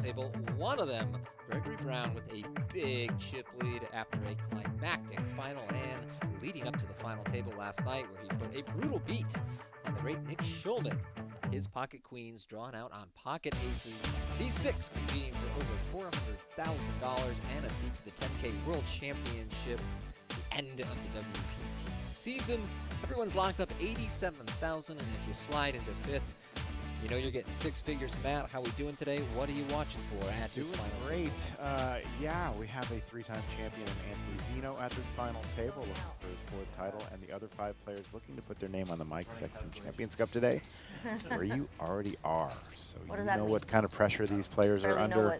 table. One of them, Gregory Brown, with a big chip lead after a climactic final hand leading up to the final table last night, where he put a brutal beat on the great Nick Schulman. His pocket queens drawn out on pocket aces. These six competing for over $400,000 and a seat to the 10K World Championship. The end of the WPT season. Everyone's locked up $87,000, and if you slide into fifth, you know you're getting six figures. Matt, how we doing today? What are you watching for at this final great. table? Yeah, we have a three-time champion, Anthony Zinno, at this final table, looking for his fourth title, and the other five players looking to put their name on the Mike Sexton Champions Cup today, where you already are. So you know what kind of pressure these players are under.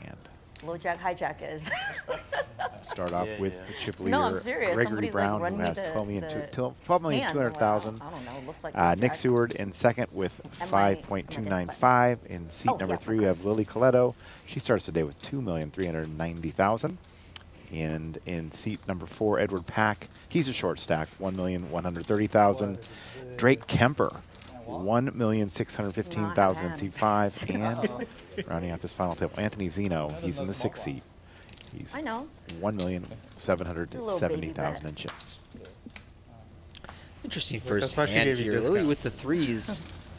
And low jack, high jack is. start off with the chip leader, No, I'm serious. Gregory Brown, like, who has $12,200,000. I don't know. Looks like Nick Seward in second with 5.295. In seat number 3, we have Lily Coletto. She starts the day with $2,390,000. And in seat number 4, Edward Pack. He's a short stack, $1,130,000. Drake Kemper, $1,615,000 in seat 5. And rounding out this final table, Anthony Zinno. He's in the 6th seat. He's $1,770,000 in chips. Interesting first hand here. Lily with the threes,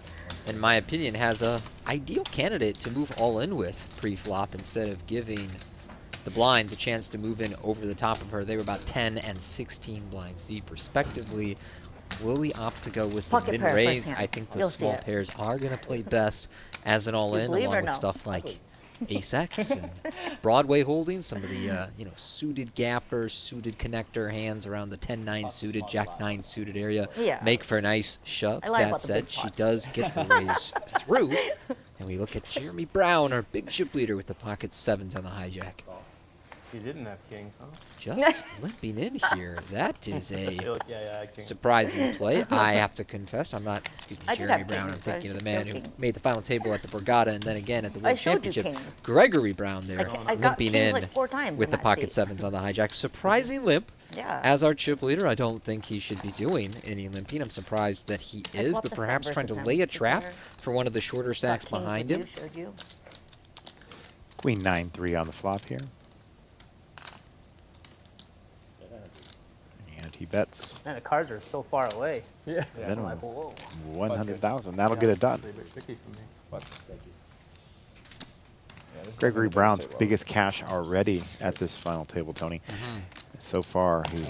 in my opinion, has a ideal candidate to move all in with pre-flop instead of giving the blinds a chance to move in over the top of her. They were about 10 and 16 blinds deep, respectively. Lily opts to go with the min-raise. I think the small pairs are going to play best as an all-in, along with stuff like Ace-X and Broadway holding, some of the suited gappers, suited connector hands around the 10-9 suited, Jack-9 suited area make for nice shoves. That said, she does get the raise through. And we look at Jeremy Brown, our big chip leader, with the pocket 7s on the hijack. She didn't have kings, huh? Just limping in here. That is a surprising play. I have to confess, I'm not speaking Jeremy Brown. I'm thinking of the man who made the final table at the Borgata and then again at the World Championship. Gregory Brown there, limping in like 4 times with the pocket 7s on the hijack. Surprising limp. As our chip leader, I don't think he should be doing any limping. I'm surprised that he is, but perhaps trying to lay a trap for one of the shorter stacks behind him. Queen 9-3 on the flop here. He bets. Man, the cards are so far away. Minimum 100,000. That'll get it done. Gregory Brown's biggest cash already at this final table, Tony. So far, his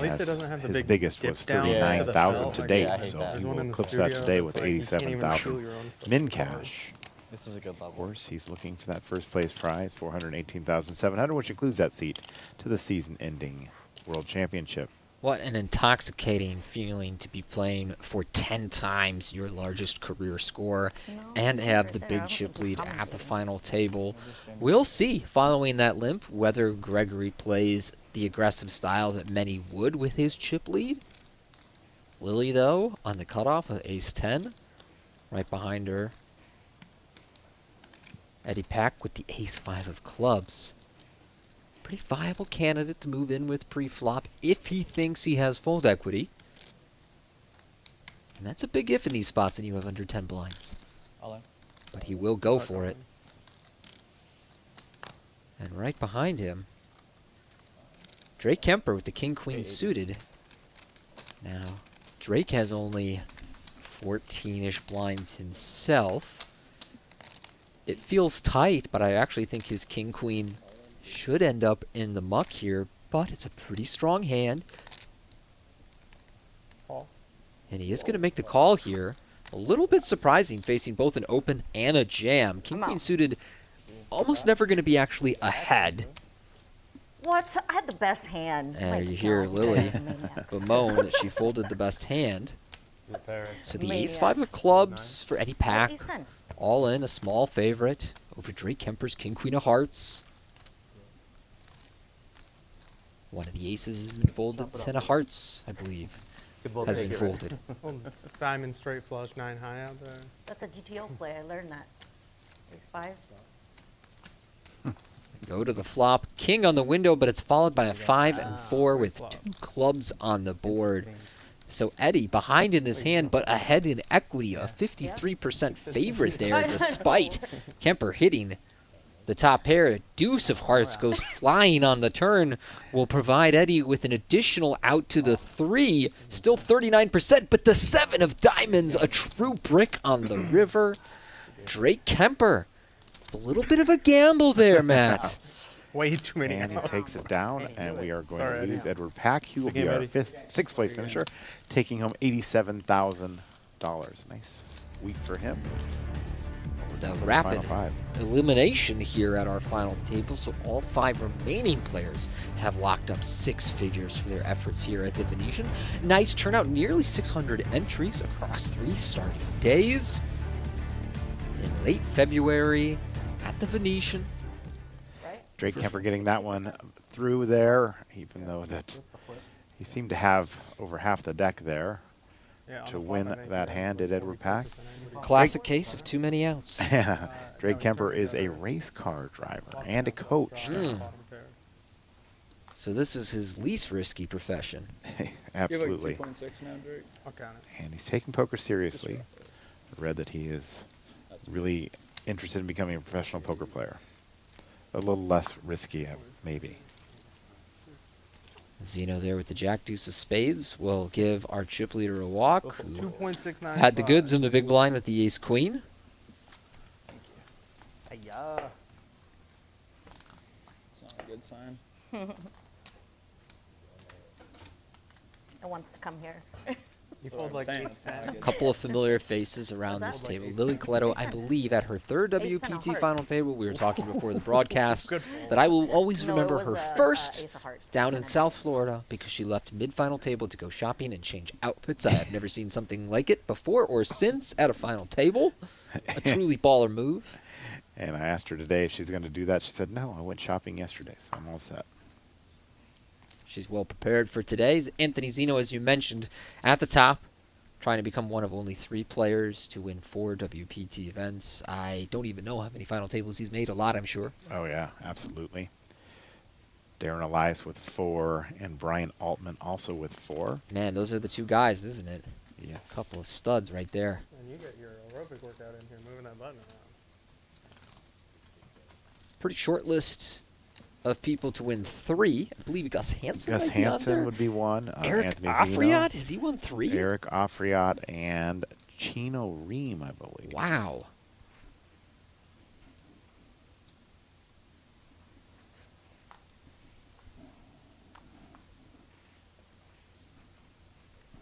biggest was 39,000 to date. So he will eclipse that today with 87,000 min cash. This is a good level. Of course, he's looking for that first place prize, 418,700, which includes that seat to the season-ending World Championship. What an intoxicating feeling to be playing for 10 times your largest career score and have the big chip lead at the final table. We'll see, following that limp, whether Gregory plays the aggressive style that many would with his chip lead. Lily, though, on the cutoff with ace-10, right behind her. Eddie Pack with the ace-5 of clubs. Pretty viable candidate to move in with pre-flop if he thinks he has fold equity. And that's a big if in these spots and you have under 10 blinds. But he will go for it. And right behind him, Drake Kemper with the king-queen suited. Now, Drake has only 14-ish blinds himself. It feels tight, but I actually think his king-queen should end up in the muck here, but it's a pretty strong hand. And he is going to make the call here. A little bit surprising, facing both an open and a jam. King-queen suited, almost never going to be actually ahead. What? I had the best hand. And you hear Lily bemoan that she folded the best hand. So the ace-5 of clubs for Eddie Pack. All in, a small favorite over Drake Kemper's king-queen of hearts. One of the aces has been folded. 10 of hearts, I believe, has been folded. Diamond straight flush 9 high out there. That's a GTO play. I learned that. Ace-5. Go to the flop. King on the window, but it's followed by a 5 and 4 with 2 clubs on the board. So Eddie behind in this hand, but ahead in equity. A 53% favorite there, despite Kemper hitting The top pair, deuce of hearts, goes flying on the turn, will provide Eddie with an additional out to the 3. Still 39%, but the 7 of diamonds, a true brick on the river. Drake Kemper. It's a little bit of a gamble there, Matt. Way too many. And he takes it down, and we are going Sorry, to lose Eddie. Edward Pack. He will be our sixth place finisher, taking home $87,000. Nice week for him. The For the rapid final 5. elimination here at our final table, so all 5 remaining players have locked up 6 figures for their efforts here at the Venetian. Nice turnout, nearly 600 entries across 3 starting days in late February at the Venetian. Drake Kemper getting that one through there, even though that he seemed to have over half the deck there to win that hand at Edward Pack. Classic case of too many outs. Drake Kemper is a race car driver and a coach. So this is his least risky profession. Absolutely. You have like 2.6 now, Drake? I'll count it. And he's taking poker seriously. I read that he is really interested in becoming a professional poker player. A little less risky, maybe. Zinno there with the jack deuce of spades will give our chip leader a walk. Who 2.69. had the goods in the big blind with the ace queen. Hiya. It's not a good sign. It wants to come here. You That's what fold I'm like saying, ace it's not a 10. good Couple of familiar faces around What's this that? table. Lily Coletto, I believe, at her 3rd Ace ten of WPT hearts. final table. We were talking before the broadcast Good fold. that I will always No, it remember was her a first ace of hearts. down 10 in of South hearts. Florida because she left mid-final table to go shopping and change outfits. I have never seen something like it before or since at a final table. A truly baller move. And I asked her today if she's going to do that. She said, no, I went shopping yesterday, so I'm all set. She's well prepared for today's. Anthony Zinno, as you mentioned, at the top, trying to become one of only 3 players to win 4 WPT events. I don't even know how many final tables he's made. A lot, I'm sure. Oh, yeah, absolutely. Darren Elias with 4, and Brian Altman also with 4. Man, those are the 2 guys, isn't it? Yes. A couple of studs right there. And you got your aerobic workout in here, moving that button around. Pretty short list of people to win 3. I believe Gus Hansen Gus might be on Hansen there. would be one. Eric Anthony Afriat, Zinno, has he won 3? Eric Afriat, and Chino Ream, I believe. Wow.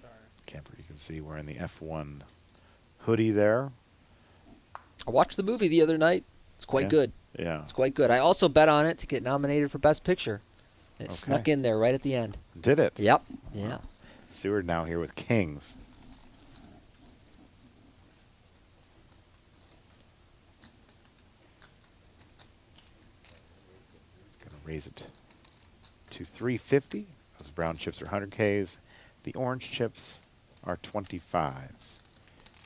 Sorry. Kemper, you can see wearing the F1 hoodie there. I watched the movie the other night. It's quite Yeah. good. Yeah. It's quite good. I also bet on it to get nominated for Best Picture. It Okay. snuck in there right at the end. Did it? Yep. Yeah. Seward now here with Kings. Going to raise it to 350. Those brown chips are 100Ks. The orange chips are 25s.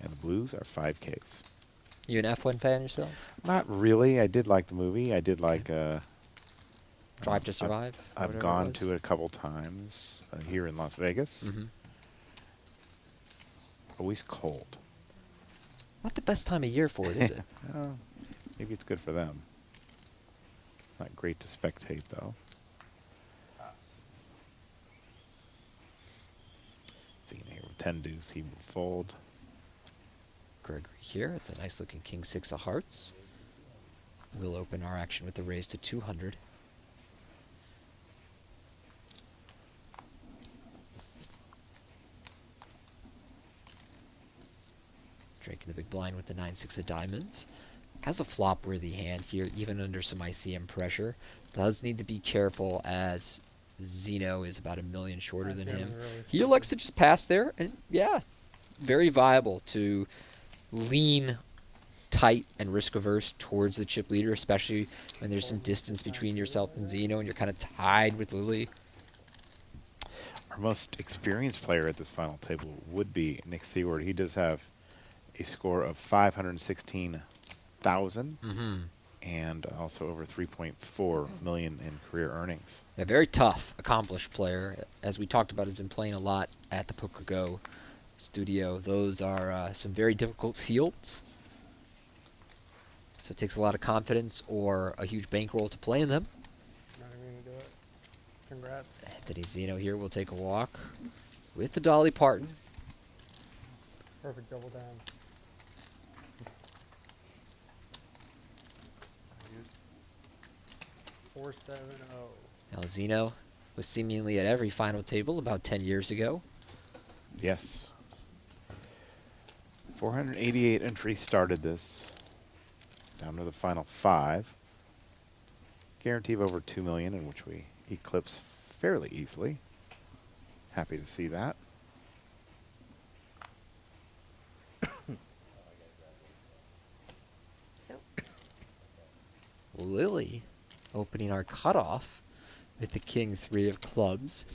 And the blues are 5Ks. You an F1 fan yourself? Not really. I did like the movie. I did like Drive to Survive? or I've whatever gone was? to it a couple times here in Las Vegas. Mhm. Always cold. Not the best time of year for it, is it? Maybe it's good for them. Not great to spectate, though. Seeing here with 10 deuce, he will fold. Gregory here at the nice looking King 6 of hearts. We'll open our action with the raise to 200. Drake in the big blind with the 9-6 of diamonds. Has a flop-worthy hand here, even under some ICM pressure. Does need to be careful as Zinno is about a million shorter than ICM him. really He elects to just pass there, and yeah, very viable to lean tight and risk-averse towards the chip leader, especially when there's some distance between yourself and Zinno, and you're kind of tied with Lily. Our most experienced player at this final table would be Nick Seward. He does have a score of 516,000 and also over 3.4 million in career earnings. A very tough, accomplished player. As we talked about, has been playing a lot at the Poker Go studio. Those are some very difficult fields. So it takes a lot of confidence or a huge bankroll to play in them. Not even gonna do it. Congrats. Anthony Zinno here will take a walk with the Dolly Parton. Perfect double down. 470. Now Zinno was seemingly at every final table about 10 years ago. Yes. 488 entries started this. Down to the final 5. Guarantee of over 2 million, in which we eclipse fairly easily. Happy to see that. Lily opening our cutoff with the King 3 of clubs.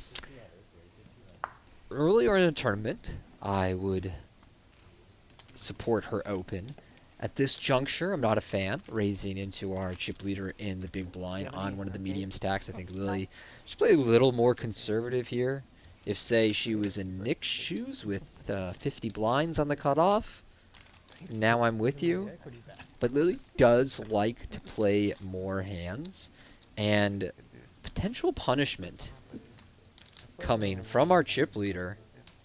Earlier in the tournament, I would support her open. At this juncture, I'm not a fan. Raising into our chip leader in the big blind on one of the medium stacks. I think Lily should play a little more conservative here. If, say, she was in Nick's shoes with 50 blinds on the cutoff, now I'm with you. But Lily does like to play more hands. And potential punishment coming from our chip leader,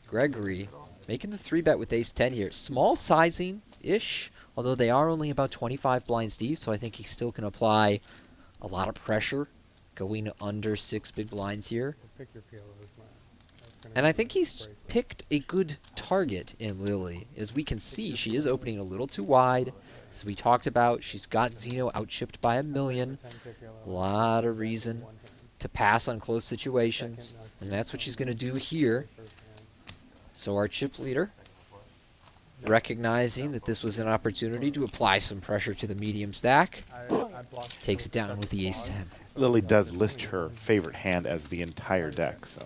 Gregory, making the 3-bet with ace-10 here. Small sizing-ish, although they are only about 25 blinds deep, so I think he still can apply a lot of pressure going under 6 big blinds here. Pick your PLOs, man. And I think he's picked a good target in Lily. As we can see, she is opening a little too wide. As we talked about, she's got Zinno outchipped by 1 million. A lot of reason to pass on close situations. And that's what she's going to do here. So our chip leader, recognizing that this was an opportunity to apply some pressure to the medium stack, takes it down with the ace-10. Lily does list her favorite hand as the entire deck, so.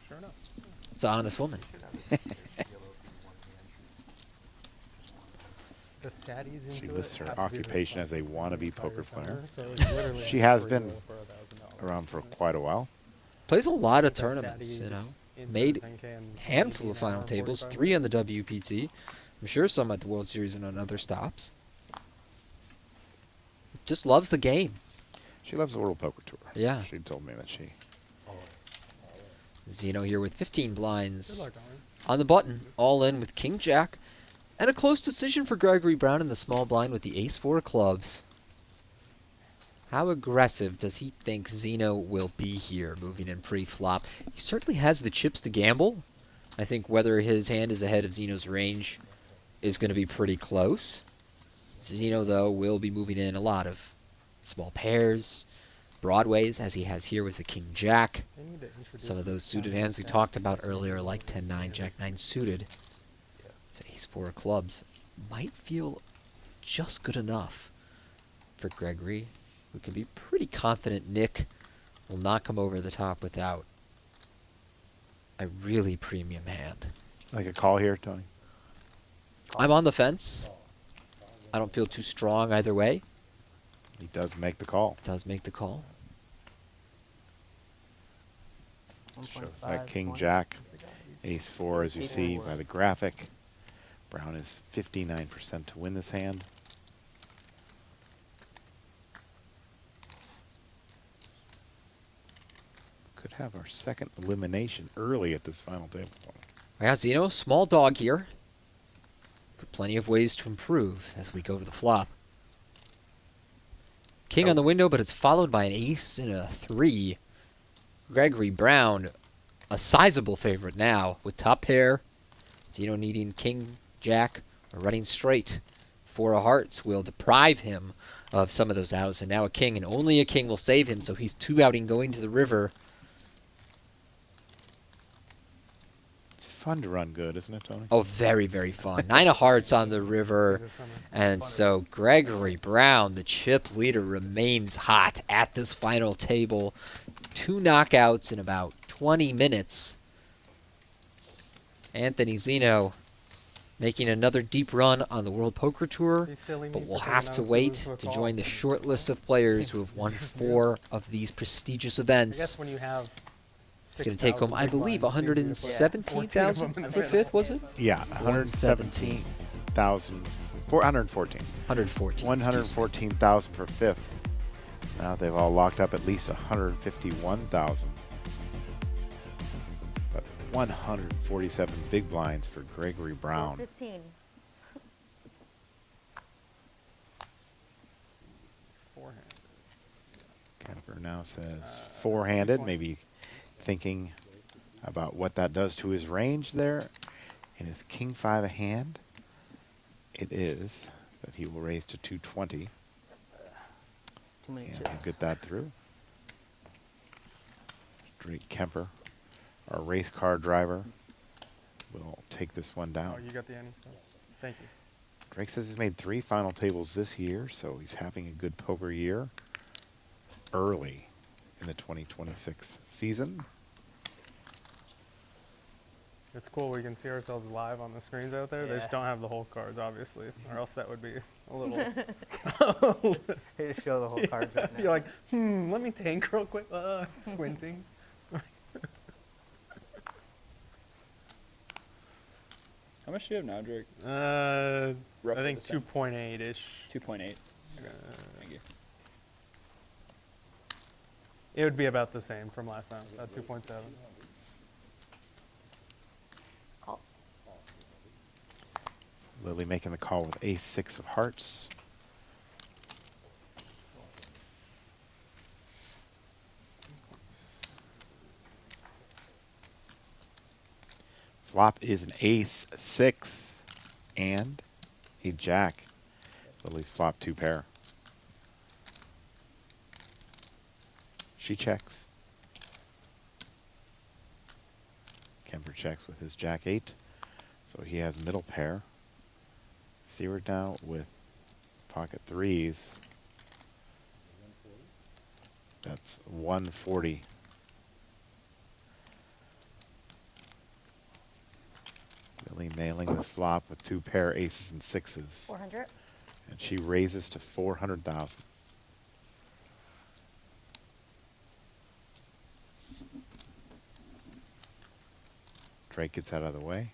Sure enough. It's an honest woman. The saddies She into lists it her have to be occupation as a responsible wannabe for poker your player. summer, so it's literally She a has free been roll for $1,000. around for quite a while. Plays a lot of That tournaments, saddy you know. into Made 10K and handful 18 of final hour tables, 45. 3 on the WPT. I'm sure some at the World Series and on other stops. Just loves the game. She loves the World Poker Tour. Yeah. She told me that she. Zinno here with 15 Good blinds luck, Owen. on the button. All in with King Jack. And a close decision for Gregory Brown in the small blind with the ace-4 of clubs. How aggressive does he think Zinno will be here moving in pre-flop? He certainly has the chips to gamble. I think whether his hand is ahead of Zeno's range is going to be pretty close. Zinno, though, will be moving in a lot of small pairs, broadways, as he has here with the King Jack. They need to introduce Some of those these suited kind of hands we stacks talked to about different earlier, like levels. 10-9, Jack-9 suited. So ace-4 of clubs might feel just good enough for Gregory, who can be pretty confident Nick will not come over the top without a really premium hand. Like a call here, Tony? I'm on the fence. I don't feel too strong either way. He does make the call. Does make the call. Shows that King Jack, ace 4, as you see by the graphic. Brown is 59% to win this hand. Could have our second elimination early at this final table. I got Zinno, small dog here. But plenty of ways to improve as we go to the flop. King on the window, but it's followed by an ace and a 3. Gregory Brown, a sizable favorite now with top pair. Zinno needing King, Jack, or running straight. 4 of hearts will deprive him of some of those outs, and now a king, and only a king will save him, so he's 2-outing going to the river. It's fun to run good, isn't it, Tony? Oh, very, very fun. 9 of hearts on the river. This summer. And so Gregory Brown, the chip leader, remains hot at this final table. 2 knockouts in about 20 minutes. Anthony Zinno making another deep run on the World Poker Tour, Be silly but me we'll for have thinking to I was wait losing a to call. join the short list of players who have won 4 of these prestigious I guess events. when you have It's going to take home, I believe, 117,000 for 5th, was it? Yeah, 117,000 114. 114. 114,000 for fifth. Now they've all locked up at least 151,000. But 147 big blinds for Gregory Brown. 15. Forehand. Kemper now says four-handed, maybe thinking about what that does to his range there. And his king five a hand. It is that he will raise to 220. Too many And chips. he'll get that through. Drake Kemper, our race car driver, will take this one Oh, down. you got the ante stuff. Thank you. Drake says he's made 3 final tables this year, so he's having a good poker year early in the 2026 season. It's cool. We can see ourselves live on the screens out there. They Yeah. just don't have the whole cards, obviously, or else that would be a little. They just show the whole cards right now. You're like, let me tank real quick. Squinting. How much do you have now, Drake? I Roughly think the same. 2.8-ish. 2.8. Thank you. It would be about the same from last time, about 2.7. Call. Lily making the call with ace-6 of hearts. Flop is an ace-6 and a jack. Lily's flop 2 pair. She checks. Kemper checks with his jack 8. So he has middle pair. Seaward now with pocket 3s. That's 140. Lily nailing this flop with 2 pair aces and 6s. 400. And she raises to 400,000. Drake gets out of the way.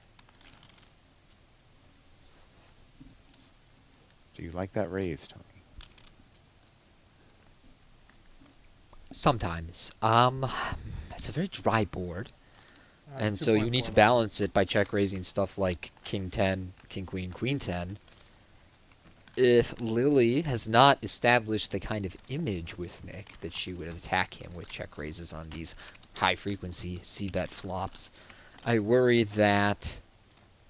Do you like that raise, Tony? Sometimes. It's a very dry board. And so you need to 2.4. balance it by check raising stuff like king 10, king queen, queen 10. If Lily has not established the kind of image with Nick that she would attack him with check raises on these high frequency c-bet flops, I worry that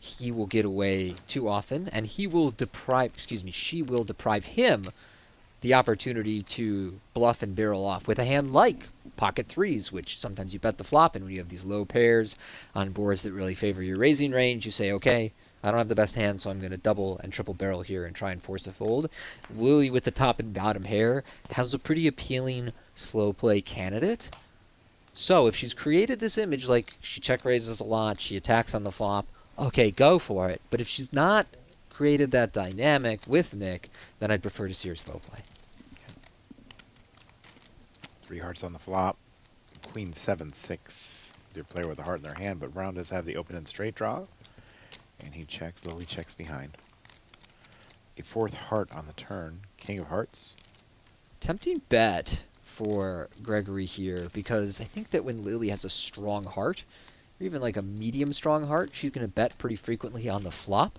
he will get away too often and he will deprive, she will deprive him the opportunity to bluff and barrel off with a hand like pocket 3s, which sometimes you bet the flop, and when you have these low pairs on boards that really favor your raising range, you say, okay, I don't have the best hand, so I'm going to double and triple barrel here and try and force a fold. Lily, with the top and bottom pair, has a pretty appealing slow play candidate. So if she's created this image, like she check raises a lot, she attacks on the flop, okay, go for it. But if she's not created that dynamic with Nick, then I'd prefer to see her slow play. 3 hearts on the flop. Queen 7-6. Your player with a heart in their hand, but Brown does have the open and straight draw. And he checks. Lily checks behind. A 4th heart on the turn. King of hearts. Tempting bet for Gregory here, because I think that when Lily has a strong heart, or even like a medium strong heart, she's going to bet pretty frequently on the flop.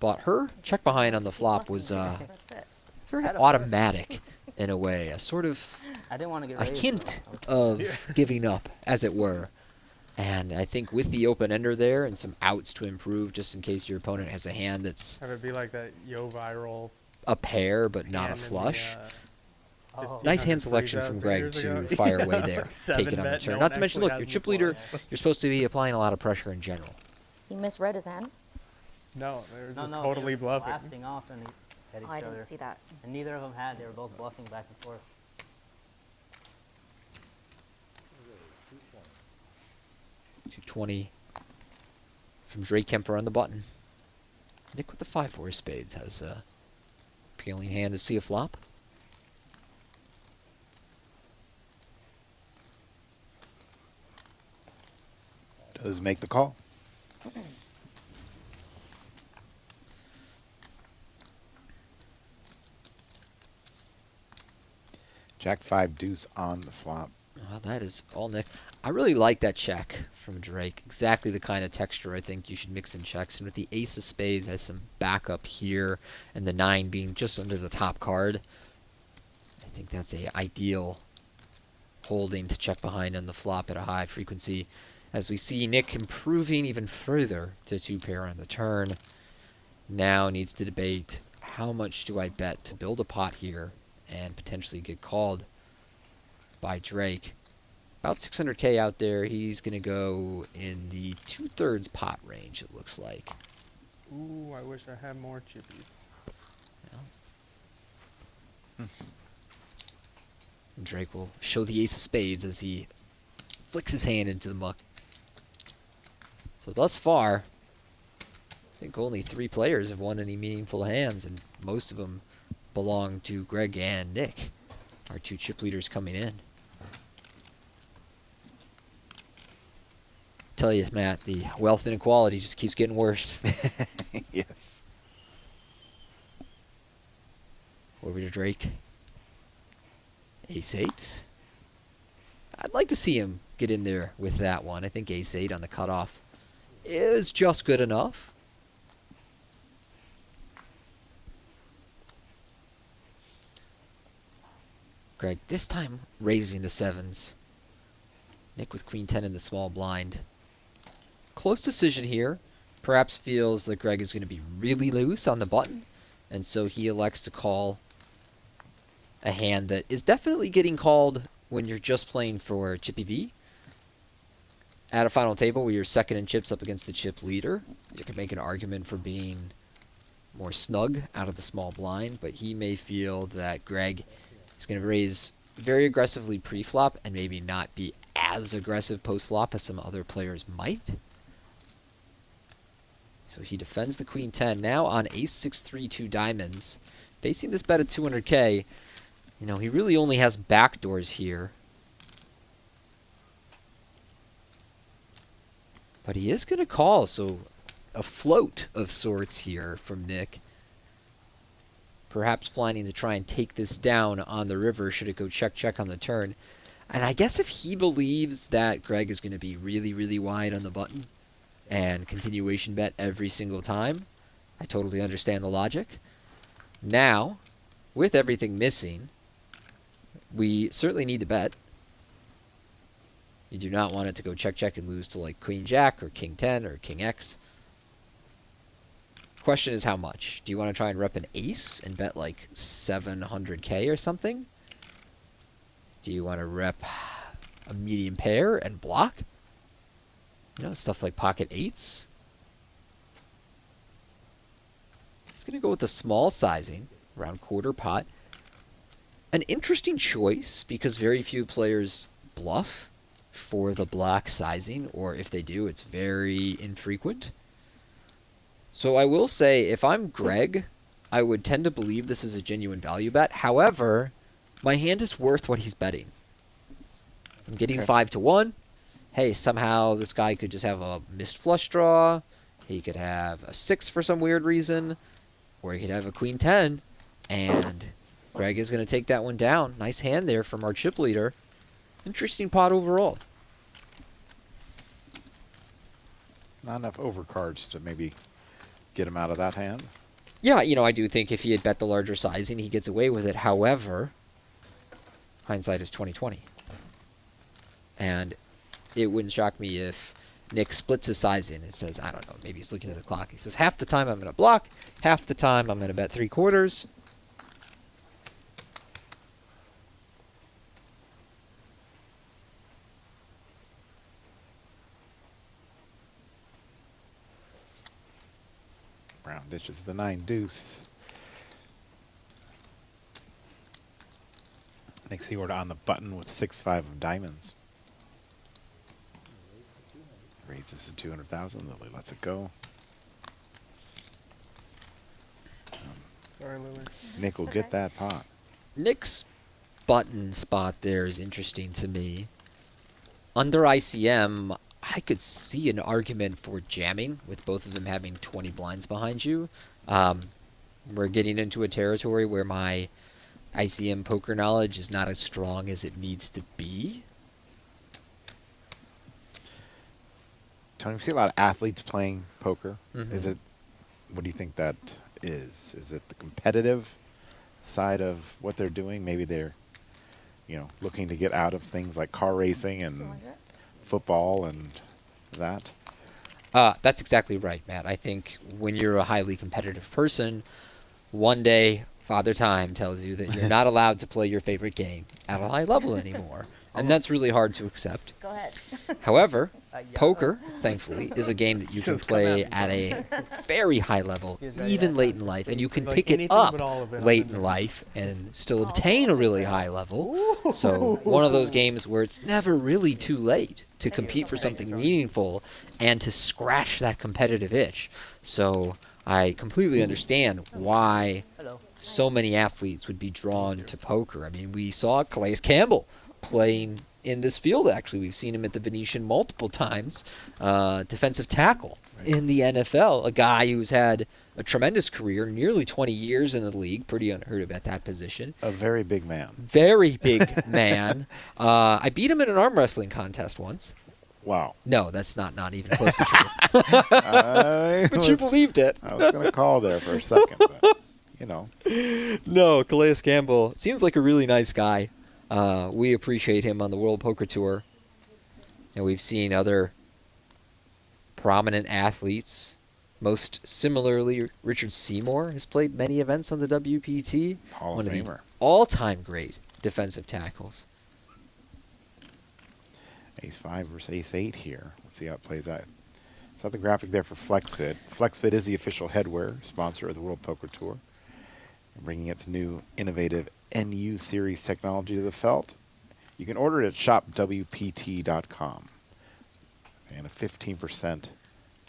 But her check behind on the flop was That's it. very Had a automatic in a way, a sort of I didn't want to get a raised. hint though. of giving up, as it were. And I think with the open ender there and some outs to improve, just in case your opponent has a hand that's Have it be like that yo viral. a pair but not a hand in the, flush. Oh. Nice hand 1500 selection from Greg years to ago. fire Yeah, away there, like 7 take it on the bet, turn. no Not one to mention, actually look, your has chip the leader, flush. you're supposed to be applying a lot of pressure in general. He misread his hand. No, they were No, just no, totally they were bluffing. blasting off and at each Oh, I other. didn't see that. And neither of them had. They were both bluffing back and forth. 220 from Drake Kemper on the button. Nick with the 5-4 spades has a appealing hand to see a flop. Does make the call. Jack 5 deuce on the flop. Well, that is all Nick. I really like that check from Drake. Exactly the kind of texture I think you should mix in checks. And with the ace of spades has some backup here, and the 9 being just under the top card, I think that's a ideal holding to check behind on the flop at a high frequency. As we see Nick improving even further to 2 pair on the turn. Now needs to debate, how much do I bet to build a pot here and potentially get called by Drake? About 600K out there. He's going to go in the 2/3 pot range, it looks like. Ooh, I wish I had more chippies. And Drake will show the ace of spades as he flicks his hand into the muck. So thus far, I think only 3 players have won any meaningful hands, and most of them belong to Greg and Nick, our 2 chip leaders coming in. Tell you, Matt, the wealth inequality just keeps getting worse. Yes. Over to Drake. Ace-8. I'd like to see him get in there with that one. I think ace-8 on the cutoff is just good enough. Greg, this time raising the 7s. Nick with queen 10 in the small blind. Close decision here. Perhaps feels that Greg is going to be really loose on the button, and so he elects to call a hand that is definitely getting called when you're just playing for Chippy V. At a final table where you're second in chips up against the chip leader, you can make an argument for being more snug out of the small blind, but he may feel that Greg is going to raise very aggressively pre-flop and maybe not be as aggressive post-flop as some other players might. So he defends the queen 10. Now on ace-6-3, 2 diamonds. Facing this bet at 200K, you know, he really only has backdoors here. But he is going to call, so a float of sorts here from Nick. Perhaps planning to try and take this down on the river should it go check-check on the turn. And I guess if he believes that Greg is going to be really, really wide on the button and continuation bet every single time, I totally understand the logic. Now, with everything missing, we certainly need to bet. You do not want it to go check-check and lose to like Queen Jack or King 10 or King X. Question is how much? Do you want to try and rep an ace and bet like 700K or something? Do you want to rep a medium pair and block? You know, stuff like pocket 8s. He's going to go with the small sizing, around quarter pot. An interesting choice because very few players bluff for the black sizing, or if they do, it's very infrequent. So I will say, if I'm Greg, I would tend to believe this is a genuine value bet. However, my hand is worth what he's betting. I'm getting 5-1. Hey, somehow this guy could just have a missed flush draw. He could have a 6 for some weird reason. Or he could have a queen 10. And Greg is going to take that one down. Nice hand there from our chip leader. Interesting pot overall. Not enough overcards to maybe get him out of that hand. Yeah, you know, I do think if he had bet the larger sizing, he gets away with it. However, hindsight is 20/20. And it wouldn't shock me if Nick splits his sizing and says, I don't know, maybe he's looking at the clock. He says, half the time I'm going to block, half the time I'm going to bet 3/4. Brown ditches the 9 deuce. Nick Seaward on the button with 6-5 of diamonds. Raises to 200,000. Lily lets it go. Sorry, Lily. Nick will get that pot. Nick's button spot there is interesting to me. Under ICM, I could see an argument for jamming with both of them having 20 blinds behind you. We're getting into a territory where my ICM poker knowledge is not as strong as it needs to be. Tony, we see a lot of athletes playing poker. Mhm. Is it? What do you think that is? Is it the competitive side of what they're doing? Maybe they're, looking to get out of things like car racing and 200? football and that. That's exactly right, Matt. I think when you're a highly competitive person, one day Father Time tells you that you're not allowed to play your favorite game at a high level anymore. And that's really hard to accept. Go ahead. However, Yeah. poker, thankfully, is a game that you can Just come play at me, at a very high level, He's ready even at late that. in life, and you can Like pick it anything up but all of it, late I'm in in. life and still obtain a really high level. So one of those games where it's never really too late to compete for something meaningful and to scratch that competitive itch. So I completely understand why Hello. so many athletes would be drawn to poker. I mean, we saw Calais Campbell playing in this field, actually. We've seen him at the Venetian multiple times. Defensive tackle in the NFL, a guy who's had a tremendous career, nearly 20 years in the league, pretty unheard of at that position. A very big man. Very big man. I beat him in an arm wrestling contest once. Wow. No, that's not even close to true. But you believed it. I was going to call there for a second, but, No, Calais Campbell seems like a really nice guy. We appreciate him on the World Poker Tour. And we've seen other prominent athletes. Most similarly, Richard Seymour has played many events on the WPT. Hall of One of the Famer. all-time great defensive tackles. Ace-5 versus Ace-8 here. Let's see how it plays out. Saw the graphic there for FlexFit. FlexFit is the official headwear sponsor of the World Poker Tour, bringing its new innovative NU series technology to the felt. You can order it at shopwpt.com. And a 15%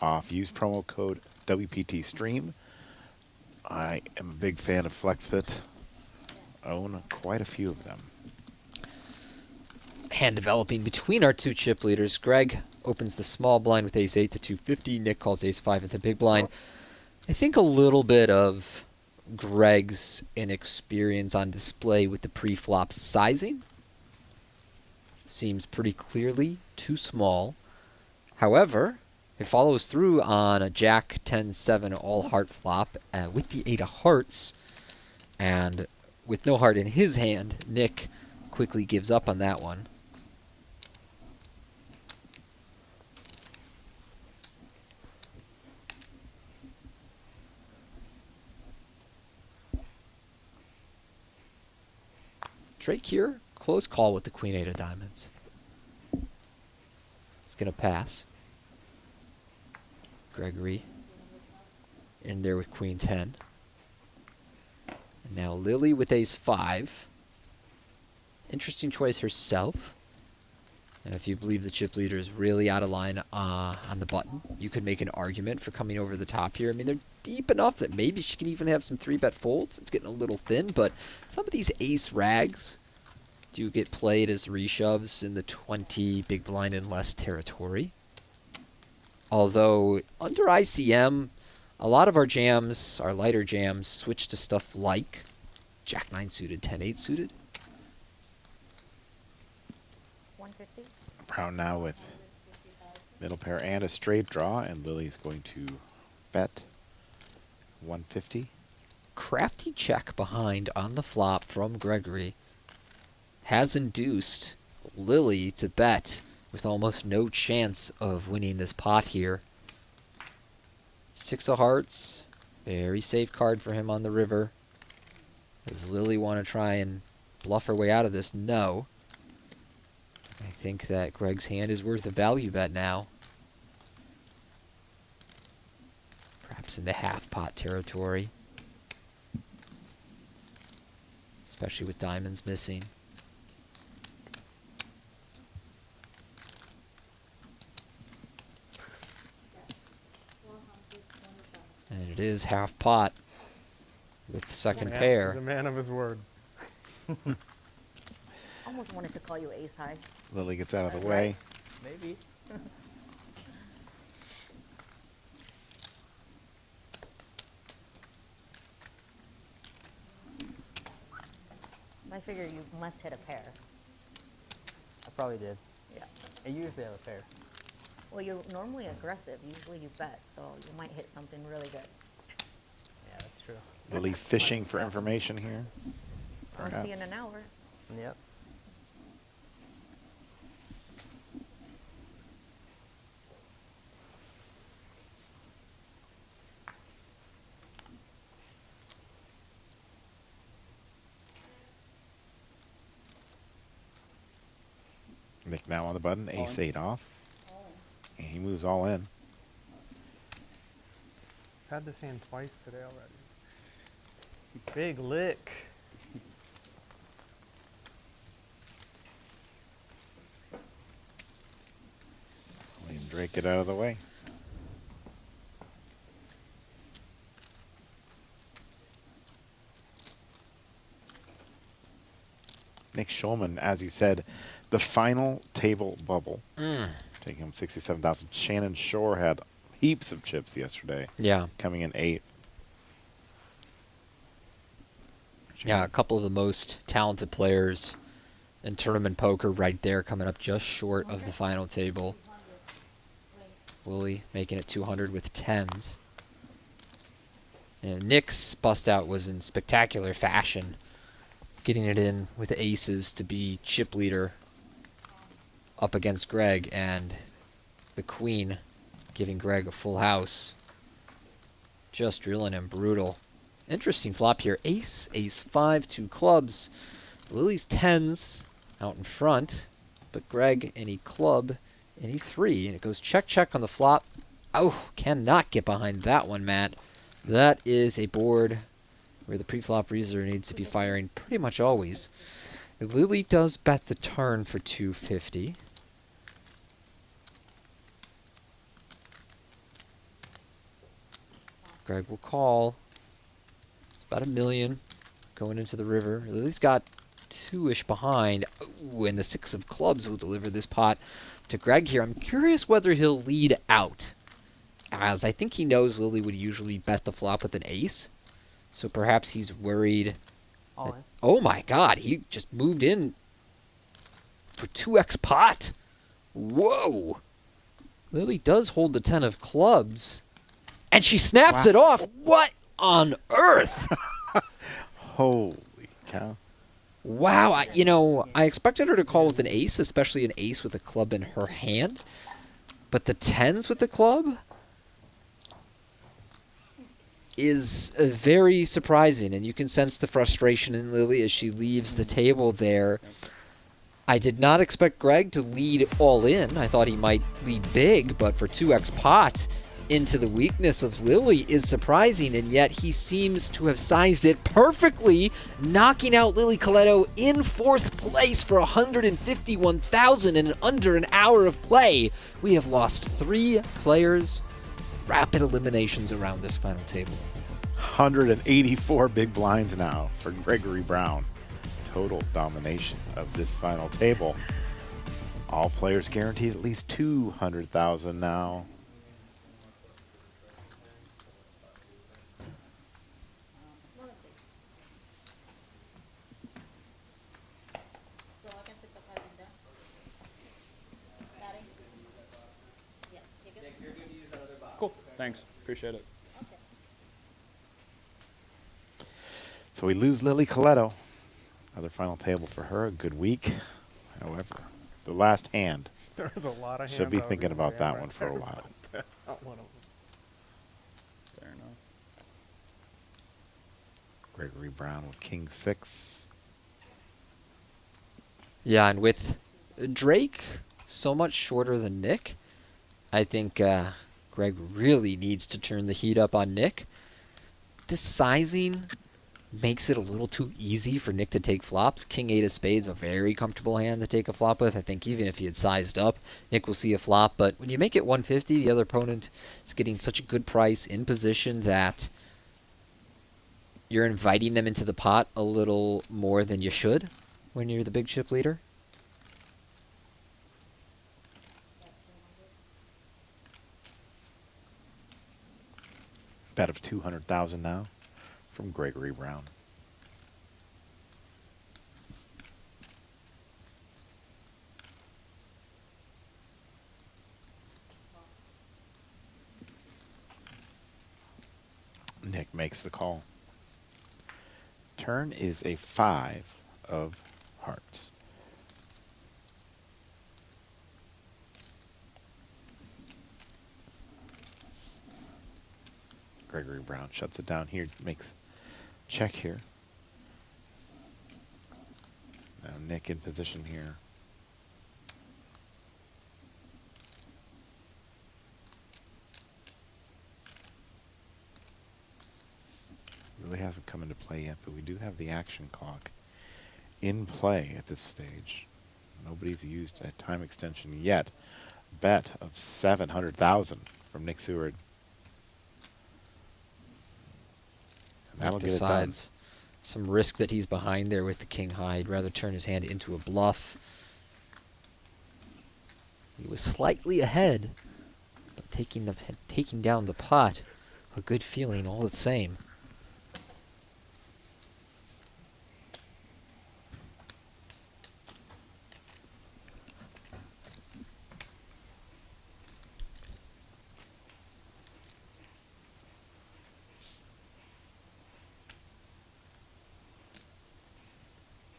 off. Use promo code WPTStream. I am a big fan of FlexFit. Own quite a few of them. Hand developing between our two chip leaders. Greg opens the small blind with ace-8 to 250. Nick calls ace-5 at the big blind. I think a little bit of Greg's inexperience on display with the pre-flop sizing. Seems pretty clearly too small. However, it follows through on a Jack 10-7 all-heart flop with the 8 of hearts. And with no heart in his hand, Nick quickly gives up on that one. Drake here, close call with the Queen 8 of diamonds. It's going to pass. Gregory in there with Queen 10. And now Lily with ace-5. Interesting choice herself. And if you believe the chip leader is really out of line on the button, you could make an argument for coming over the top here. I mean, they're deep enough that maybe she can even have some 3-bet folds. It's getting a little thin, but some of these ace rags do get played as reshoves in the 20 big blind and less territory. Although, under ICM, a lot of our jams, our lighter jams, switch to stuff like Jack 9 suited, 10-8 suited. 150? Brown now with middle pair and a straight draw, and Lily's going to bet 150. Crafty check behind on the flop from Gregory has induced Lily to bet with almost no chance of winning this pot here. 6 of hearts, very safe card for him on the river. Does Lily want to try and bluff her way out of this? No. I think that Greg's hand is worth a value bet now. Perhaps into half pot territory. Especially with diamonds missing. And it is half pot with the second Yeah, pair. He's a man of his word. Almost wanted to call you ace high. Lily gets out of the way. Maybe. I figure you must hit a pair. I probably did. Yeah. I usually have a pair. Well, you're normally aggressive. Usually you bet, so you might hit something really good. Yeah, that's true. Lily fishing for information here. I'll see you in Perhaps. an hour. Yep. Nick now on the button, All ace in. 8 off. And he moves all in. I've had this hand twice today already. Big lick. William Drake, get out of the way. Nick Schulman, as you said, the final table bubble, taking him 67,000. Shannon Shore had heaps of chips yesterday, Yeah. coming in 8. Yeah, a couple of the most talented players in tournament poker right there, coming up just short of the final table. Lily making it 200 with 10s. And Nick's bust out was in spectacular fashion, getting it in with aces to be chip leader up against Greg, and the queen giving Greg a full house. Just drilling him brutal. Interesting flop here. Ace, ace 5, 2 clubs. Lily's 10s out in front, but Greg any club, any 3, and it goes check, check on the flop. Oh, cannot get behind that one, Matt. That is a board where the pre-flop reserve needs to be firing pretty much always. Lily does bet the turn for 250. Greg will call. It's about $1 million going into the river. Lily's got 2-ish behind. Ooh, and the 6 of clubs will deliver this pot to Greg here. I'm curious whether he'll lead out, as I think he knows Lily would usually bet the flop with an ace. So perhaps he's worried. All in. Oh my god, he just moved in for 2x pot. Whoa. Lily does hold the 10 of clubs, and she snaps it off. What on earth? Holy cow. Wow, I expected her to call with an ace, especially an ace with a club in her hand. But the 10s with the club is very surprising, and you can sense the frustration in Lily as she leaves the table there. I did not expect Greg to lead all in. I thought he might lead big, but for 2x pot into the weakness of Lily is surprising, and yet he seems to have sized it perfectly, knocking out Lily Coletto in 4th place for 151,000 in under an hour of play. We have lost 3 players. Rapid eliminations around this final table. 184 big blinds now for Gregory Brown. Total domination of this final table. All players guaranteed at least 200,000 now. Cool. Thanks. Appreciate it. So we lose Lily Coletto. Another final table for her. A good week. However, the last hand. There's a lot of hands. Should be I was thinking gonna about jam that right one for a there, while. but That's not one of them. Fair enough. Gregory Brown with King 6. Yeah, and with Drake so much shorter than Nick, I think Greg really needs to turn the heat up on Nick. This sizing makes it a little too easy for Nick to take flops. King 8 of spades, a very comfortable hand to take a flop with. I think even if he had sized up, Nick will see a flop. But when you make it 150, the other opponent is getting such a good price in position that you're inviting them into the pot a little more than you should when you're the big chip leader. Bet of 200,000 now from Gregory Brown. makes the call. Turn is a 5 of hearts. Gregory Brown shuts it down here, makes check here. Now Nick in position here. Really hasn't come into play yet, but we do have the action clock in play at this stage. Nobody's used a time extension yet. Bet of 700,000 from Nick Seward. And that'll get it done. Decides some risk that he's behind there with the king high. He'd rather turn his hand into a bluff. He was slightly ahead, but taking down the pot, a good feeling all the same.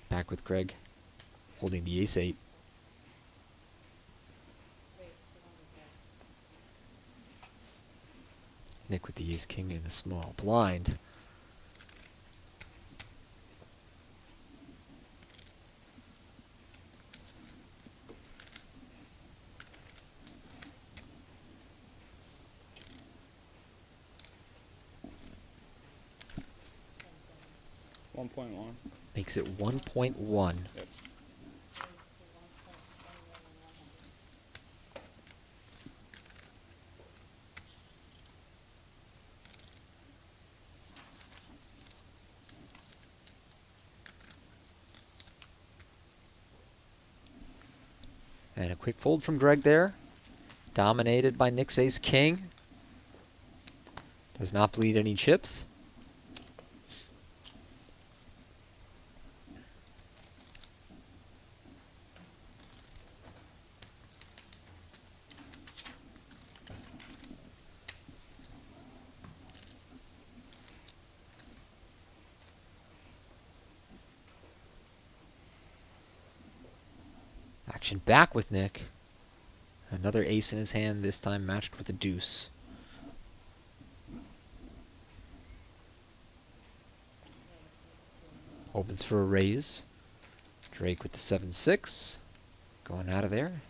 Back with Greg, holding the ace-8. Nick with the ace-king in the small blind. .1. Makes it 1.1. Yep. And a quick fold from Greg there. Dominated by Nick's ace-king. Does not bleed any chips. Action back with Nick. Another ace in his hand, this time matched with a deuce. Opens for a raise. Drake with the 7-6. Going out of there.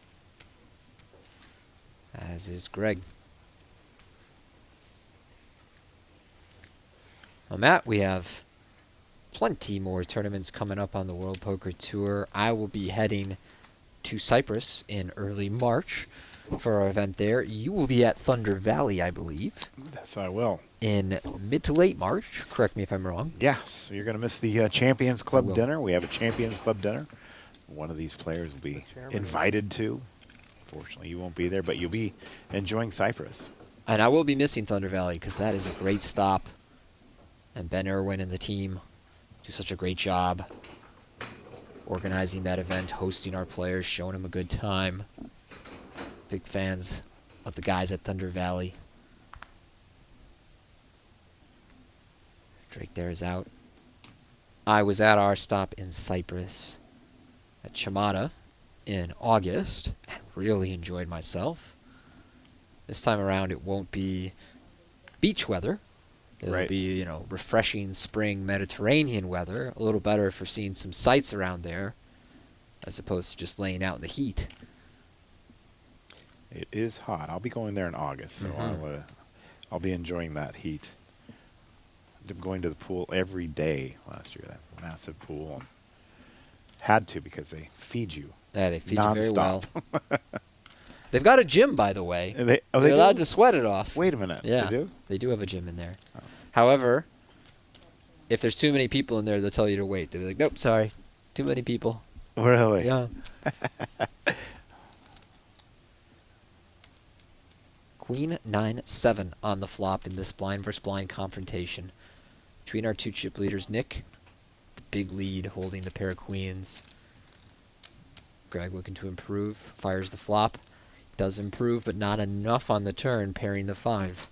As is Greg. Well, Matt, we have plenty more tournaments coming up on the World Poker Tour. I will be heading to Cyprus in early March for our event there. You will be at Thunder Valley, I believe. Yes, I will. In mid to late March. Correct me if I'm wrong. Yeah, so you're going to miss the Champions Club will. dinner. We have a Champions Club dinner. One of these players will be chairman. invited to. Unfortunately, you won't be there, but you'll be enjoying Cyprus. And I will be missing Thunder Valley because that is a great stop. And Ben Irwin and the team do such a great job organizing that event, hosting our players, showing them a good time. Big fans of the guys at Thunder Valley. Drake there is out. I was at our stop in Cyprus at Chamada in August and really enjoyed myself. This time around it won't be beach weather. It'll Right. be, you know, refreshing spring Mediterranean weather, a little better for seeing some sights around there as opposed to just laying out in the heat. It is hot. I'll be going there in August, so I'll be enjoying that heat. I'm going to the pool every day last year, that massive pool. Had to because they feed you. Yeah, they feed you very well. nonstop. They've got a gym, by the way. And they They're allowed do? to sweat it off. Wait a minute. Yeah, They do? They do have a gym in there. Oh. However, if there's too many people in there, they'll tell you to wait. They'll be like, nope, sorry. Too many people. Really? Yeah. Queen 9-7 on the flop in this blind versus blind confrontation between our two chip leaders. Nick, the big lead, holding the pair of queens. Greg looking to improve, fires the flop. Does improve, but not enough on the turn, pairing the 5.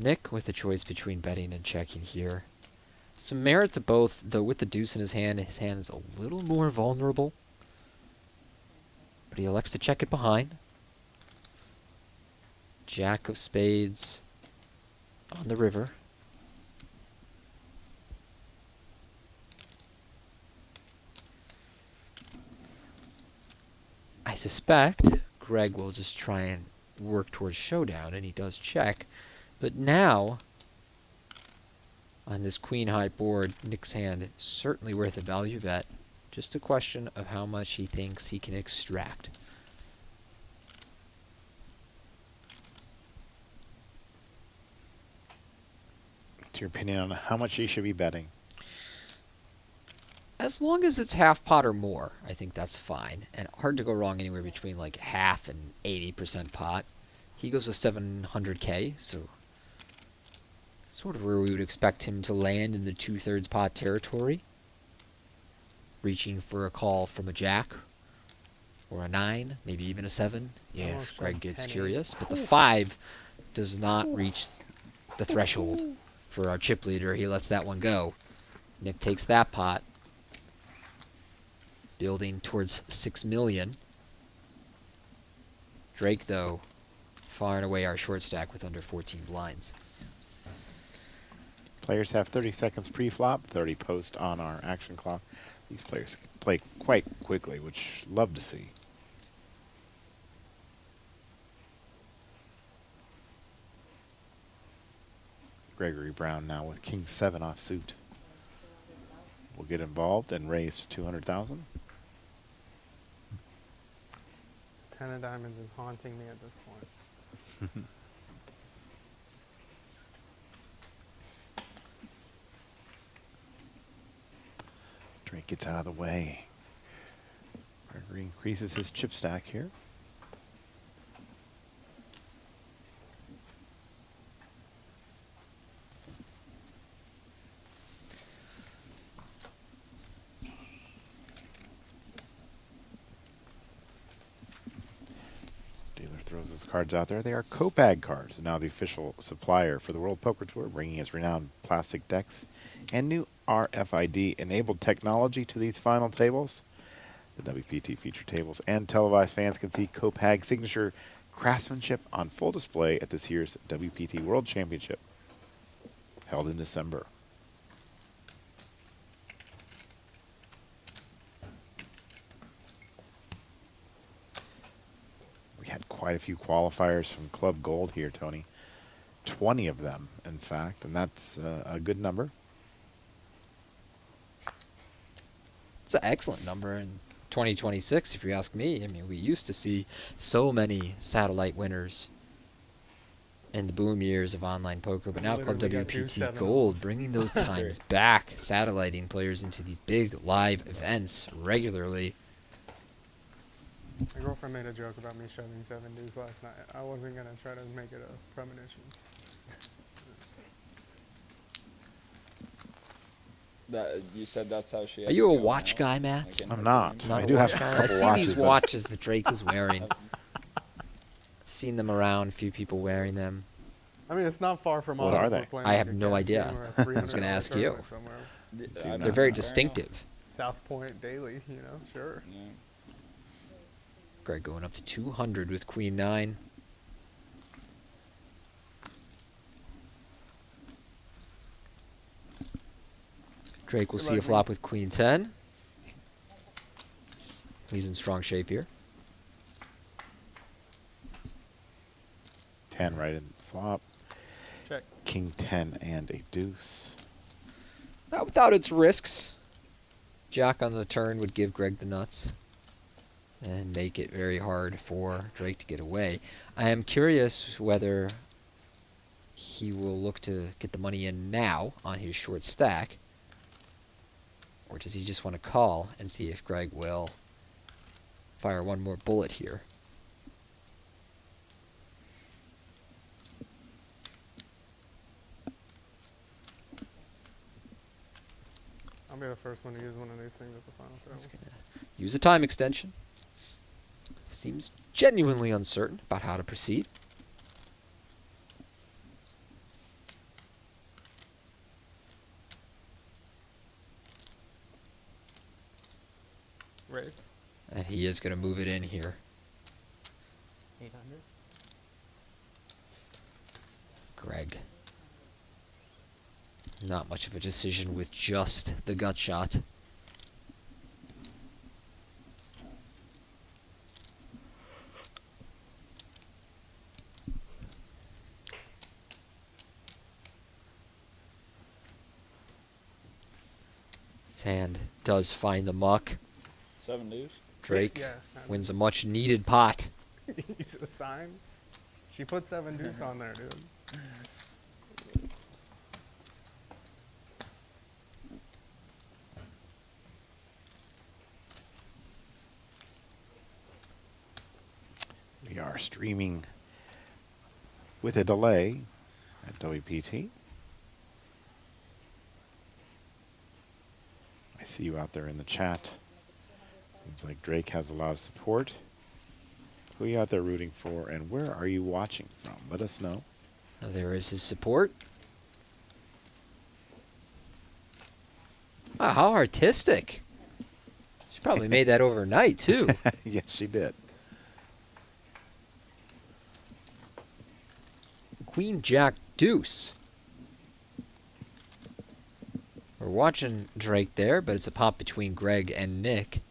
Nick with a choice between betting and checking here. Some merit to both, though with the deuce in his hand is a little more vulnerable. But he elects to check it behind. Jack of spades on the river. I suspect Greg will just try and work towards showdown, and he does check. But now, on this queen-high board, Nick's hand is certainly worth a value bet. Just a question of how much he thinks he can extract. What's your opinion on how much he should be betting? As long as it's half pot or more, I think that's fine. And hard to go wrong anywhere between like half and 80% pot. He goes with 700K, so sort of where we would expect him to land in the 2/3 pot territory. Reaching for a call from a jack or a 9, maybe even a 7. Yeah, if Greg gets curious. But the 5 does not reach the threshold for our chip leader. He lets that one go. Nick takes that pot. Building towards 6 million. Drake, though, far and away our short stack with under 14 blinds. Players have 30 seconds pre-flop, 30 post on our action clock. These players play quite quickly, which love to see. Gregory Brown now with King 7 offsuit. Will get involved and raise to 200,000. 10 of diamonds is haunting me at this point. Drake gets out of the way. Gregory increases his chip stack here. Dealer throws his cards out there. They are Copag cards, now the official supplier for the World Poker Tour, bringing his renowned plastic decks and new RFID-enabled technology to these final tables. The WPT feature tables and televised fans can see Copag signature craftsmanship on full display at this year's WPT World Championship, held in December. We had quite a few qualifiers from Club Gold here, Tony. 20 of them, in fact, and that's a good number. It's an excellent number in 2026, if you ask me. I mean, we used to see so many satellite winners in the boom years of online poker, but now Club Literally got two WPT 7 Gold bringing those times back, satelliting players into these big live events regularly. My girlfriend made a joke about me shoving 7 deuce last night. I wasn't going to try to make it a premonition. That you said that's how she. Are you a watch guy, Matt? Like in I'm her not. dreams? Not I a do have watch a guy? couple I see watches, these but- watches that Drake is wearing. Seen them around, a few people wearing them. I mean, it's not far from What us. are if they? we're playing I like have a no cash idea. game or a I was gonna $300 ask you. tournament somewhere. I They're very fair distinctive. South Point Daily, you know, sure. enough. Yeah. Greg going up to 200 with Queen 9. Drake will see a Goodbye, flop with Queen 10. He's in strong shape here. 10 right in the flop. Check. King 10 and a deuce. Not without its risks. Jack on the turn would give Greg the nuts and make it very hard for Drake to get away. I am curious whether he will look to get the money in now on his short stack, or does he just want to call and see if Greg will fire one more bullet here? I'll be the first one to use one of these things at the final throw. He's going to use a time extension. Seems genuinely uncertain about how to proceed. raise. And he is going to move it in here. 800. Greg. Not much of a decision with just the gut shot. His hand does find the muck. 7 deuce. Drake Yeah, wins a much needed pot. He's a sign. She put 7 deuce on there, dude. We are streaming with a delay at WPT. I see you out there in the chat. Seems like Drake has a lot of support. Who are you out there rooting for, and where are you watching from? Let us know. Now there is his support. Wow, how artistic. She probably made that overnight, too. Yes, she did. Queen, Jack, Deuce. We're watching Drake there, but it's a pop between Greg and Nick.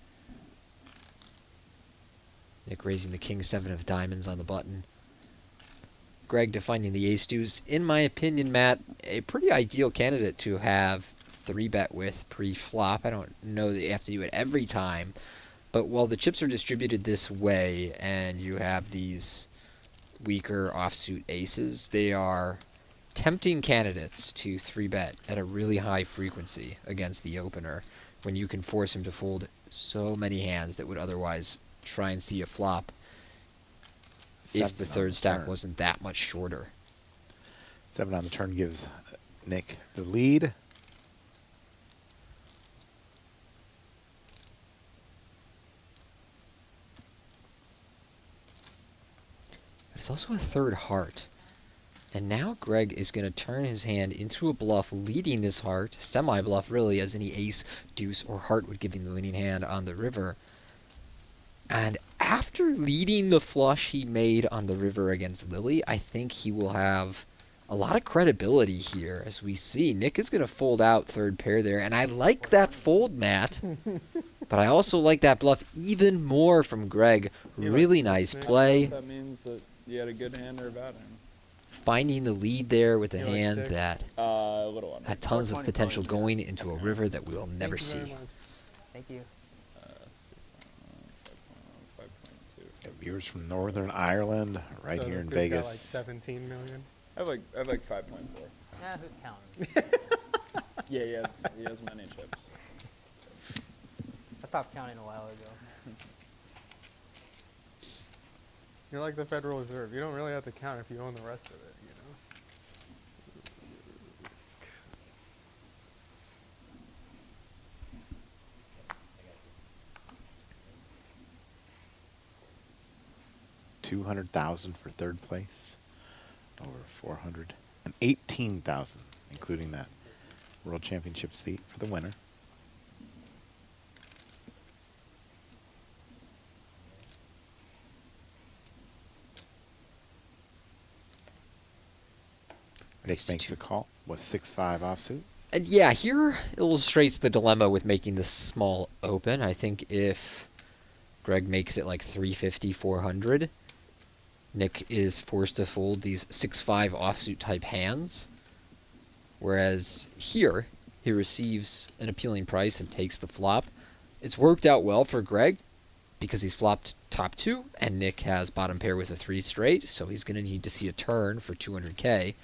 Nick raising the King 7 of diamonds on the button. Greg defining the ace deuce. In my opinion, Matt, a pretty ideal candidate to have 3-bet with pre-flop. I don't know that you have to do it every time, but while the chips are distributed this way and you have these weaker offsuit aces, they are tempting candidates to 3-bet at a really high frequency against the opener when you can force him to fold so many hands that would otherwise try and see a flop if the third stack wasn't that much shorter. 7 on the turn gives Nick the lead. There's also a third heart. And now Greg is going to turn his hand into a bluff, leading this heart, semi-bluff really, as any ace, deuce, or heart would give him the winning hand on the river. And after leading the flush he made on the river against Lily, I think he will have a lot of credibility here. As we see, Nick is going to fold out third pair there, and I like that fold, Matt. But I also like that bluff even more from Greg. Really nice play. That means that you had a good hand or a bad hand. Finding the lead there with a You like hand 6? that A little under. had tons of 420 potential probably, going into a river that we will never Thank you very see. much. Thank you. 5.2. Viewers from Northern Ireland, right So here this in dude's Vegas. got like 17 million. I have like 5.4. Yeah, who's counting? Yeah, he has many chips. I stopped counting a while ago. You're like the Federal Reserve. You don't really have to count if you own the rest of it, you know? $200,000 for third place. Over 418,000, including that World Championship seat for the winner. Nick makes the call with 6-5 offsuit. And yeah, here illustrates the dilemma with making this small open. I think if Greg makes it like 350, 400, Nick is forced to fold these 6-5 offsuit type hands. Whereas here, he receives an appealing price and takes the flop. It's worked out well for Greg because he's flopped top 2 and Nick has bottom pair with a 3 straight, so he's going to need to see a turn for 200K.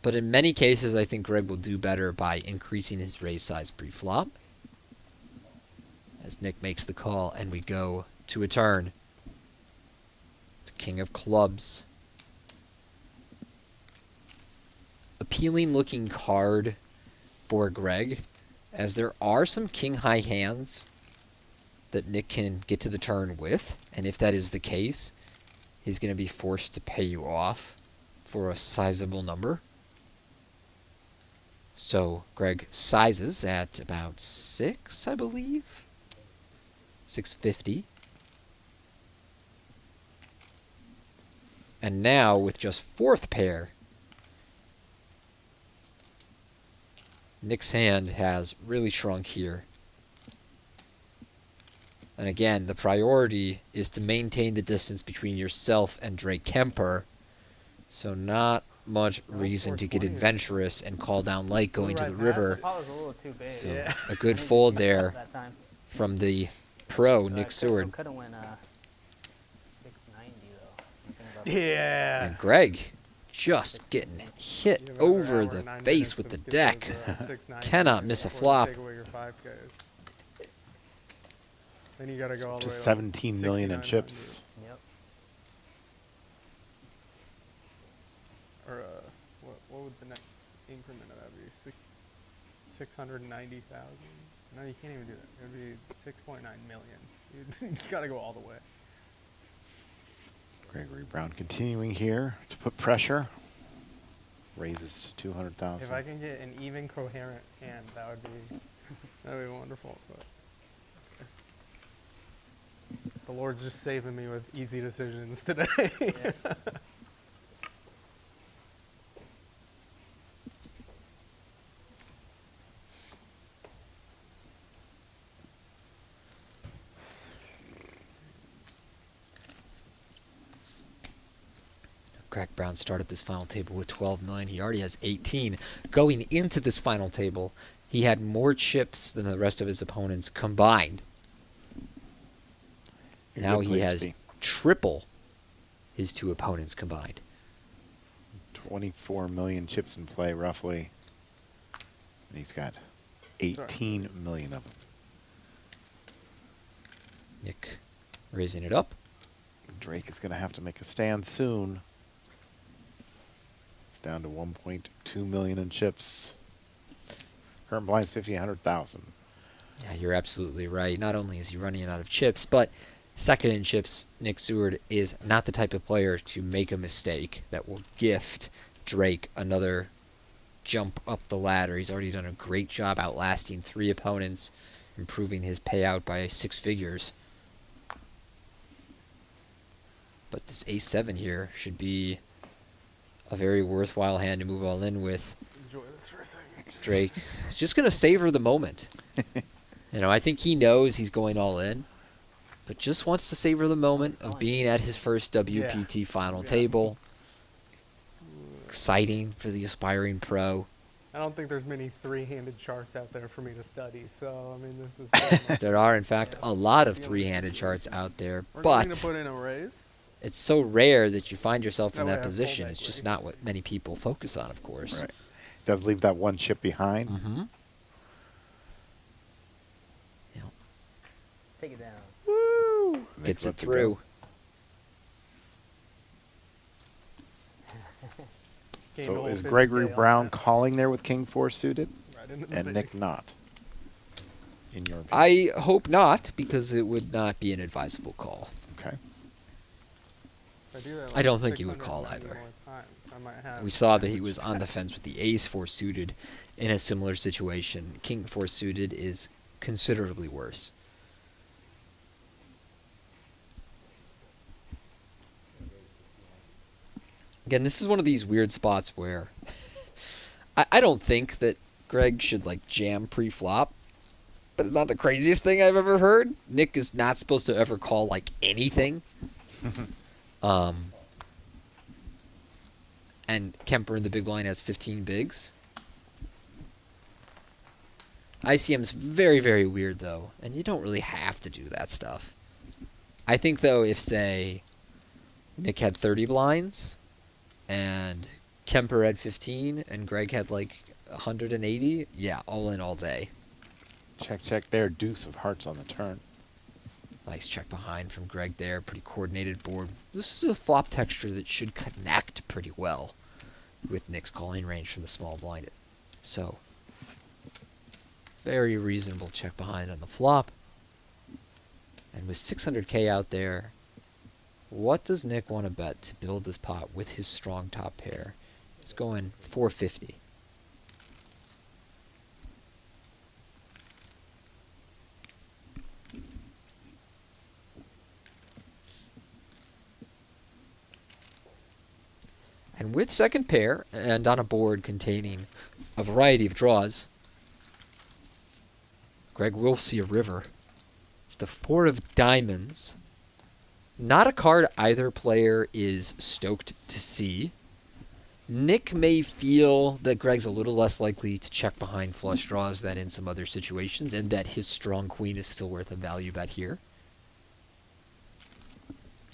But in many cases, I think Greg will do better by increasing his raise size pre-flop. As Nick makes the call and we go to a turn. The King of Clubs. Appealing looking card for Greg, as there are some king high hands that Nick can get to the turn with, and if that is the case, he's going to be forced to pay you off for a sizable number. So Greg sizes at about 6, I believe. 650. And now with just fourth pair, Nick's hand has really shrunk here. And again, the priority is to maintain the distance between yourself and Drake Kemper. So not much reason to get adventurous and call down light going to the river. Pot was a little too big. So Yeah. a good fold there That time. from the pro, Nick Seward. Could have went 690 though. Think about that. Yeah. And Greg just getting hit You have another over hour, the 9 face minutes with the to get deck. those, 690 Cannot miss a before you flop. Take away your 5Ks. Then you gotta go all the To way. 17 million in 6,900. chips. Yep. Or what would the next increment of that be? 690,000. No, you can't even do that. It would be 6.9 million. You gotta go all the way. Gregory Brown continuing here to put pressure. Raises to 200,000. If I can get an even coherent hand, that'd be wonderful. But the Lord's just saving me with easy decisions today. Yeah. Greg Brown started this final table with 12 million. He already has 18. Going into this final table, he had more chips than the rest of his opponents combined. You're a Now good he place to has be. triple his two opponents combined. 24 million chips in play, roughly. And he's got 18 million of them. Nick raising it up. Drake is going to have to make a stand soon. It's down to 1.2 million in chips. Current blind's 50, 100,000. Yeah, you're absolutely right. Not only is he running out of chips, but second in chips, Nick Seward is not the type of player to make a mistake that will gift Drake another jump up the ladder. He's already done a great job outlasting three opponents, improving his payout by 6 figures. But this ace-7 here should be a very worthwhile hand to move all in with. Enjoy this for a second. Drake is just going to savor the moment. You know, I think he knows he's going all in, but just wants to savor the moment of being at his first WPT final Yeah. table. Exciting for the aspiring pro. I don't think there's many three-handed charts out there for me to study, so I mean this is. pretty much- There are, in fact, a lot of three-handed charts out there, We're going to but put in a raise. it's so rare that you find yourself in That way that I have position. full It's just equity. not what many people focus on, of course. Right. Does leave that one chip behind. Mm-hmm. Take it down. Woo! Gets it lets through. Gained a So whole is 50K Gregory on Brown that. calling there with King 4 suited Right into the and face. Nick not? In your opinion? I hope not, because it would not be an advisable call. Okay. If I do that I like don't think he would call 690 either. more times, I might have We saw that he average was on the fence with the ace-4 suited in a similar situation. King 4 suited is considerably worse. Again, this is one of these weird spots where I don't think that Greg should like jam pre-flop, but it's not the craziest thing I've ever heard. Nick is not supposed to ever call like anything. And Kemper in the big blind has 15 bigs. ICM's very, very weird, though, and you don't really have to do that stuff. I think, though, if, say, Nick had 30 blinds, and Kemper had 15, and Greg had, like, 180, yeah, all in all day. Check, check there. Deuce of hearts on the turn. Nice check behind from Greg there. Pretty coordinated board. This is a flop texture that should connect pretty well with Nick's calling range from the small blind. So, very reasonable check behind on the flop. And with 600k out there, what does Nick want to bet to build this pot with his strong top pair? He's going 450. And with second pair, and on a board containing a variety of draws, Greg will see a river. It's the 4 of diamonds. Not a card either player is stoked to see. Nick may feel that Greg's a little less likely to check behind flush draws than in some other situations, and that his strong queen is still worth a value bet here.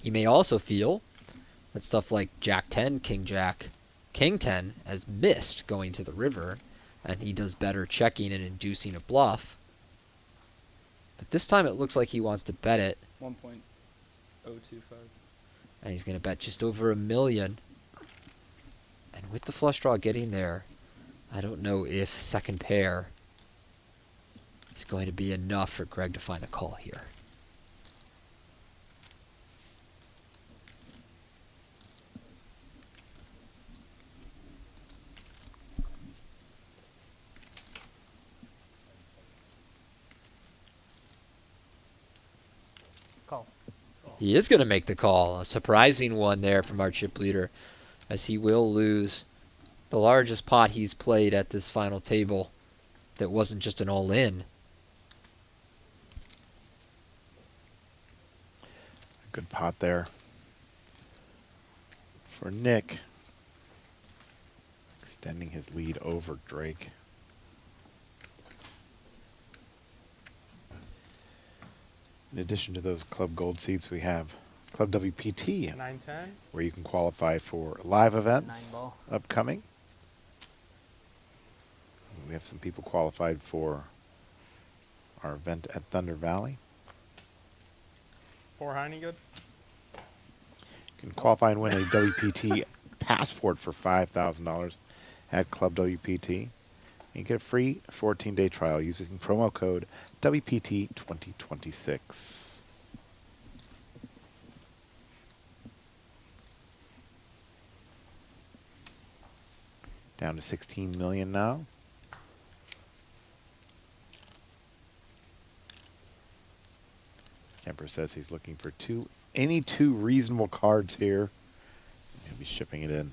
He may also feel that stuff like Jack 10, King Jack, King 10 has missed going to the river, and he does better checking and inducing a bluff. But this time it looks like he wants to bet it. 1.025. And he's going to bet just over $1 million. And with the flush draw getting there, I don't know if second pair is going to be enough for Greg to find a call here. Call. He is going to make the call. A surprising one there from our chip leader, as he will lose the largest pot he's played at this final table that wasn't just an all-in. Good pot there for Nick, extending his lead over Drake. In addition to those Club Gold seats, we have Club WPT, 9-10. where you can qualify for live events 9 ball. upcoming. We have some people qualified for our event at Thunder Valley. 4 Heine good. You can qualify and win a WPT passport for $5,000 at Club WPT. You get a free 14-day trial using promo code WPT2026. Down to 16 million now. Kemper says he's looking for any two reasonable cards here. He'll be shipping it in.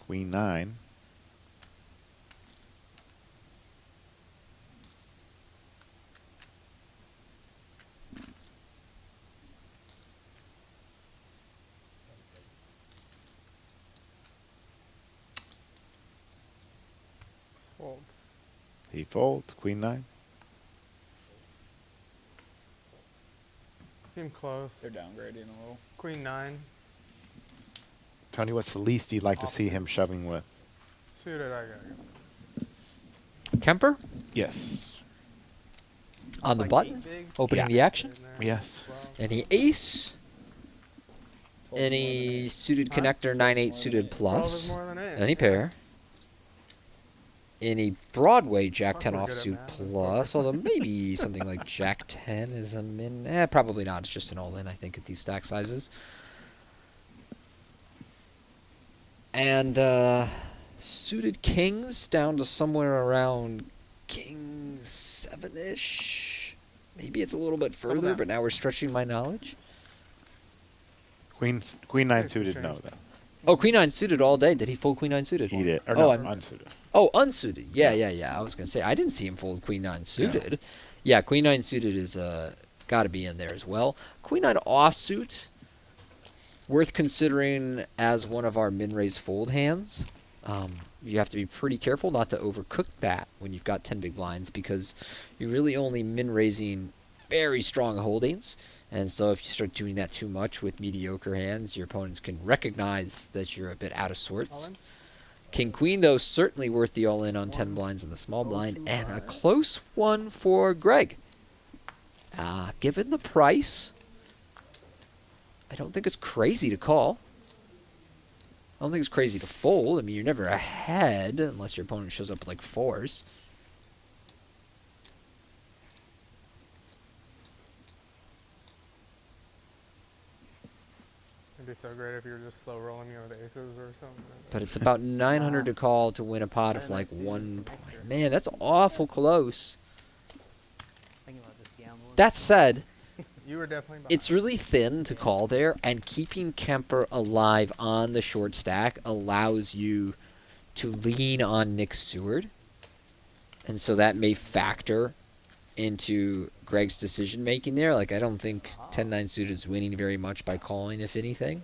Queen 9. Fold. He folds. Queen 9. Seem close. They're downgrading a little. Queen 9. Tony, what's the least you'd like to see him shoving with? Suited, I gotta go. Kemper Yes. on the Like button, 8 bigs. opening Yeah. the action. In there. Yes. 12. Any ace, Fold any more suited Huh? connector, 9-8 More suited than 12 is plus, more than 8. any pair. Any Broadway Jack Fuck, 10 we're good at offsuit math. plus, although maybe something like Jack 10 is a min. Probably not. It's just an all-in, I think, at these stack sizes. And suited kings down to somewhere around king 7-ish. Maybe it's a little bit further, that. but now we're stretching my knowledge. Queen 9 Makes a suited, change. no, then. Oh, queen 9 suited all day. Did he fold queen 9 suited? He did. Or Oh, no, I'm- unsuited. Oh, unsuited. Yeah. I was gonna say I didn't see him fold queen 9 suited. Yeah, queen 9 suited is got to be in there as well. Queen 9 offsuit, worth considering as one of our min-raise fold hands. You have to be pretty careful not to overcook that when you've got 10 big blinds, because you're really only min-raising very strong holdings. And so if you start doing that too much with mediocre hands, your opponents can recognize that you're a bit out of sorts. All in? King Queen, though, certainly worth the all-in on 10 blinds in the small blind, and a close one for Greg. Given the price, I don't think it's crazy to call. I don't think it's crazy to fold. I mean, you're never ahead unless your opponent shows up with, like, 4s. It'd be so great if you were just slow rolling me with aces or something. But it's about 900 to call to win a pot of, like, 1 point. Man, that's awful close. Thinking about just gambling. That said, You were definitely behind. it's really thin to call there, and keeping Kemper alive on the short stack allows you to lean on Nick Seward. And so that may factor into Greg's decision making there. Like, I don't think 10-9 suited is winning very much by calling, if anything,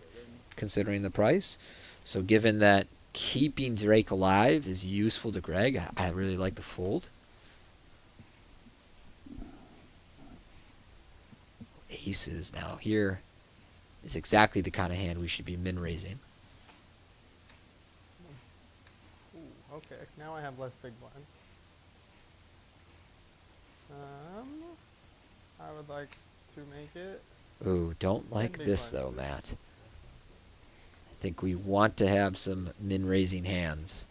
considering the price. So given that keeping Drake alive is useful to Greg, I really like the fold. Aces now here is exactly the kind of hand we should be min raising. Ooh, okay, now I have less big blinds. I would like to make it. Ooh, don't like big this blinds. though, Matt. I think we want to have some min raising hands.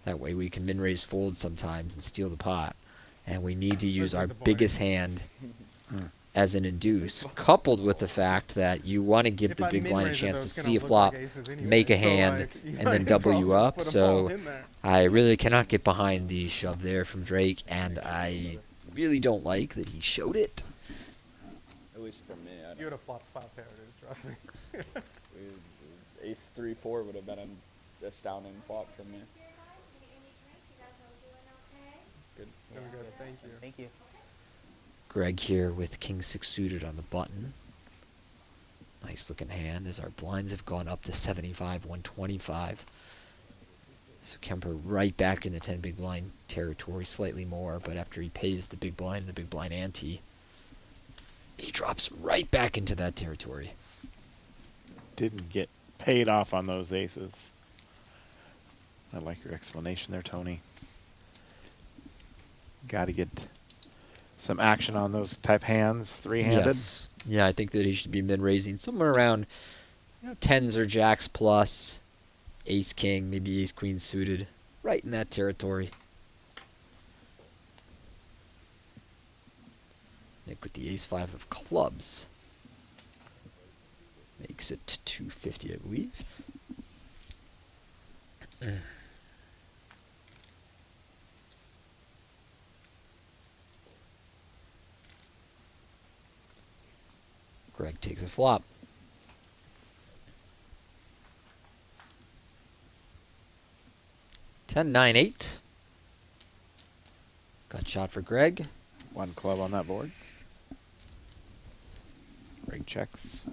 That way we can min raise fold sometimes and steal the pot. And we need to use our disappointing. biggest hand as an induce, coupled with the fact that you want to give If the I big blind a min-raise it, chance though, to it's gonna see a look flop, like aces anyway, make a so, hand, like, you and might then as well double you just up. put 'em all So in there. I really cannot get behind the shove there from Drake, and I really don't like that he showed it. At least for me, I You would have flopped 5 pair, dude, trust me. Ace 3-4 would have been an astounding flop for me. Good. Very good, thank you. Thank you. Greg here with king 6 suited on the button. Nice looking hand as our blinds have gone up to 75, 125. So Kemper right back in the 10 big blind territory, slightly more, but after he pays the big blind and the big blind ante, he drops right back into that territory. Didn't get paid off on those aces. I like your explanation there, Tony. Got to get some action on those type hands, three-handed. Yes. Yeah, I think that he should be min-raising somewhere around 10s or jacks plus, ace king, maybe ace queen suited, right in that territory. Nick with the ace 5 of clubs. Makes it 250, I believe. Greg takes a flop. Ten, 9, 8. Gut shot for Greg. One club on that board. Greg checks.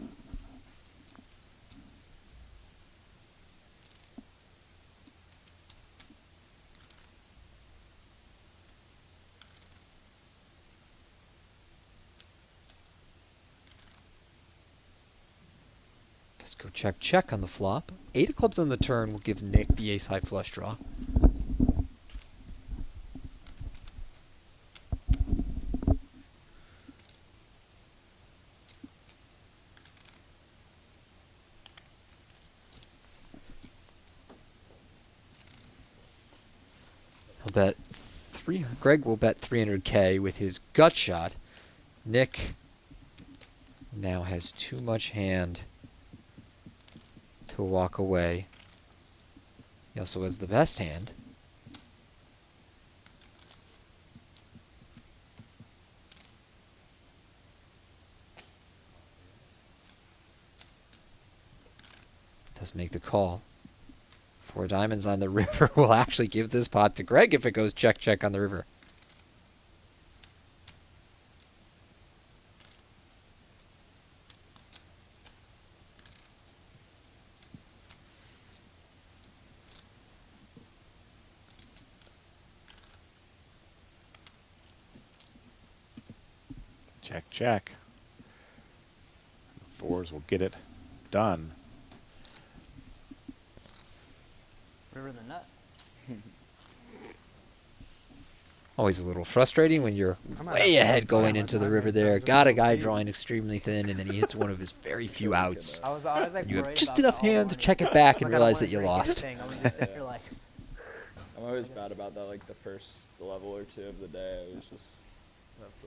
Let's go check, check on the flop. 8 of clubs on the turn will give Nick the ace high flush draw. He'll bet Greg will bet 300K with his gut shot. Nick now has too much hand to walk away. He also has the best hand. Does make the call. 4 diamonds on the river will actually give this pot to Greg if it goes check, check on the river. Check, check. 4s will get it done. River the nut. Always a little frustrating when you're I might way have to ahead look going at my into the time river right there. there. Got a guy drawing extremely thin, and then he hits one of his very few outs. I was like And you have worried just about enough the all hand to one. check it back and Like, I don't realize wanna that you break lost. anything. I was just sit here like, I'm always bad about that, like the first level or two of the day. I was just have to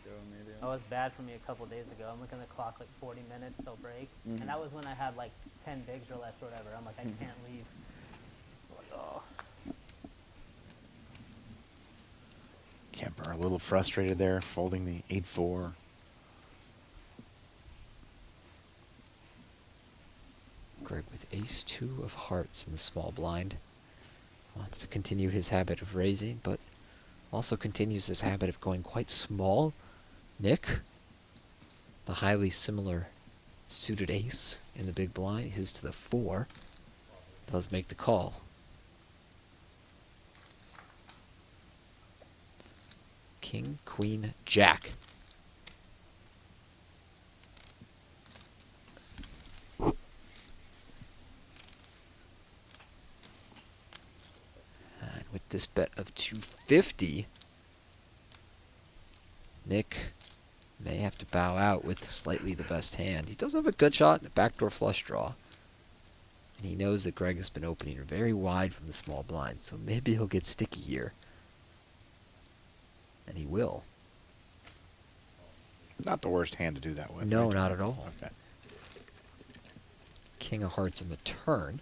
go immediately. that was bad for me a couple days ago. I'm looking at the clock like 40 minutes till break, Mhm. and that was when I had like 10 bigs or less or whatever. I'm like, I can't leave. I'm like, oh. Kemper a little frustrated there, folding the 8-4. Greg with ace-2 of hearts in the small blind. Wants to continue his habit of raising, but also continues his habit of going quite small. Nick, the highly similar suited ace in the big blind, his to the 4, does make the call. King, queen, jack. And with this bet of 250, Nick may have to bow out with slightly the best hand. He does have a good shot and a backdoor flush draw. And he knows that Greg has been opening very wide from the small blind, so maybe he'll get sticky here. And he will. Not the worst hand to do that with. No, right? not at all. Okay. King of hearts in the turn.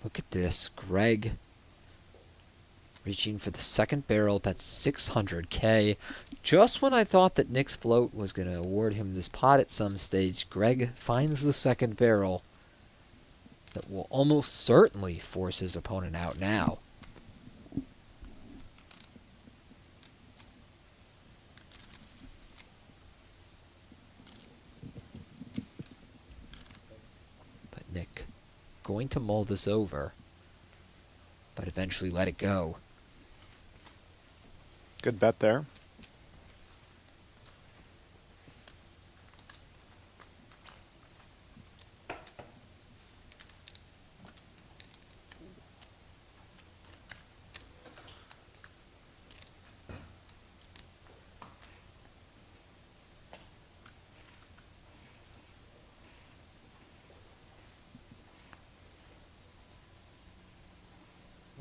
Look at this. Greg reaching for the second barrel. That's 600K. Just when I thought that Nick's float was going to award him this pot at some stage, Greg finds the second barrel that will almost certainly force his opponent out now. But Nick going to mull this over, but eventually let it go. Good bet there.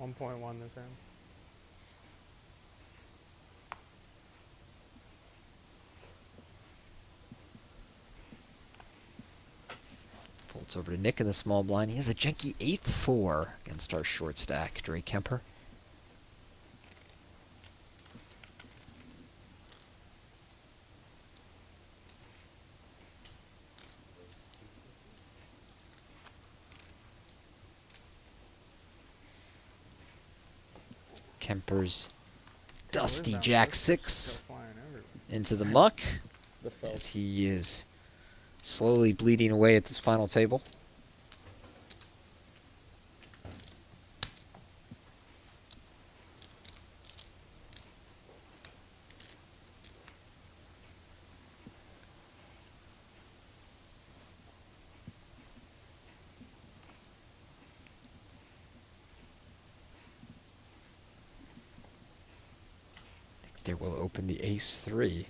$1.1 this end. Folds over to Nick in the small blind. He has a janky 8-4 against our short stack, Drake Kemper. Kemper's dusty jack 6 into the muck as he is slowly bleeding away at this final table. There will open the ace-3.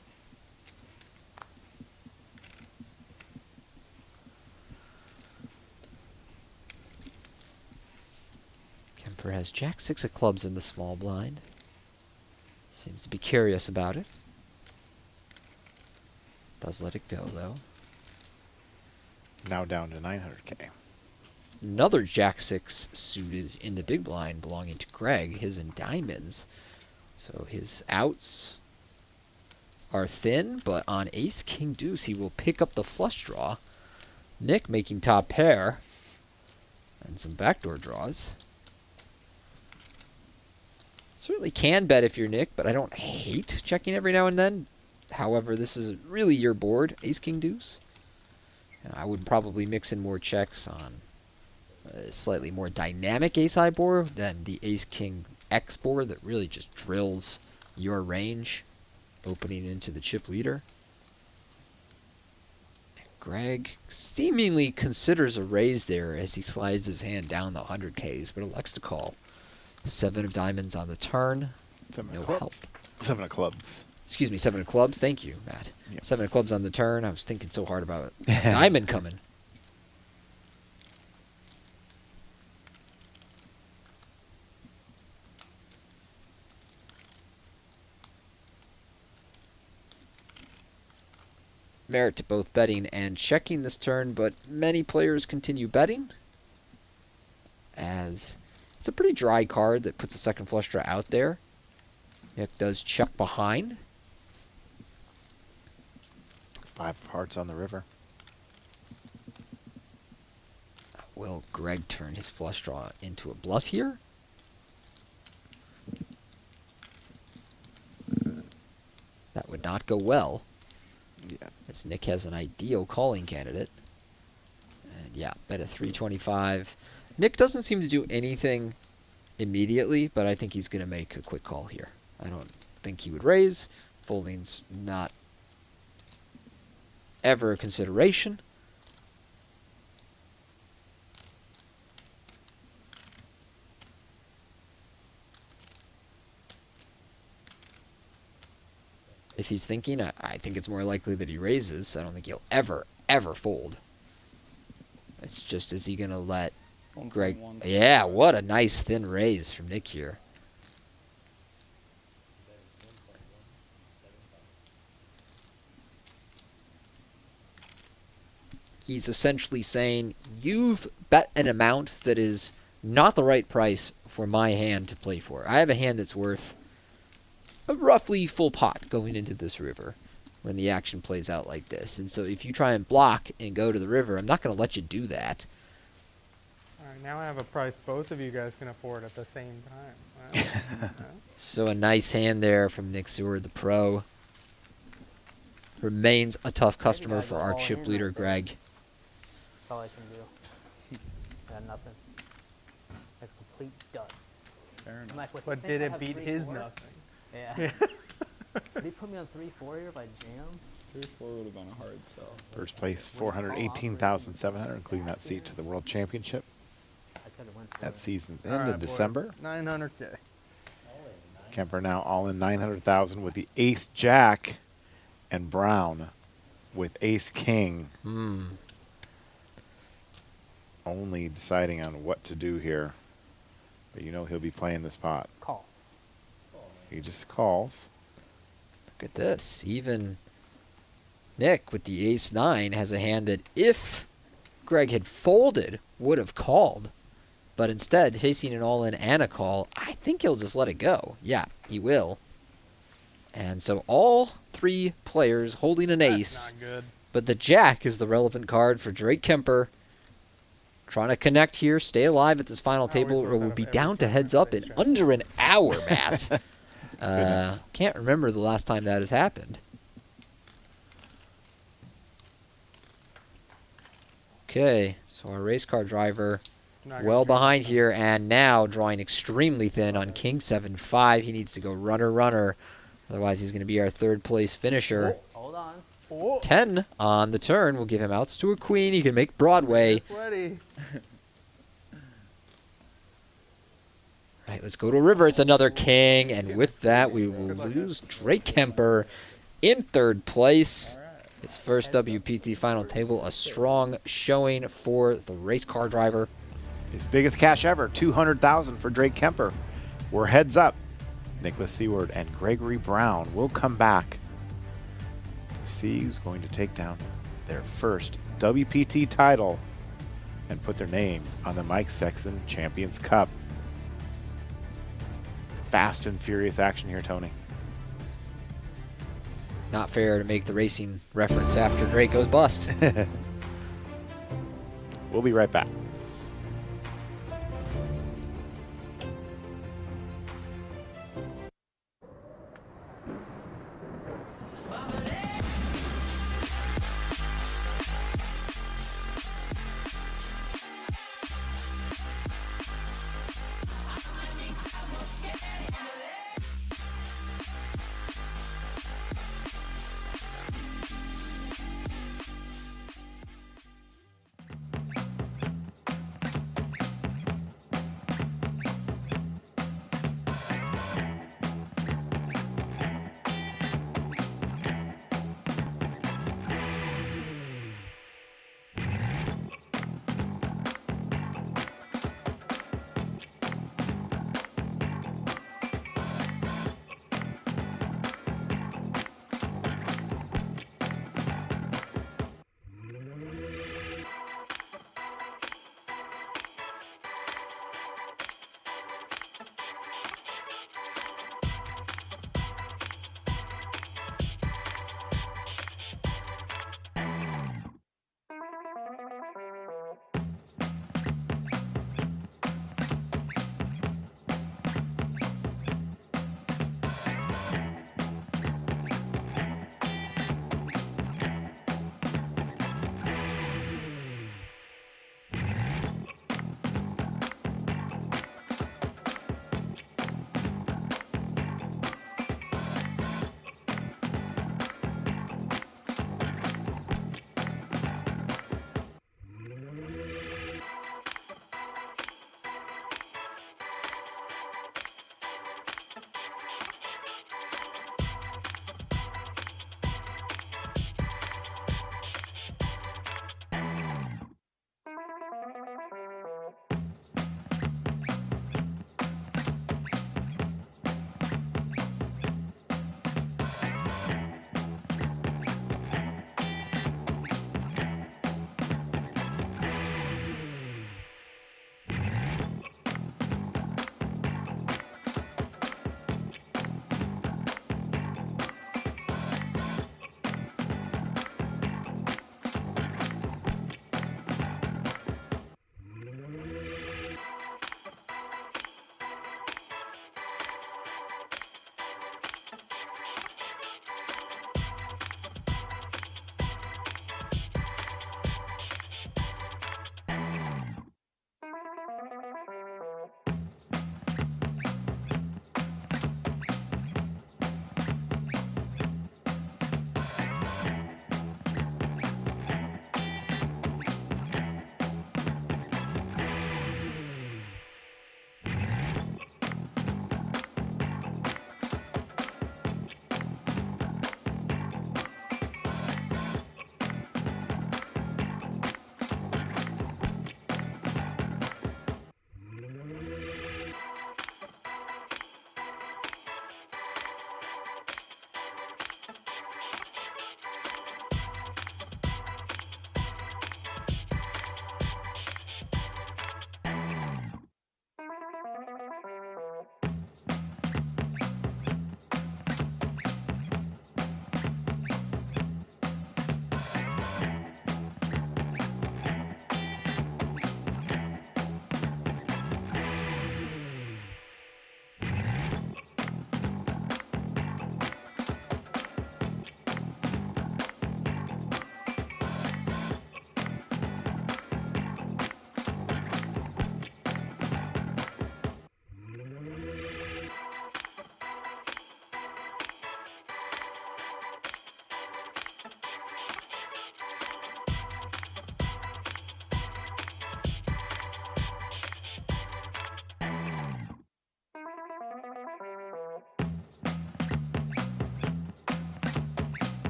Kemper has jack-6 of clubs in the small blind. Seems to be curious about it. Does let it go, though. Now down to 900K. Another jack-6 suited in the big blind belonging to Greg, his in diamonds. So his outs are thin, but on ace-king deuce, he will pick up the flush draw. Nick making top pair. And some backdoor draws. Certainly can bet if you're Nick, but I don't hate checking every now and then. However, this is really your board, ace-king deuce. I would probably mix in more checks on a slightly more dynamic ace-high board than the ace-king X board that really just drills your range, opening into the chip leader. Greg seemingly considers a raise there as he slides his hand down the 100Ks, but elects to call. 7 of diamonds on the turn. 7 No of clubs. help. 7 of clubs. Excuse me, 7 of clubs. Thank you, Matt. Yep. 7 of clubs on the turn. I was thinking so hard about diamond coming. merit to both betting and checking this turn, but many players continue betting, as it's a pretty dry card that puts a second flush draw out there. Nick does check behind. 5 of hearts on the river. Will Greg turn his flush draw into a bluff here? That would not go well. Yeah. As Nick has an ideal calling candidate. And yeah, bet at 325. Nick doesn't seem to do anything immediately, but I think he's going to make a quick call here. I don't think he would raise. Folding's not ever a consideration. If he's thinking, I think it's more likely that he raises. I don't think he'll ever fold. It's just, is he going to let Greg... 1.1. Yeah, what a nice thin raise from Nick here. He's essentially saying, you've bet an amount that is not the right price for my hand to play for. I have a hand that's worth a roughly full pot going into this river when the action plays out like this. And so if you try and block and go to the river, I'm not going to let you do that. All right, now I have a price both of you guys can afford at the same time. Wow. So a nice hand there from Nick Seward, the pro. Remains a tough customer for our chip leader, Greg. That's all I can do. Got nothing. Like complete dust. Fair I'm enough. like, what, But you think did I it have beat 3-4? his nothing? Yeah. Did he put me on 3-4 here by jam? 3-4 would have been a hard sell. First place, 418,700, including that seat to the World Championship. I could have went for That it. season's All end right, in boys, December. 900K. Kemper now all in 900,000 with the Ace Jack, and Brown with Ace King. Only deciding on what to do here. But you know he'll be playing this pot. Call. He just calls. Look at this. Even Nick with the ace-9 has a hand that if Greg had folded, would have called. But instead, facing an all-in and a call, I think he'll just let it go. Yeah, he will. And so all 3 players holding an ace. That's not good. But the jack is the relevant card for Drake Kemper. Trying to connect here, stay alive at this final table, or we'll be down to heads up in under an hour, Matt. Can't remember the last time that has happened. Okay, so our race car driver well behind here, and now drawing extremely thin on King 7-5. He needs to go runner. Otherwise, he's going to be our 3rd place finisher. Hold on. 10 on the turn will give him outs to a queen. He can make Broadway. Sweaty. Right, let's go to a river. It's another king, and with that, we will lose Drake Kemper in 3rd place. His first WPT final table, a strong showing for the race car driver. His biggest cash ever, 200,000 for Drake Kemper. We're heads up. Nicholas Seward and Gregory Brown will come back to see who's going to take down their first WPT title and put their name on the Mike Sexton Champions Cup. Fast and furious action here, Tony. Not fair to make the racing reference after Drake goes bust. We'll be right back.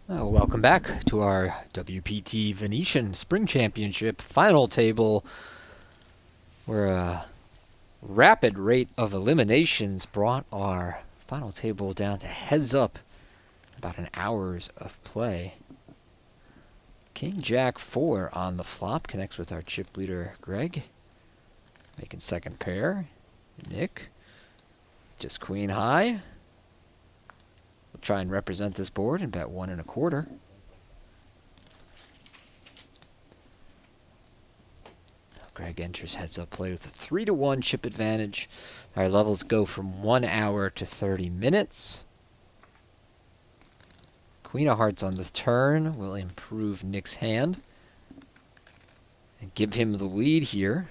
Welcome back to our WPT Venetian Spring Championship final table, where a rapid rate of eliminations brought our final table down to heads up about an hour's of play. King Jack 4 on the flop connects with our chip leader Greg, making second pair. Nick, just queen high. We'll try and represent this board and bet 1 1/4. Greg enters heads up play with a 3-1 chip advantage. Our levels go from 1 hour to 30 minutes. Queen of Hearts on the turn will improve Nick's hand and give him the lead here.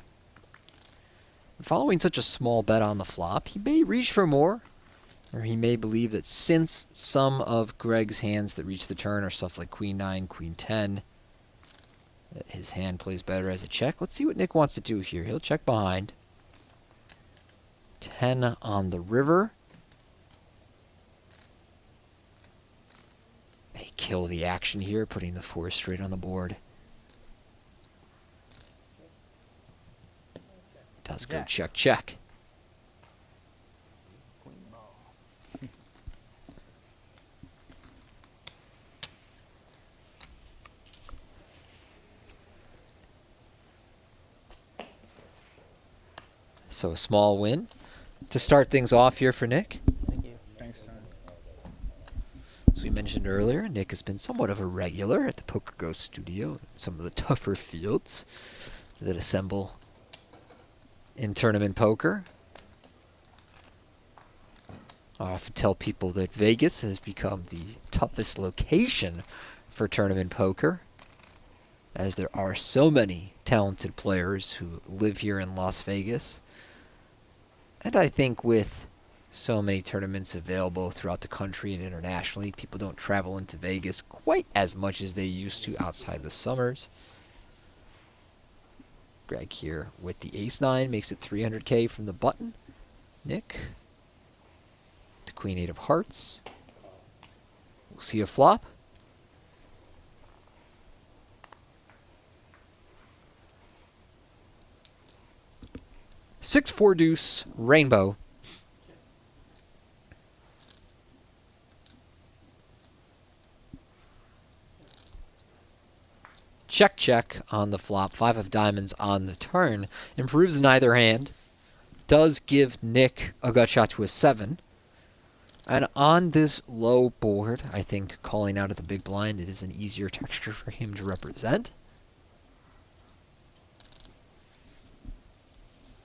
Following such a small bet on the flop, he may reach for more, or he may believe that since some of Greg's hands that reach the turn are stuff like Queen 9, Queen 10, that his hand plays better as a check. Let's see what Nick wants to do here. He'll check behind. 10 on the river. May kill the action here, putting the 4 straight on the board. Does go check, check. Queen ball. So a small win to start things off here for Nick. Thank you. Thanks, Tony. As we mentioned earlier, Nick has been somewhat of a regular at the Poker Ghost studio, some of the tougher fields that assemble in tournament poker. I often tell people that Vegas has become the toughest location for tournament poker, as there are so many talented players who live here in Las Vegas. And I think with so many tournaments available throughout the country and internationally, people don't travel into Vegas quite as much as they used to outside the summers. Greg here with the ace-9 makes it 300K from the button. Nick, the Queen 8 of Hearts. We'll see a flop. Six, 4 deuce, rainbow. Check, check on the flop. 5 of diamonds on the turn. Improves neither hand. Does give Nick a gut shot to a 7. And on this low board, I think calling out at the big blind is an easier texture for him to represent.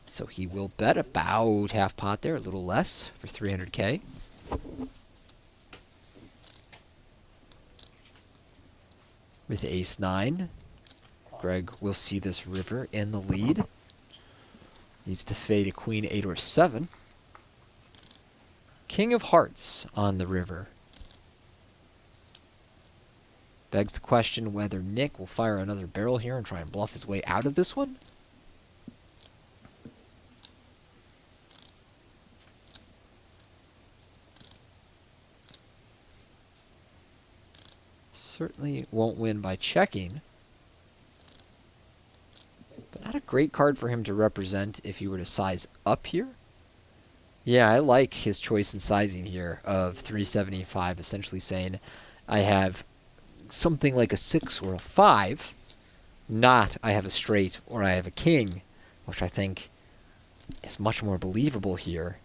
So he will bet about half pot there, a little less for 300K. With ace-9, Greg will see this river in the lead. Needs to fade a Queen 8 or 7. King of Hearts on the river. Begs the question whether Nick will fire another barrel here and try and bluff his way out of this one. Certainly won't win by checking. But not a great card for him to represent if he were to size up here. Yeah, I like his choice in sizing here of 375, essentially saying I have something like a 6 or a 5, not I have a straight or I have a king, which I think is much more believable here.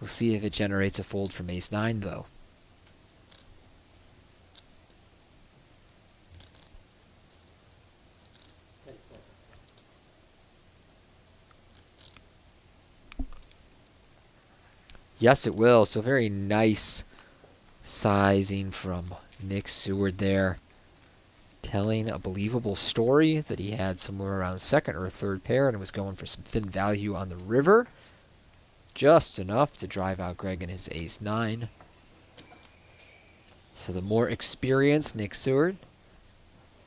We'll see if it generates a fold from ace-9, though. Yes, it will. So very nice sizing from Nick Seward there. Telling a believable story that he had somewhere around second or third pair and was going for some thin value on the river. Just enough to drive out Greg and his ace-9. So the more experienced Nick Seward.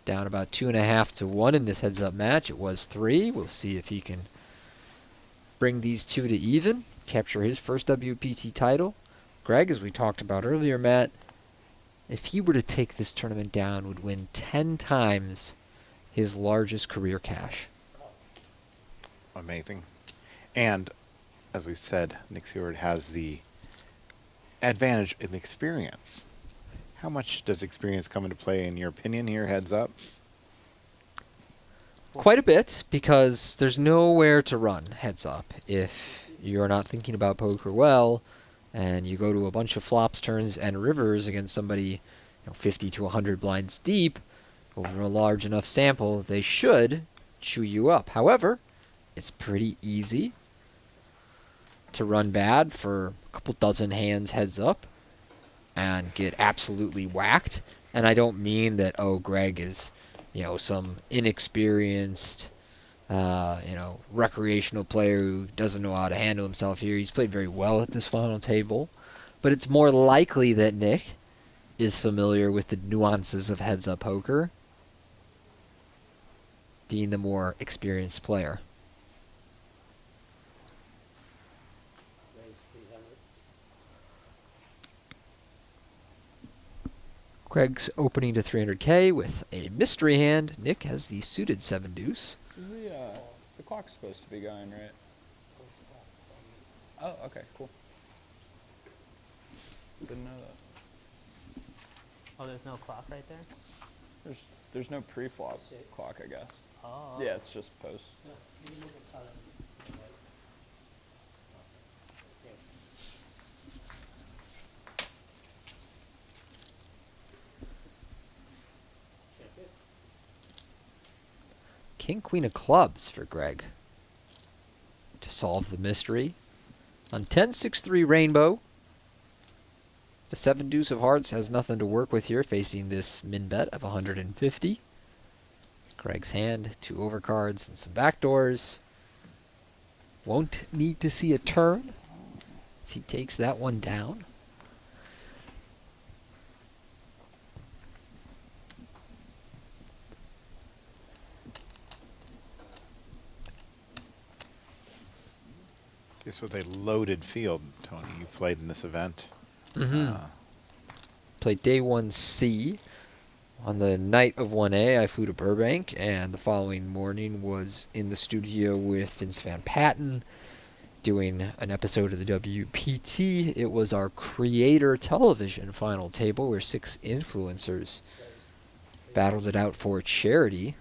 Down about 2.5 to 1 in this heads-up match. It was 3. We'll see if he can bring these two to even. Capture his first WPT title. Greg, as we talked about earlier, Matt, if he were to take this tournament down, would win 10 times his largest career cash. Amazing. And as we said, Nick Seward has the advantage in experience. How much does experience come into play in your opinion here, heads up? Quite a bit, because there's nowhere to run, heads up. If you're not thinking about poker well, and you go to a bunch of flops, turns, and rivers against somebody 50 to 100 blinds deep, over a large enough sample, they should chew you up. However, it's pretty easy to run bad for a couple dozen hands heads up and get absolutely whacked. And I don't mean that, oh, Greg is, some inexperienced, recreational player who doesn't know how to handle himself here. He's played very well at this final table. But it's more likely that Nick is familiar with the nuances of heads-up poker, being the more experienced player. Craig's opening to 300K with a mystery hand. Nick has the suited 7-deuce. Is the clock's supposed to be going, right? Oh, okay, cool. Didn't know that. Oh, there's no clock right there? There's no pre-flop clock, I guess. Oh. Yeah, it's just post. King, Queen of Clubs for Greg to solve the mystery. On 10-6-3 Rainbow, the 7-deuce of hearts has nothing to work with here, facing this min bet of 150. Greg's hand, 2 overcards and some backdoors. Won't need to see a turn as he takes that one down. This was a loaded field, Tony. You played in this event. Played day 1C. On the night of 1A, I flew to Burbank, and the following morning was in the studio with Vince Van Patten doing an episode of the WPT. It was our Creator Television final table where 6 influencers battled it out for charity.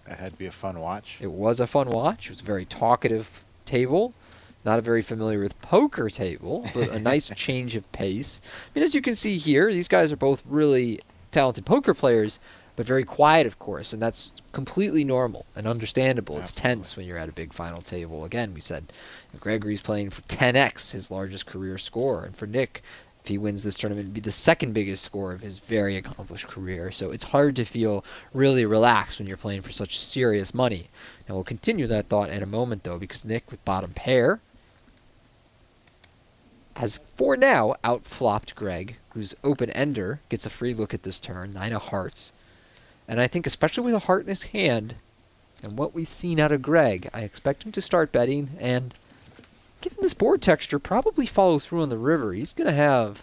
That had to be a fun watch. It was a fun watch. It was a very talkative table. Not a very familiar with poker table, but a nice change of pace. I mean, as you can see here, these guys are both really talented poker players, but very quiet, of course, and that's completely normal and understandable. It's tense when you're at a big final table. Again, we said Gregory's playing for 10x his largest career score, and for Nick, if he wins this tournament, it'd be the second biggest score of his very accomplished career. So it's hard to feel really relaxed when you're playing for such serious money. And we'll continue that thought in a moment, though, because Nick, with bottom pair, has for now outflopped Greg, whose open-ender gets a free look at this turn, 9 of hearts. And I think especially with a heart in his hand, and what we've seen out of Greg, I expect him to start betting, and given this board texture, probably follow through on the river. He's going to have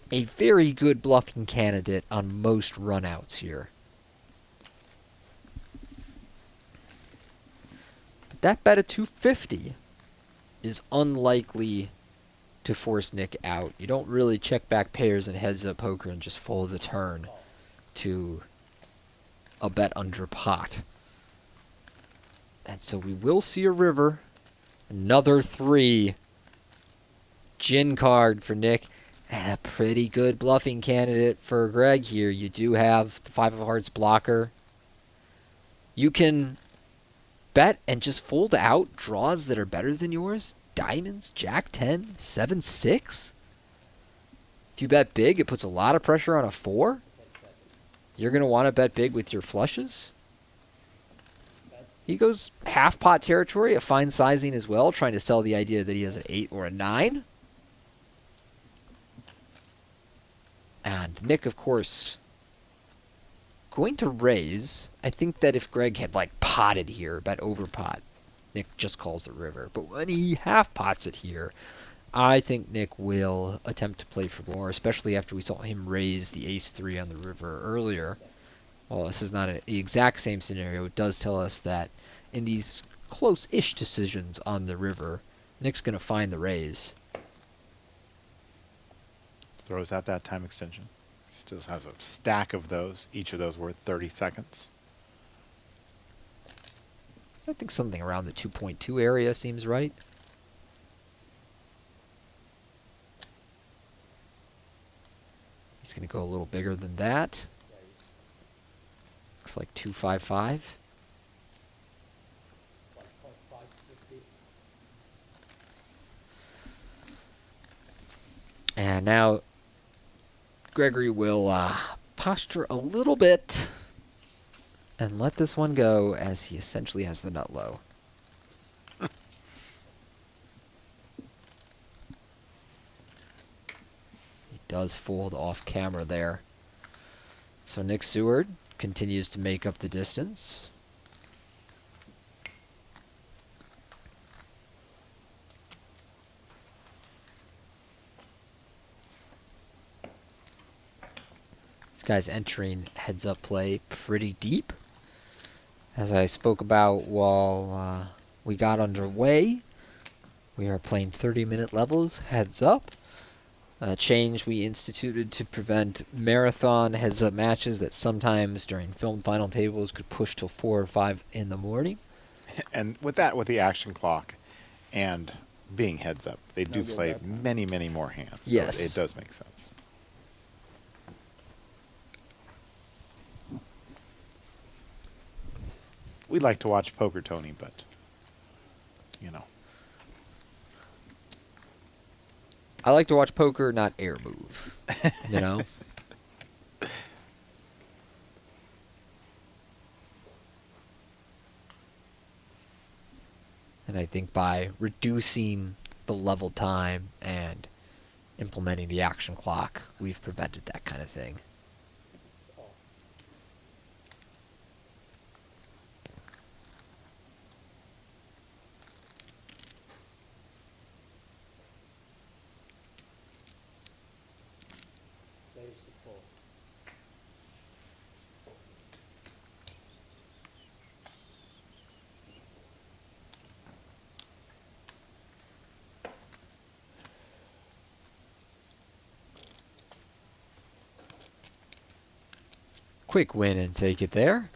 a very good bluffing candidate on most runouts here. But that bet at 250 is unlikely to force Nick out. You don't really check back pairs and heads-up poker and just follow the turn to a bet under pot. And so we will see a river. Another 3. Gin card for Nick. And a pretty good bluffing candidate for Greg here. You do have the 5 of hearts blocker. You can bet and just fold out draws that are better than yours. Diamonds, Jack 10, 7-6. If you bet big, it puts a lot of pressure on a 4. You're going to want to bet big with your flushes. He goes half pot territory, a fine sizing as well, trying to sell the idea that he has an 8 or a 9. And Nick, of course, going to raise. I think that if Greg had potted here, bet over pot, Nick just calls the river. But when he half pots it here, I think Nick will attempt to play for more, especially after we saw him raise the ace-3 on the river earlier. While this is not the exact same scenario, it does tell us that in these close-ish decisions on the river, Nick's going to find the raise. Throws out that time extension. Still has a stack of those, each of those worth 30 seconds. I think something around the 2.2 area seems right. He's going to go a little bigger than that. Looks like 255. And now Gregory will posture a little bit and let this one go as he essentially has the nut low. He does fold off camera there. So Nick Seward continues to make up the distance. This guy's entering heads-up play pretty deep. As I spoke about while we got underway, we are playing 30-minute levels, heads up. A change we instituted to prevent marathon heads-up matches that sometimes during film final tables could push till 4 or 5 in the morning. And with that, with the action clock and being heads up, they do No, play that time. many, many more hands. So Yes. it does make sense. We like to watch poker, Tony, but, you know. I like to watch poker, not air move. You know? And I think by reducing the level time and implementing the action clock, we've prevented that kind of thing. Quick win and take it there.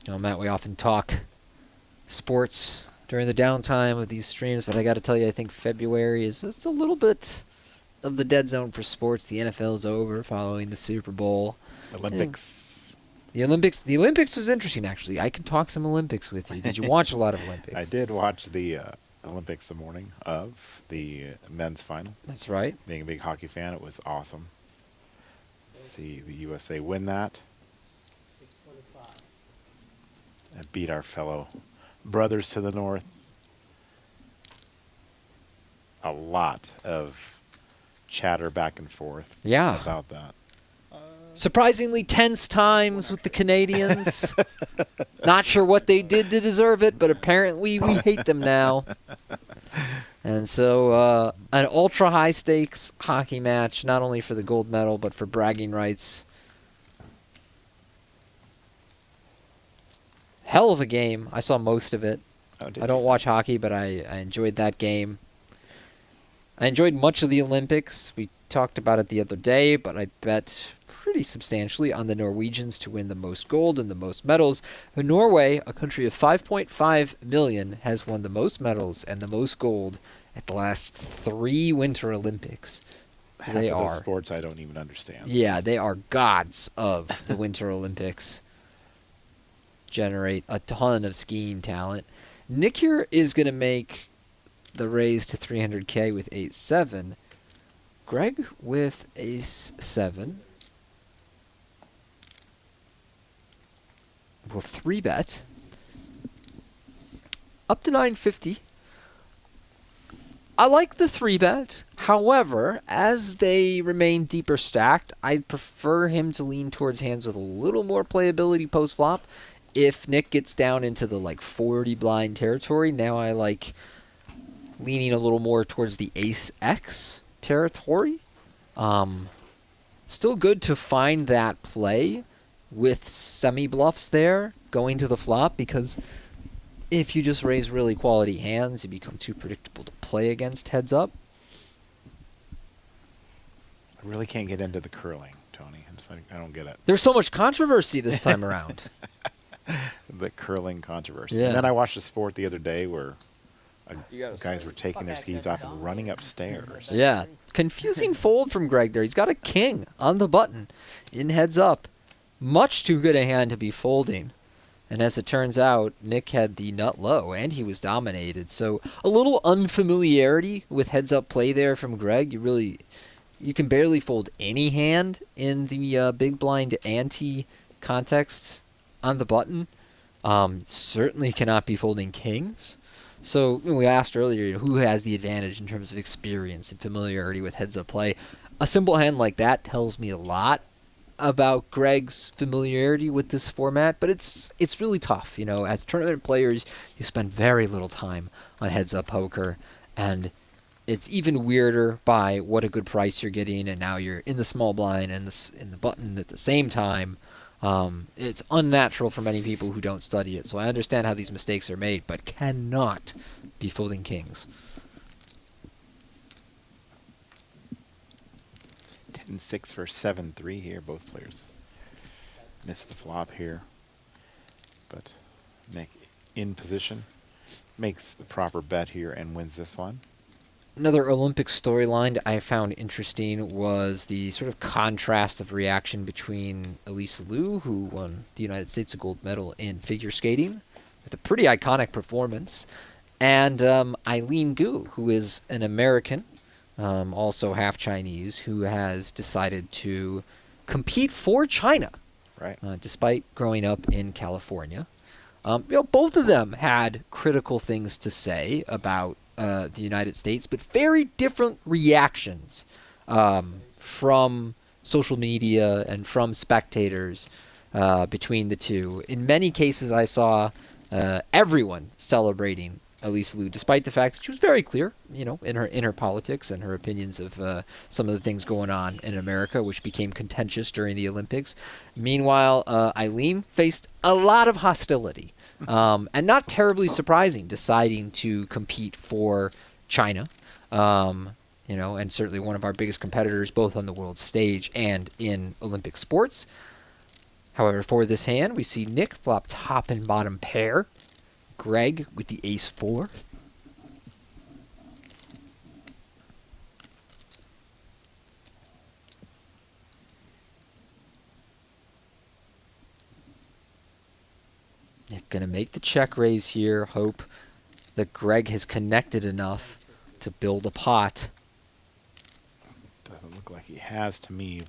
You know, Matt, we often talk sports during the downtime of these streams, but I got to tell you, I think February is just a little bit of the dead zone for sports. The NFL's over following the Super Bowl. Olympics. The Olympics was interesting, actually. I can talk some Olympics with you. Did you watch a lot of Olympics? I did watch the Olympics the morning of the men's final. That's right. Being a big hockey fan, it was awesome. See the USA win that. And beat our fellow brothers to the north. A lot of chatter back and forth Yeah. about that. Surprisingly tense times with the Canadians. Not sure what they did to deserve it, but apparently we hate them now. And so an ultra high stakes hockey match, not only for the gold medal, but for bragging rights. Hell of a game. I saw most of it. Oh, did I don't you? watch hockey, but I enjoyed that game. I enjoyed much of the Olympics. We talked about it the other day, but I bet pretty substantially on the Norwegians to win the most gold and the most medals. Norway, a country of 5.5 million, has won the most medals and the most gold at the last 3 Winter Olympics. Half They of those are. sports I don't even understand. Yeah, they are gods of the Winter Olympics. Generate a ton of skiing talent. Nick here is going to make the raise to 300K with 8-7. Greg with ace-7 will 3-bet up to 950. I like the 3-bet. However, as they remain deeper stacked, I'd prefer him to lean towards hands with a little more playability post-flop. if Nick gets down into the like 40 blind territory, now I like leaning a little more towards the ace X territory. Still good to find that play with semi-bluffs there going to the flop, because if you just raise really quality hands, you become too predictable to play against heads up. I really can't get into the curling, Tony. I'm just like, I don't get it. There's so much controversy this time around. The curling controversy. Yeah. And then I watched a sport the other day where You gotta guys start. were taking their skis off and running upstairs. Yeah. Confusing fold from Greg there. He's got a king on the button in heads up. Much too good a hand to be folding. And as it turns out, Nick had the nut low, and he was dominated. So a little unfamiliarity with heads up play there from Greg. You can barely fold any hand in the big blind ante context on the button. Certainly cannot be folding kings. So we asked earlier who has the advantage in terms of experience and familiarity with heads up play. A simple hand like that tells me a lot about Greg's familiarity with this format, but it's really tough. You know, as tournament players, you spend very little time on heads up poker, and it's even weirder by what a good price you're getting, and now you're in the small blind and in the button at the same time. It's unnatural for many people who don't study it, so I understand how these mistakes are made, but cannot be folding kings. 10-6 for 7-3 here. Both players missed the flop here. But Nick in position makes the proper bet here and wins this one. Another Olympic storyline I found interesting was the sort of contrast of reaction between Elise Liu, who won the United States a gold medal in figure skating with a pretty iconic performance, and Eileen Gu, who is an American, also half Chinese, who has decided to compete for China, Right. Despite growing up in California. Both of them had critical things to say about the United States, but very different reactions from social media and from spectators between the two. In many cases, I saw everyone celebrating Elise Liu, despite the fact that she was very clear, in her politics and her opinions of some of the things going on in America, which became contentious during the Olympics. Meanwhile, Eileen faced a lot of hostility. And not terribly surprising, deciding to compete for China, and certainly one of our biggest competitors, both on the world stage and in Olympic sports. However, for this hand, we see Nick flop top and bottom pair, Greg with the ace-4. Nick gonna make the check raise here. Hope that Greg has connected enough to build a pot. Doesn't look like he has to me.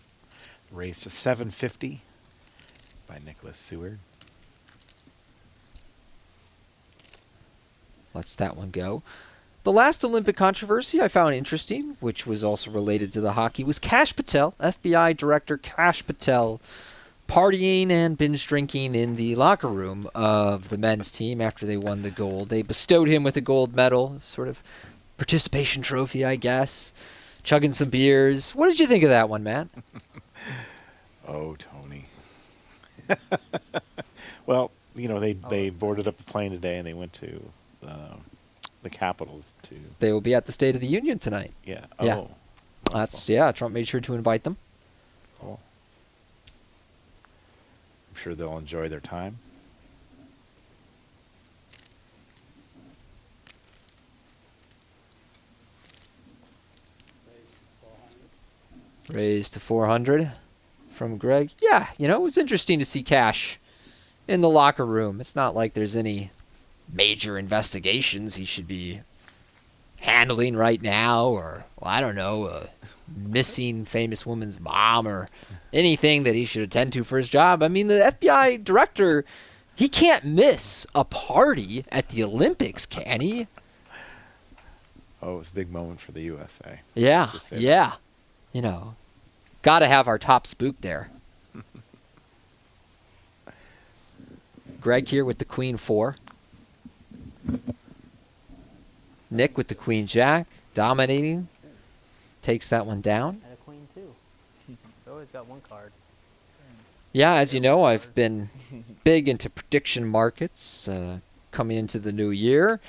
Raised to 750 by Nicholas Seward. Lets that one go. The last Olympic controversy I found interesting, which was also related to the hockey, was Kash Patel, FBI Director Kash Patel, partying and binge drinking in the locker room of the men's team after they won the gold. They bestowed him with a gold medal, sort of participation trophy, I guess. Chugging some beers. What did you think of that one, Matt? Oh, Tony. Well, they boarded up a plane today and they went to the Capitals to. They will be at the State of the Union tonight. Yeah. Yeah. Oh. That's Trump made sure to invite them. Cool. I'm sure they'll enjoy their time. Raised to 400 from Greg. Yeah, it was interesting to see Cash in the locker room. It's not like there's any major investigations he should be handling right now, or, I don't know, a missing famous woman's mom or anything that he should attend to for his job. I mean, the FBI director, he can't miss a party at the Olympics, can he? Oh, it was a big moment for the USA. Yeah, Just say yeah. Got to have our top spook there. Greg here with the queen 4. Nick with the queen jack, dominating. Takes that one down. And a queen too. We always got one card. Yeah, as you know, I've been big into prediction markets coming into the new year.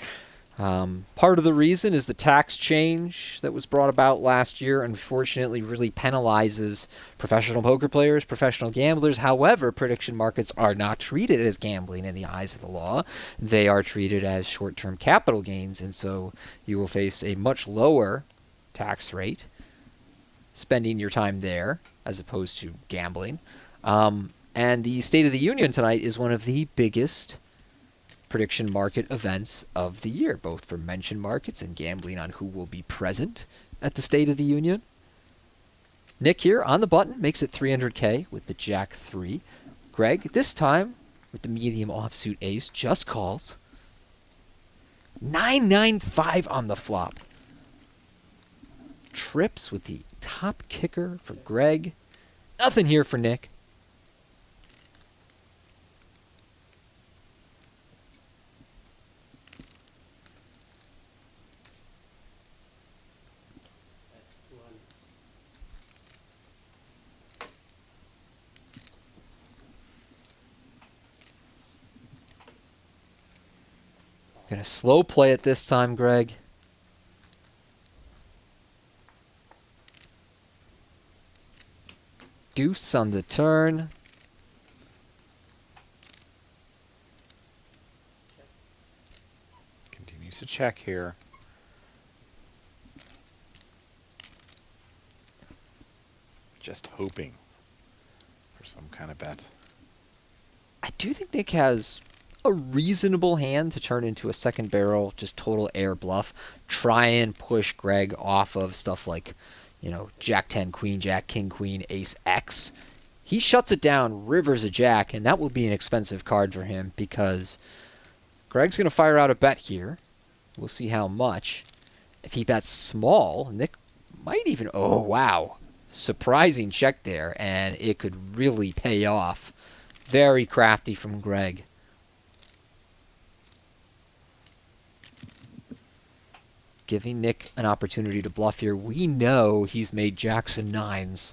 Part of the reason is the tax change that was brought about last year, unfortunately, really penalizes professional poker players, professional gamblers. However, prediction markets are not treated as gambling in the eyes of the law. They are treated as short-term capital gains, and so you will face a much lower tax rate spending your time there as opposed to gambling. And the State of the Union tonight is one of the biggest prediction market events of the year, both for mention markets and gambling on who will be present at the State of the Union. Nick here on the button makes it 300K with the Jack 3. Greg, this time with the medium offsuit ace, just calls. 995 on the flop. Trips with the top kicker for Greg. Nothing here for Nick. Gonna slow play it this time, Greg. Deuce on the turn. Continues to check here. Just hoping for some kind of bet. I do think Nick has a reasonable hand to turn into a second barrel, just total air bluff. Try and push Greg off of stuff like, you know, Jack 10, Queen Jack, King Queen, Ace X. He shuts it down, rivers a jack, and that will be an expensive card for him because Greg's going to fire out a bet here. We'll see how much. If he bets small, Nick might even... Oh, wow. Surprising check there, and it could really pay off. Very crafty from Greg. Giving Nick an opportunity to bluff here. We know he's made jacks and nines.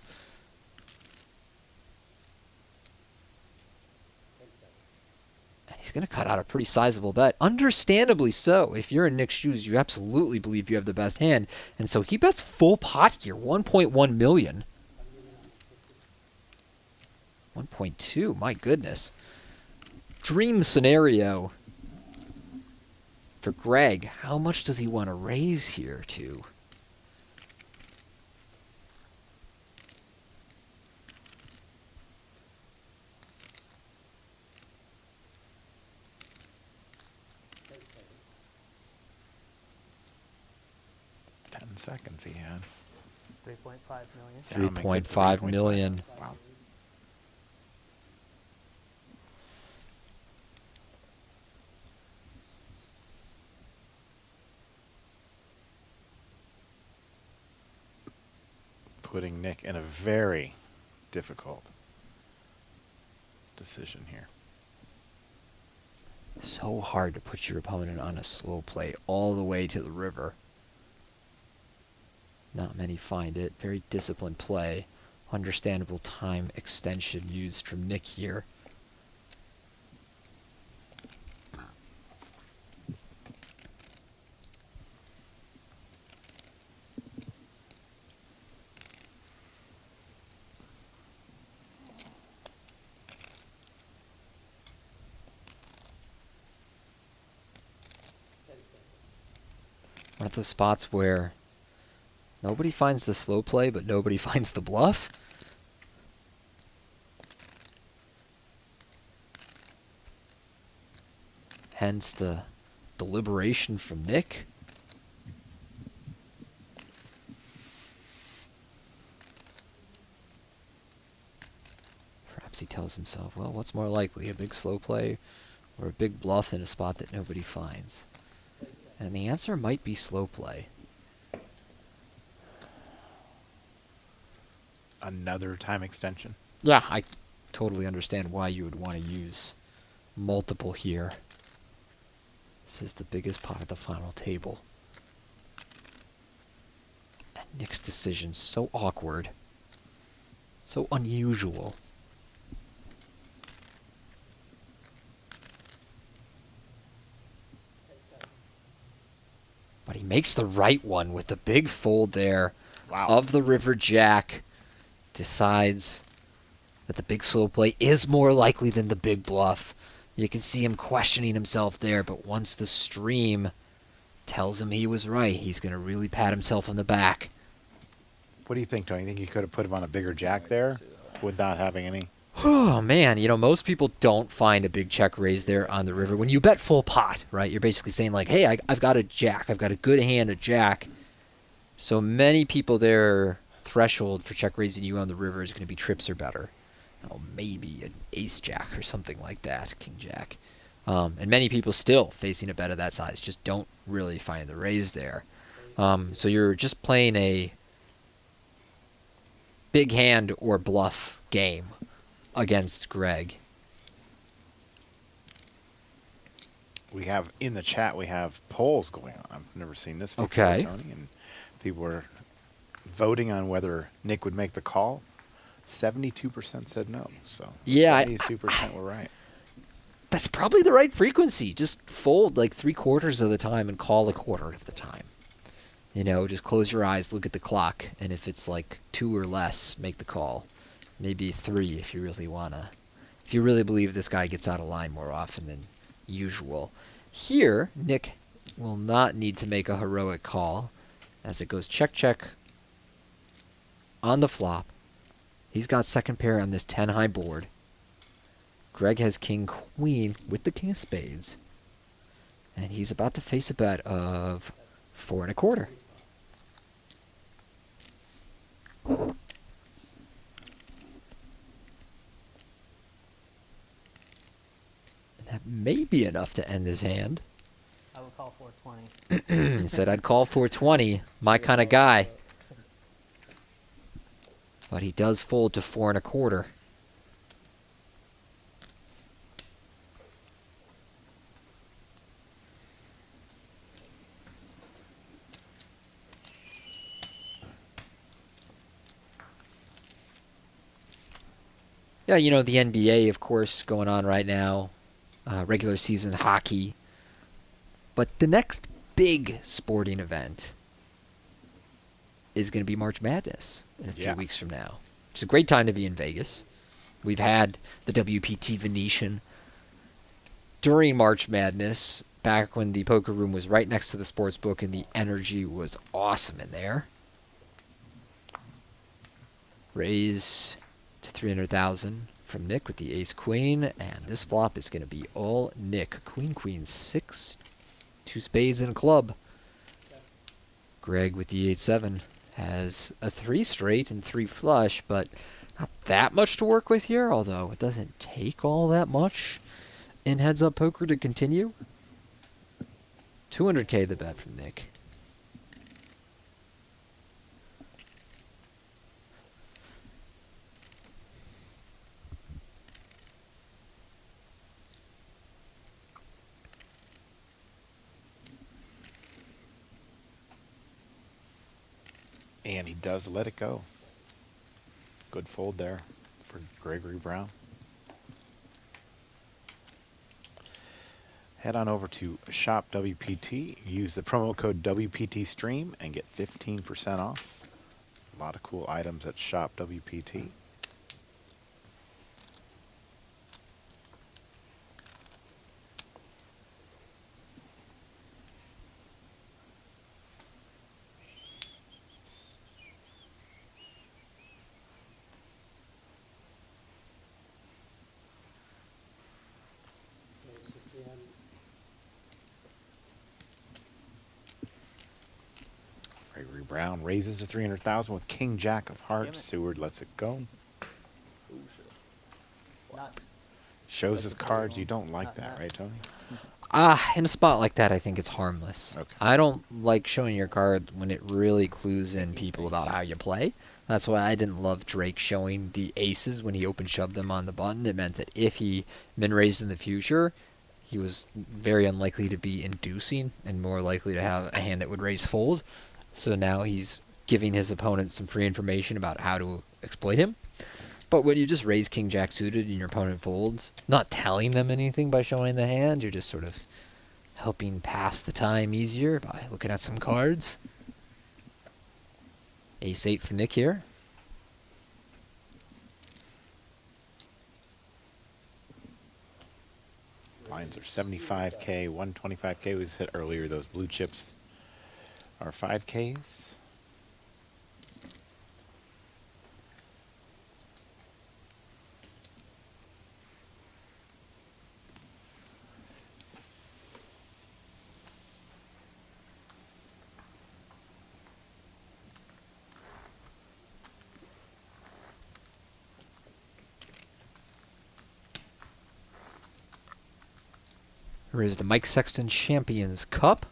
And he's going to cut out a pretty sizable bet. Understandably so. If you're in Nick's shoes, you absolutely believe you have the best hand. And so he bets full pot here. 1.1 million. 1.2, my goodness. Dream scenario for Greg. How much does he want to raise here to? Seconds he had. 3.5 million. 3.5 million. Wow. Putting Nick in a very difficult decision here. So hard to put your opponent on a slow play all the way to the river. Not many find it. Very disciplined play. Understandable time extension used from Nick here. One of the spots where nobody finds the slow play, but nobody finds the bluff. Hence the deliberation from Nick. Perhaps he tells himself, well, what's more likely, a big slow play or a big bluff in a spot that nobody finds? And the answer might be slow play. Another time extension. Yeah, I totally understand why you would want to use multiple here. This is the biggest pot at the final table. And Nick's decision's so awkward. So unusual. But he makes the right one with the big fold there. Wow. Of the river jack. Decides that the big slow play is more likely than the big bluff. You can see him questioning himself there, but once the stream tells him he was right, he's going to really pat himself on the back. What do you think, Tony? You think you could have put him on a bigger jack there without having any? Oh, man. You know, most people don't find a big check raise there on the river. When you bet full pot, right, you're basically saying, like, hey, I've got a jack. I've got a good hand, a jack. So many people there, threshold for check raising you on the river is going to be trips or better. Oh, maybe an ace jack or something like that, king jack. And many people still facing a bet of that size just don't really find the raise there. So you're just playing a big hand or bluff game against Greg. We have in the chat, we have polls going on. I've never seen this before, Okay. Tony. And people were voting on whether Nick would make the call. 72% said no. So Yeah, 72% were right. That's probably the right frequency. Just fold like 3/4 of the time and call a quarter of the time. You know, just close your eyes, look at the clock, and if it's like 2 or less, make the call. Maybe 3 if you really wanna. If you really believe this guy gets out of line more often than usual. Here, Nick will not need to make a heroic call, as it goes check check on the flop. He's got second pair on this 10 high board. Greg has king queen with the king of spades. And he's about to face a bet of 4 1/4. That may be enough to end his hand. I would call 420. He said, I'd call 420, my kind of guy. But he does fold to 4 1/4. Yeah, you know, the NBA, of course, going on right now. Regular season hockey. But the next big sporting event is going to be March Madness in a few weeks from now. It's a great time to be in Vegas. We've had the WPT Venetian during March Madness, back when the poker room was right next to the sports book and the energy was awesome in there. Raise to 300,000 from Nick with the ace queen, and this flop is going to be all Nick. Queen, queen, 6, 2 spades and a club. Greg with the 8-7 has a 3 straight and 3 flush, but not that much to work with here, although it doesn't take all that much in heads-up poker to continue. 200K the bet from Nick. And he does let it go. Good fold there for Gregory Brown. Head on over to Shop WPT. Use the promo code WPT Stream and get 15% off. A lot of cool items at Shop WPT. Gregory Brown raises to 300,000 with King Jack of Hearts. Seward lets it go. Oh, shit. Not, Shows his cards. You don't like that, right, Tony? In a spot like that, I think it's harmless. Okay. I don't like showing your card when it really clues in people about how you play. That's why I didn't love Drake showing the aces when he open shoved them on the button. It meant that if he min raised in the future, he was very unlikely to be inducing and more likely to have a hand that would raise fold. So now he's giving his opponent some free information about how to exploit him. But when you just raise King Jack suited and your opponent folds, not telling them anything by showing the hand, you're just sort of helping pass the time easier by looking at some cards. Ace-8 for Nick here. Lines are 75K, 125K. We said earlier those blue chips are 5Ks. Here is the Mike Sexton Champions Cup.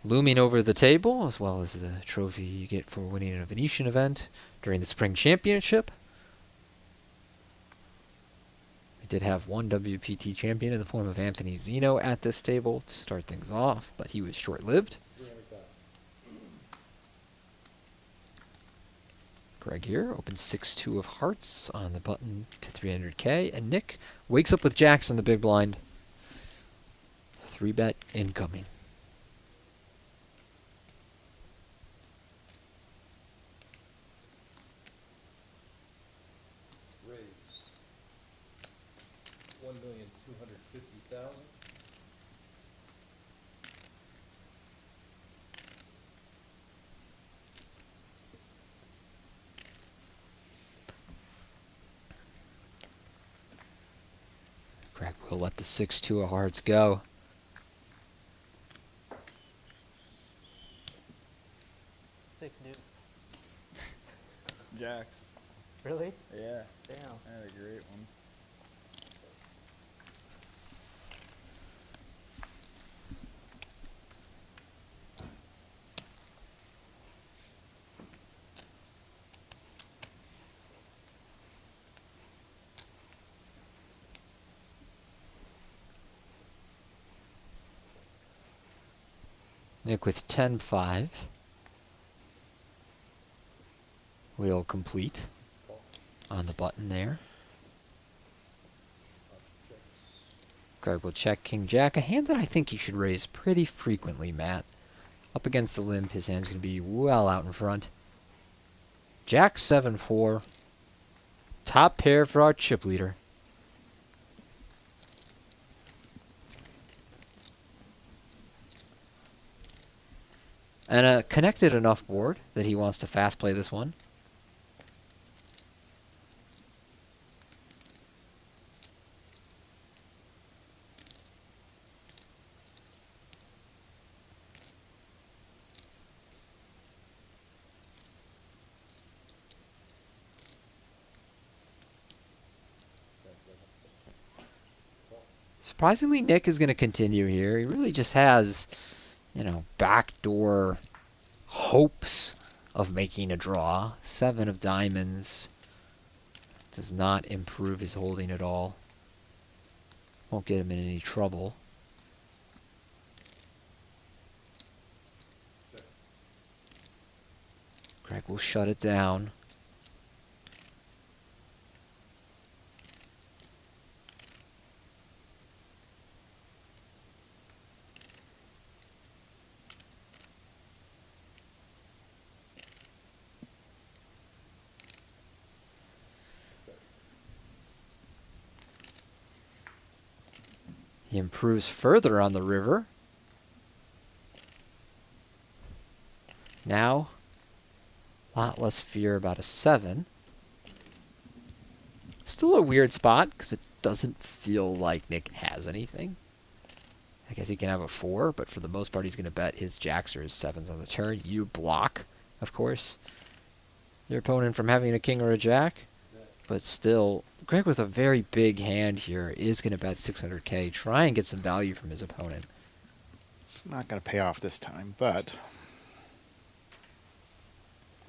Looming over the table, as well as the trophy you get for winning a Venetian event during the Spring Championship. We did have one WPT champion in the form of Anthony Zinno at this table to start things off, but he was short-lived. Greg here opens 6-2 of hearts on the button to 300K, and Nick wakes up with jacks in the big blind. 3-bet incoming. Raise 1,250,000. Greg will let the 6-2 of hearts go. Six deuce. Jacks. Really? Yeah. Damn. I had a great one. Nick with 10-5. Wheel complete on the button there. Greg will check King Jack, a hand that I think he should raise pretty frequently, Matt. Up against the limp, his hand's going to be well out in front. Jack 7-4. Top pair for our chip leader. And a connected enough board that he wants to fast play this one. Surprisingly, Nick is going to continue here. He really just has, you know, backdoor hopes of making a draw. 7 of diamonds does not improve his holding at all. Won't get him in any trouble. Greg will shut it down. He improves further on the river. Now, a lot less fear about a 7. Still a weird spot because it doesn't feel like Nick has anything. I guess he can have a 4, but for the most part he's going to bet his jacks or his 7s on the turn. You block, of course, your opponent from having a king or a jack. But still, Greg with a very big hand here is going to bet 600K, try and get some value from his opponent. It's not going to pay off this time, but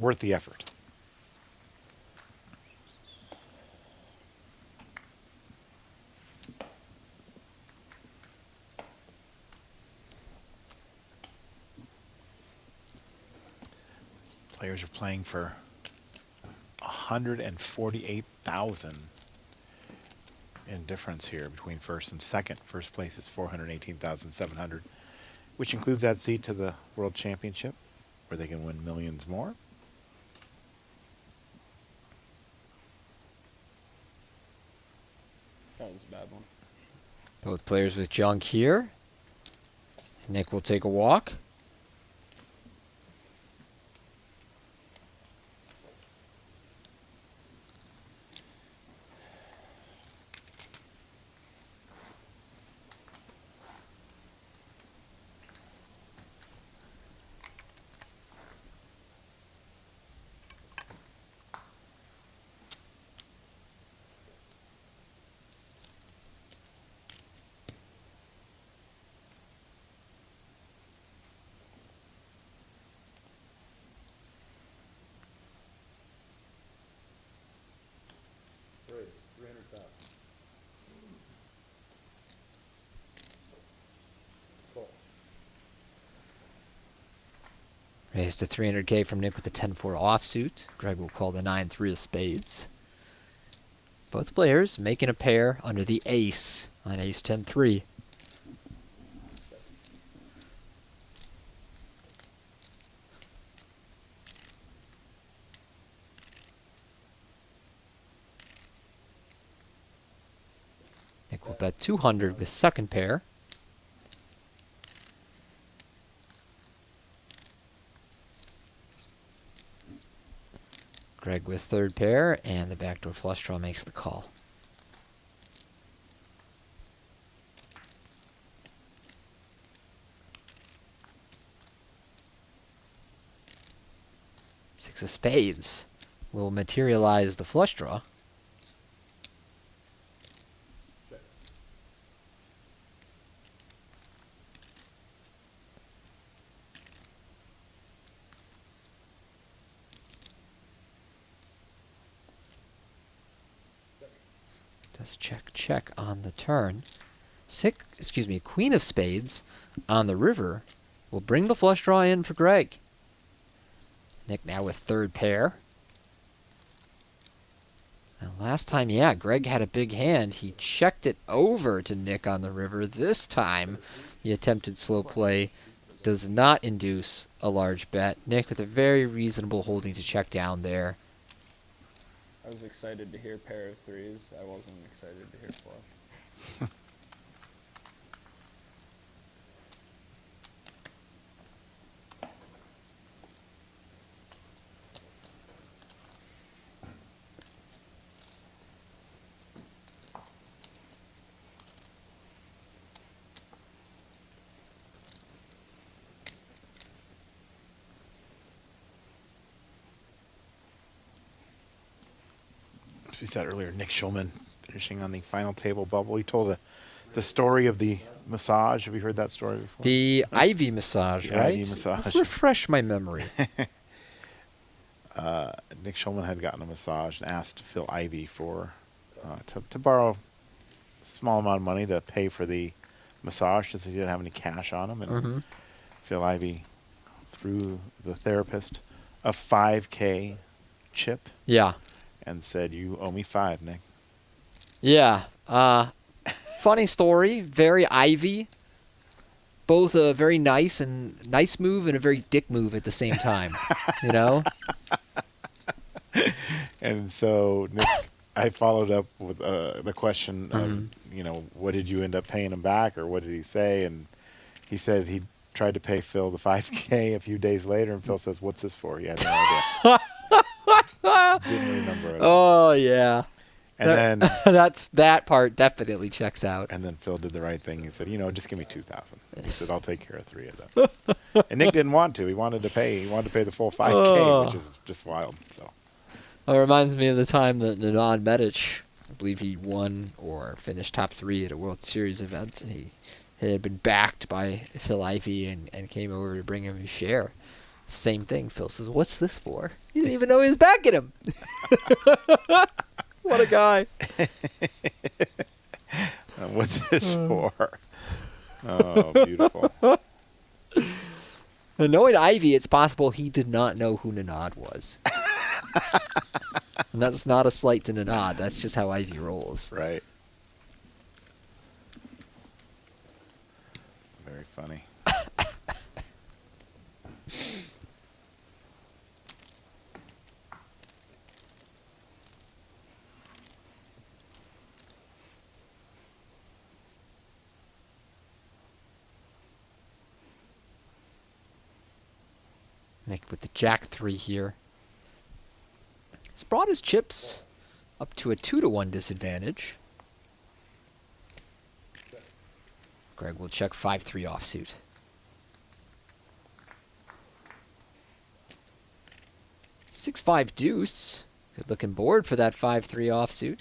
worth the effort. Players are playing for 148,000 in difference here between first and second. First place is 418,700, which includes that seat to the World Championship, where they can win millions more. That was a bad one. Both players with junk here. Nick will take a walk. Raise, 300,000. Call. Raised to 300K from Nick with the 10-4 offsuit. Greg will call the 9-3 of spades. Both players making a pair under the ace on ace 10-3. Nick will bet 200 with second pair. Greg with third pair, and the backdoor flush draw makes the call. Six of spades will materialize the flush draw. Does check on the turn. Queen of spades on the river will bring the flush draw in for Greg. Nick now with third pair. And last time, yeah, Greg had a big hand. He checked it over to Nick on the river. This time, the attempted slow play does not induce a large bet. Nick with a very reasonable holding to check down there. I was excited to hear pair of threes. I wasn't excited to hear flush. We said earlier, Nick Schulman finishing on the final table bubble. He told the story of the massage. Have you heard that story before? The Ivy massage, The right? Ivy massage. Refresh my memory. Nick Schulman had gotten a massage and asked Phil Ivey for to borrow a small amount of money to pay for the massage since he didn't have any cash on him. And Phil Ivey threw the therapist a 5K chip. Yeah. And said, "You owe me 5, Nick." Yeah. Funny story. Very Ivy. Both a very nice move and a very dick move at the same time. You know? And so, Nick, I followed up with the question of, you know, what did you end up paying him back, or what did he say? And he said he tried to pay Phil the 5K a few days later, and Phil says, "What's this for?" He had no idea. Didn't remember it. Oh, yeah. And then that part definitely checks out. And then Phil did the right thing. He said, "You know, just give me 2,000." He said, "I'll take care of 3 of them." And Nick didn't want to. He wanted to pay. He wanted to pay the full 5K, which is just wild. So. It reminds me of the time that Nadal Medic, I believe he won or finished top 3 at a World Series event, and he had been backed by Phil Ivey and came over to bring him his share. Same thing. Phil says, "What's this for?" He didn't even know he was backing him. What a guy. What's this for? Oh, beautiful. And knowing Ivy, it's possible he did not know who Nanad was. And that's not a slight to Nanad. That's just how Ivy rolls. Right. Very funny. Nick with the Jack 3 here. He's brought his chips up to a 2-to-1 disadvantage. Greg will check 5-3 offsuit. 6-5 deuce. Good looking board for that 5-3 offsuit.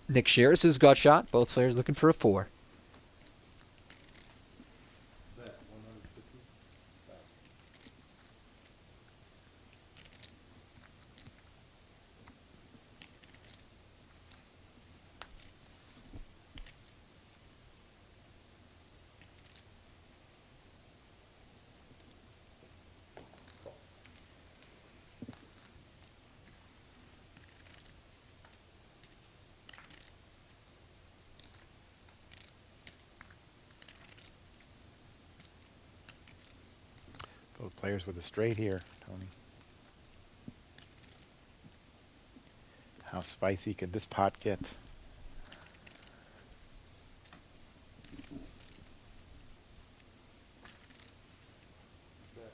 Nick shares his gut shot. Both players looking for a 4. Bet 150,000. Both players with a straight here, Tony. How spicy could this pot get? Bet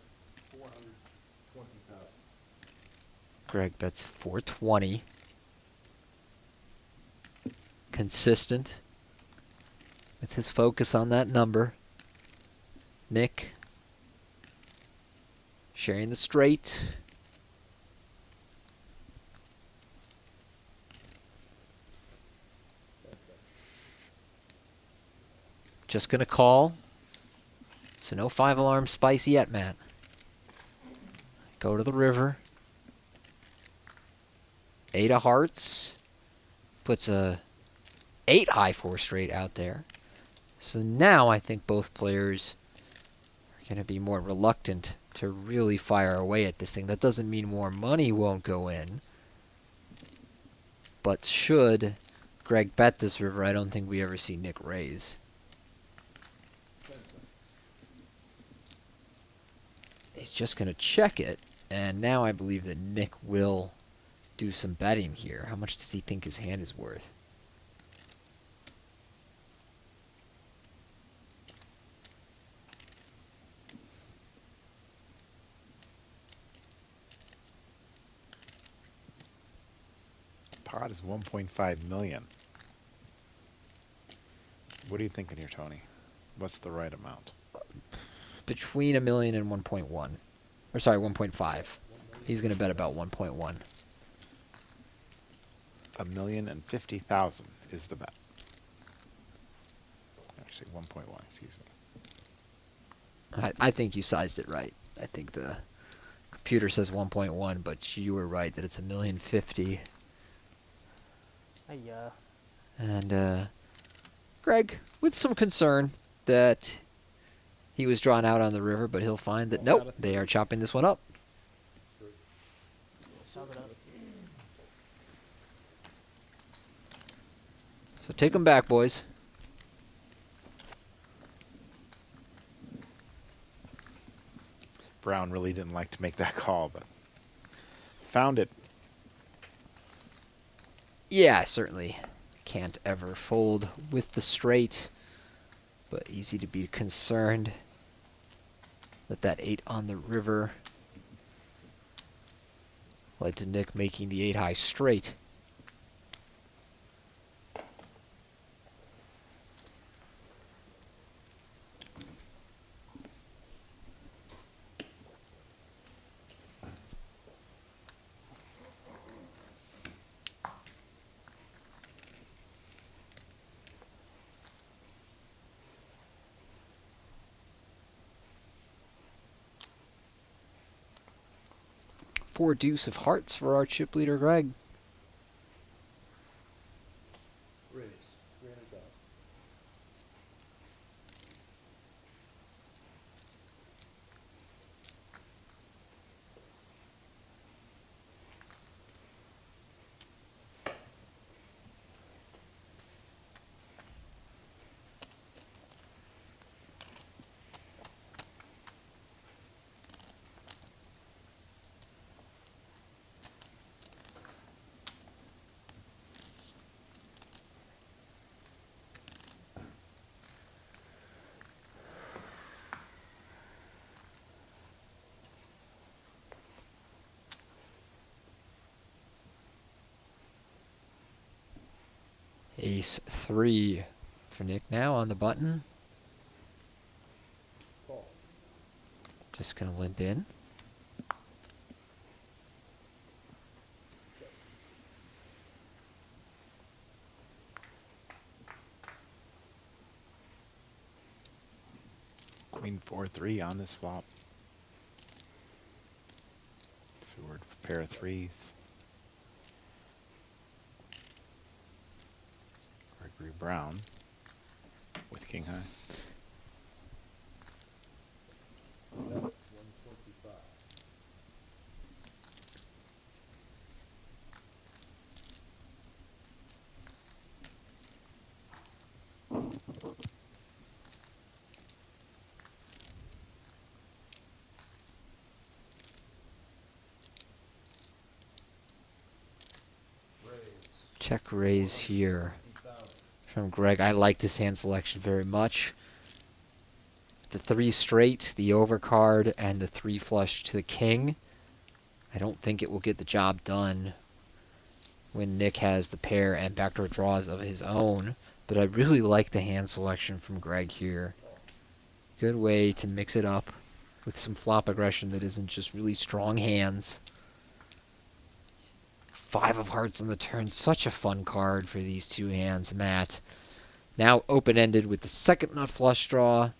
420,000. Greg bets 420. Consistent with his focus on that number. Nick sharing the straight. Just gonna call. So no 5-alarm spicy yet, Matt. Go to the river. 8 of hearts. Puts a 8 high 4 straight out there. So now I think both players are going to be more reluctant to really fire away at this thing. That doesn't mean more money won't go in. But should Greg bet this river, I don't think we ever see Nick raise. He's just going to check it. And now I believe that Nick will do some betting here. How much does he think his hand is worth? Pot is 1.5 million. What are you thinking here, Tony? What's the right amount? Between $1 million and 1.1. Or sorry, 1.5. He's going to bet about 1.1. 1,050,000 is the bet. Actually, 1.1, excuse me. I think you sized it right. I think the computer says 1.1, but you were right that it's 1,050,000. Yeah. And Greg, with some concern that he was drawn out on the river, but he'll find that nope, they are chopping this one up. Chop it up. So take them back, boys. Brown really didn't like to make that call, but found it. Yeah, I certainly can't ever fold with the straight, but easy to be concerned that that 8 on the river led to Nick making the 8 high straight. 4 deuce of hearts for our chip leader, Greg. Raise, 300,000. Ace 3 for Nick now on the button. Call. Just going to limp in. Queen 4-3 on this flop. Seward pair of threes. Gregory Brown with king high. Bet 125. Raise, Check raise here 50,000. from Greg. I like this hand selection very much. The 3 straight, the overcard, and the 3 flush to the king. I don't think it will get the job done when Nick has the pair and backdoor draws of his own. But I really like the hand selection from Greg here. Good way to mix it up with some flop aggression that isn't just really strong hands. 5 of hearts on the turn. Such a fun card for these 2 hands, Matt. Now open-ended with the second nut flush draw.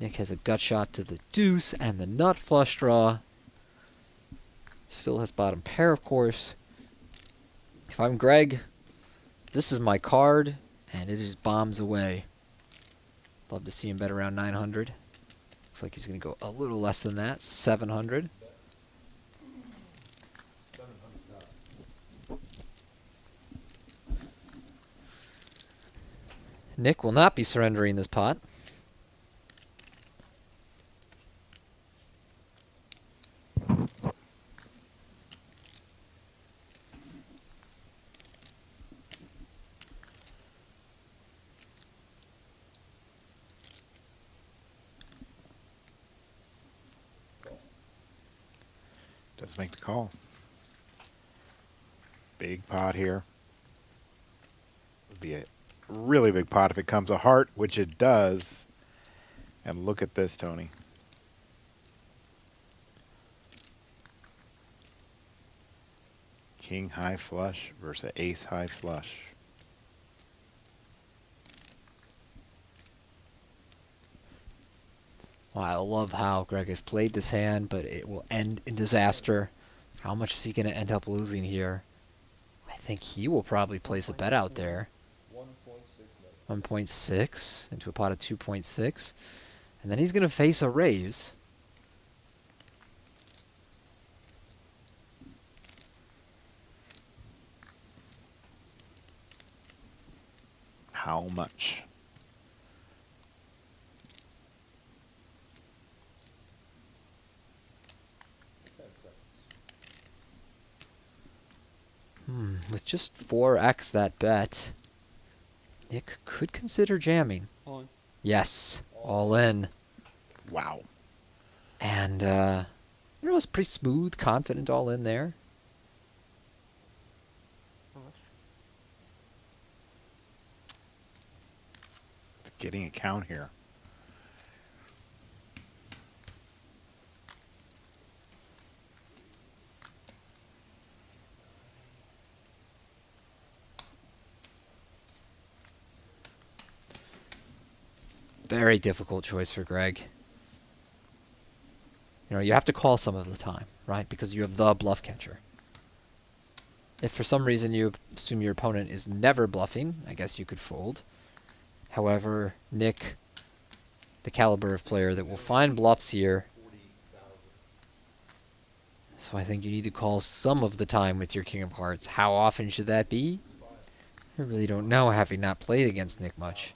Nick has a gut shot to the deuce and the nut flush draw. Still has bottom pair, of course. If I'm Greg, this is my card, and it just bombs away. Love to see him bet around 900. Looks like he's going to go a little less than that, 700. 700,000. Nick will not be surrendering this pot. Does make the call. Big pot here. Would be a really big pot if it comes a heart, which it does. And look at this, Tony. King high flush versus ace high flush. Well, I love how Greg has played this hand, but it will end in disaster. How much is he going to end up losing here? I think he will probably place a bet out there. 1.6 million. 1.6 into a pot of 2.6. And then he's going to face a raise. How much? With just 4x that bet, Nick could consider jamming. All in. Yes, all in. Wow. And, you know, it's pretty smooth, confident all in there. How much? It's getting a count here. Very difficult choice for Greg. You know, you have to call some of the time, right? Because you have the bluff catcher. If for some reason you assume your opponent is never bluffing, I guess you could fold. However, Nick, the caliber of player that will find bluffs here, so I think you need to call some of the time with your king of hearts. How often should that be? I really don't know, having not played against Nick much.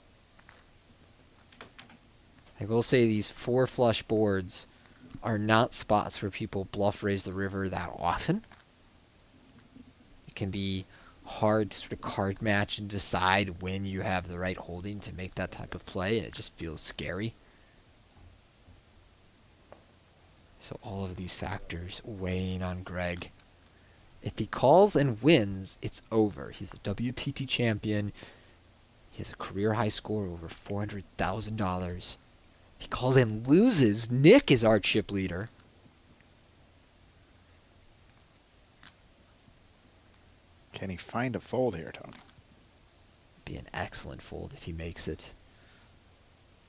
I will say these 4 flush boards are not spots where people bluff raise the river that often. It can be hard to sort of card match and decide when you have the right holding to make that type of play, and it just feels scary. So all of these factors weighing on Greg. If he calls and wins, it's over. He's a WPT champion. He has a career high score over $400,000. If he calls and loses, Nick is our chip leader. Can he find a fold here, Tony? Be an excellent fold if he makes it.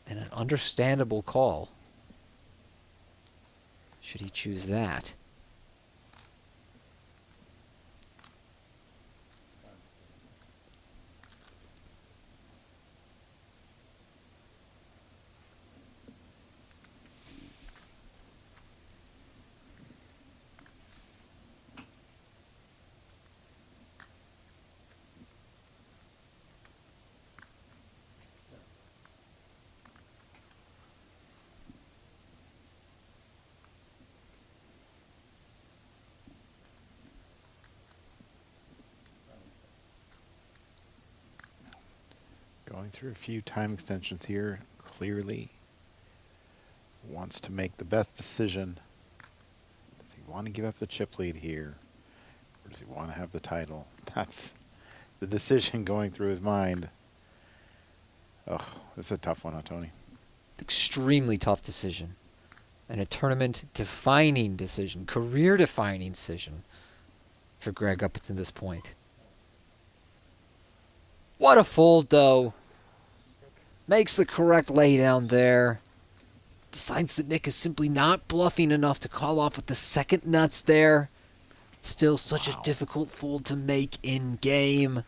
And an understandable call, should he choose that. Going through a few time extensions here, clearly wants to make the best decision. Does he want to give up the chip lead here? Or does he want to have the title? That's the decision going through his mind. Oh, this is a tough one, huh, Tony? Extremely tough decision. And a tournament-defining decision, career-defining decision for Greg up to this point. What a fold, though. Makes the correct laydown there. Decides that Nick is simply not bluffing enough to call off with the second nuts there. Still such a difficult fold to make in game.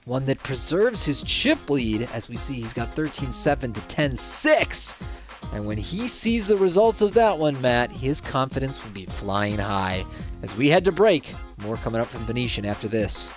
One that preserves his chip lead. As we see, he's got 13-7 to 10-6. And when he sees the results of that one, Matt, his confidence will be flying high. As we head to break, more coming up from Venetian after this.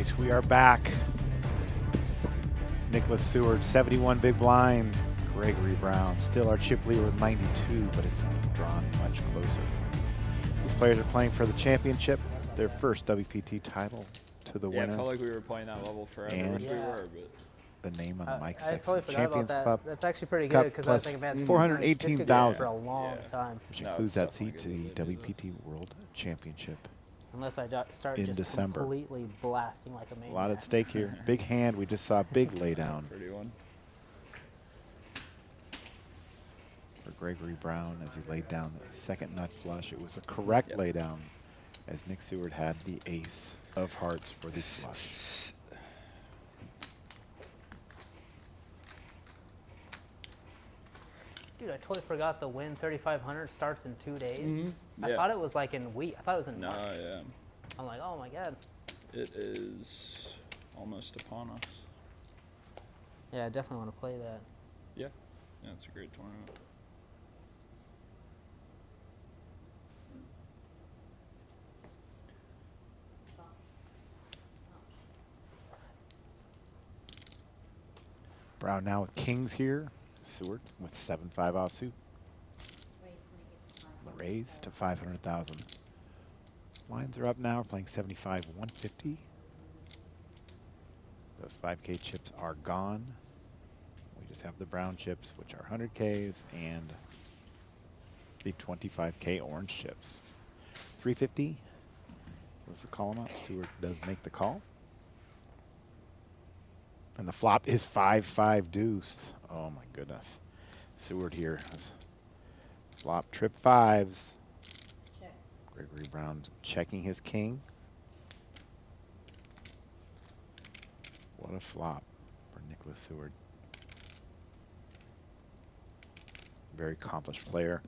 right, we are back. Nicholas Seward, 71 big blinds. Gregory Brown, still our chip leader with 92, but it's drawn much closer. These players are playing for the championship, their first WPT title to the Yeah, winner. I felt like we were playing that level forever, And which we were, but the name on the Mike I Sexton totally forgot Champions about that. Club. That's actually pretty Cup good because I was plus thinking, man, 418,000 for a long time. which No, includes it's that seat to definitely the good to do WPT World Championship. Unless I start In just December. completely blasting like a maniac. A lot at stake here. Big hand. We just saw a big laydown pretty one. for Gregory Brown as he laid down the second nut flush. It was a correct laydown as Nick Seward had the ace of hearts for the flush. Dude, I totally forgot the Win 3500 starts in 2 days. I Yeah. thought it was like in week. I thought it was in No, months. yeah. I'm like, oh my god. It is almost upon us. Yeah, I definitely want to play that. Yeah. Yeah, it's a great tournament. Brown now with kings here. Seward with 7-5 offsuit. Raise to 500,000. Lines are up now. We're playing 75, 150. Those 5K chips are gone. We just have the brown chips, which are 100Ks, and the 25K orange chips. 350 was the call amount. Seward does make the call. And the flop is 5-5 deuce. Oh my goodness. Seward here has flop trip fives. Check. Gregory Brown checking his king. What a flop for Nicholas Seward. Very accomplished player.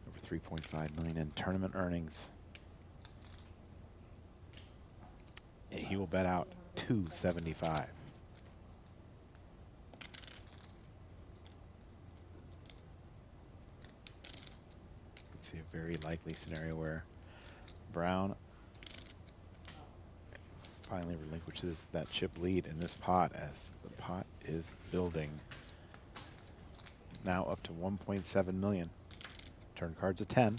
Over 3.5 million in tournament earnings. And he will bet out 275. See a very likely scenario where Brown finally relinquishes that chip lead in this pot as the pot is building. Now up to 1.7 million. Turn cards a 10.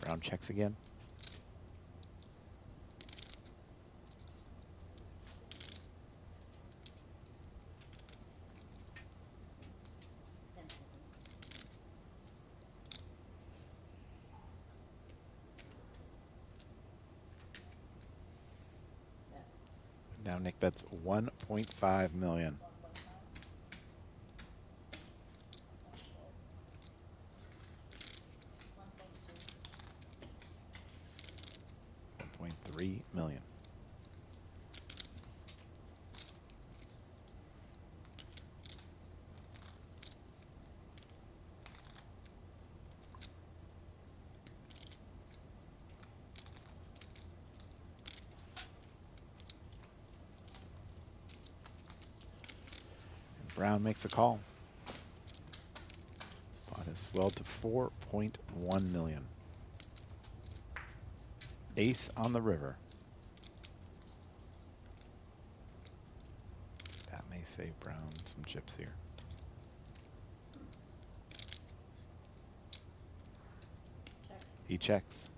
Brown checks again. Now Nick bets 1.5 million. $1.3 million. Brown makes a call. Pot is swelled to 4.1 million. Ace on the river. That may save Brown some chips here. Check. He checks.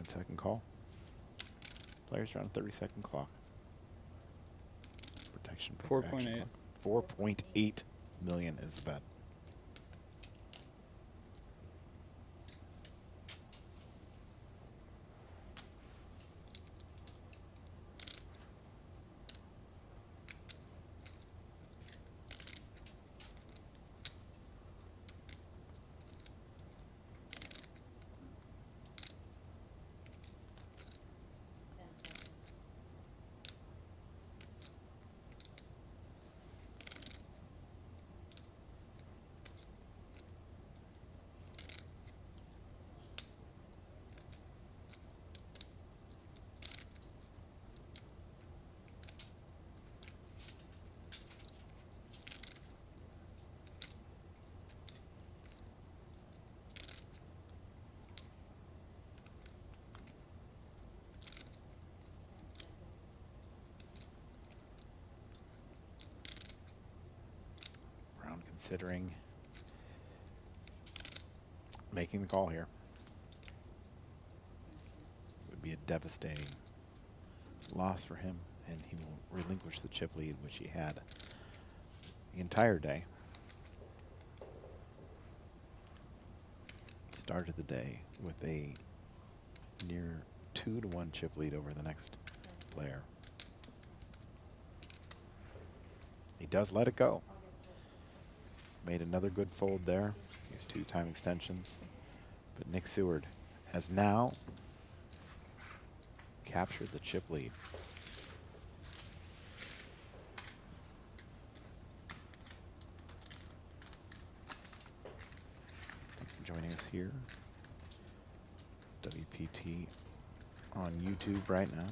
Second call. Players are on a 30-second clock. Protection. 4.8. 4.8 million is the bet. considering making the call here. It would be a devastating loss for him, and he will relinquish the chip lead, which he had the entire day. Started the day with a near 2-to-1 chip lead over the next player. He does let it go. He's made another good fold there. Used 2 time extensions. But Nick Seward has now captured the chip lead. Thanks for joining us here. WPT on YouTube right now.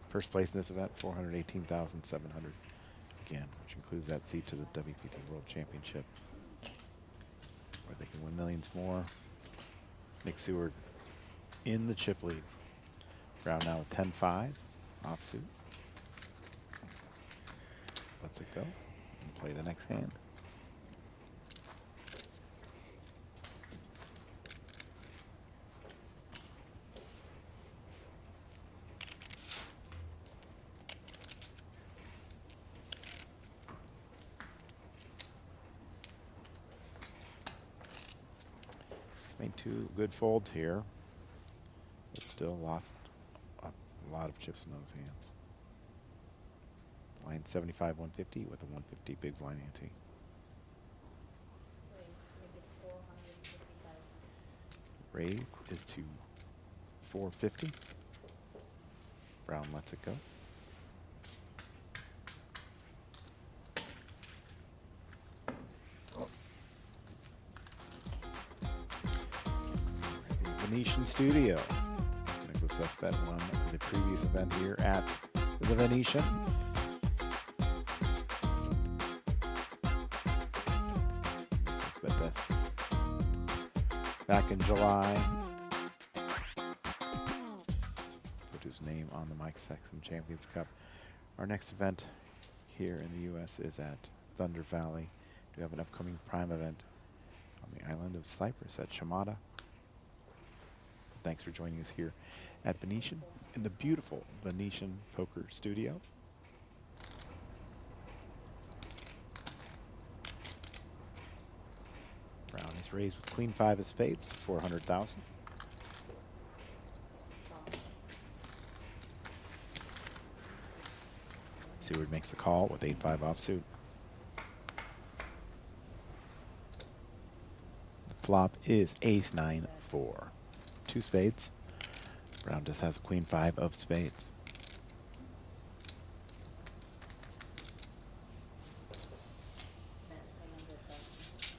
First place in this event, 418,700 again, which includes that seat to the WPT World Championship, where they can win millions more. Nick Seward in the chip lead. Brown now with 10-5, offsuit. Lets it go and play the next hand. Made 2 good folds here, but still lost a lot of chips in those hands. Blind 75, 150 with a 150 big blind ante. Raise is to 450. Brown lets it go. Venetian studio. Nicholas Westbet won the previous event here at the Venetian. Westbet back in July. Put his name on the Mike Sexton Champions Cup. Our next event here in the U.S. is at Thunder Valley. We have an upcoming prime event on the island of Cyprus at Shimada. Thanks for joining us here at Venetian in the beautiful Venetian Poker Studio. Brown is raised with Queen 5 of spades, 400,000. Seward makes the call with 8-5 offsuit. The flop is Ace-9-4. 2 spades. Brown just has a Queen 5 of spades.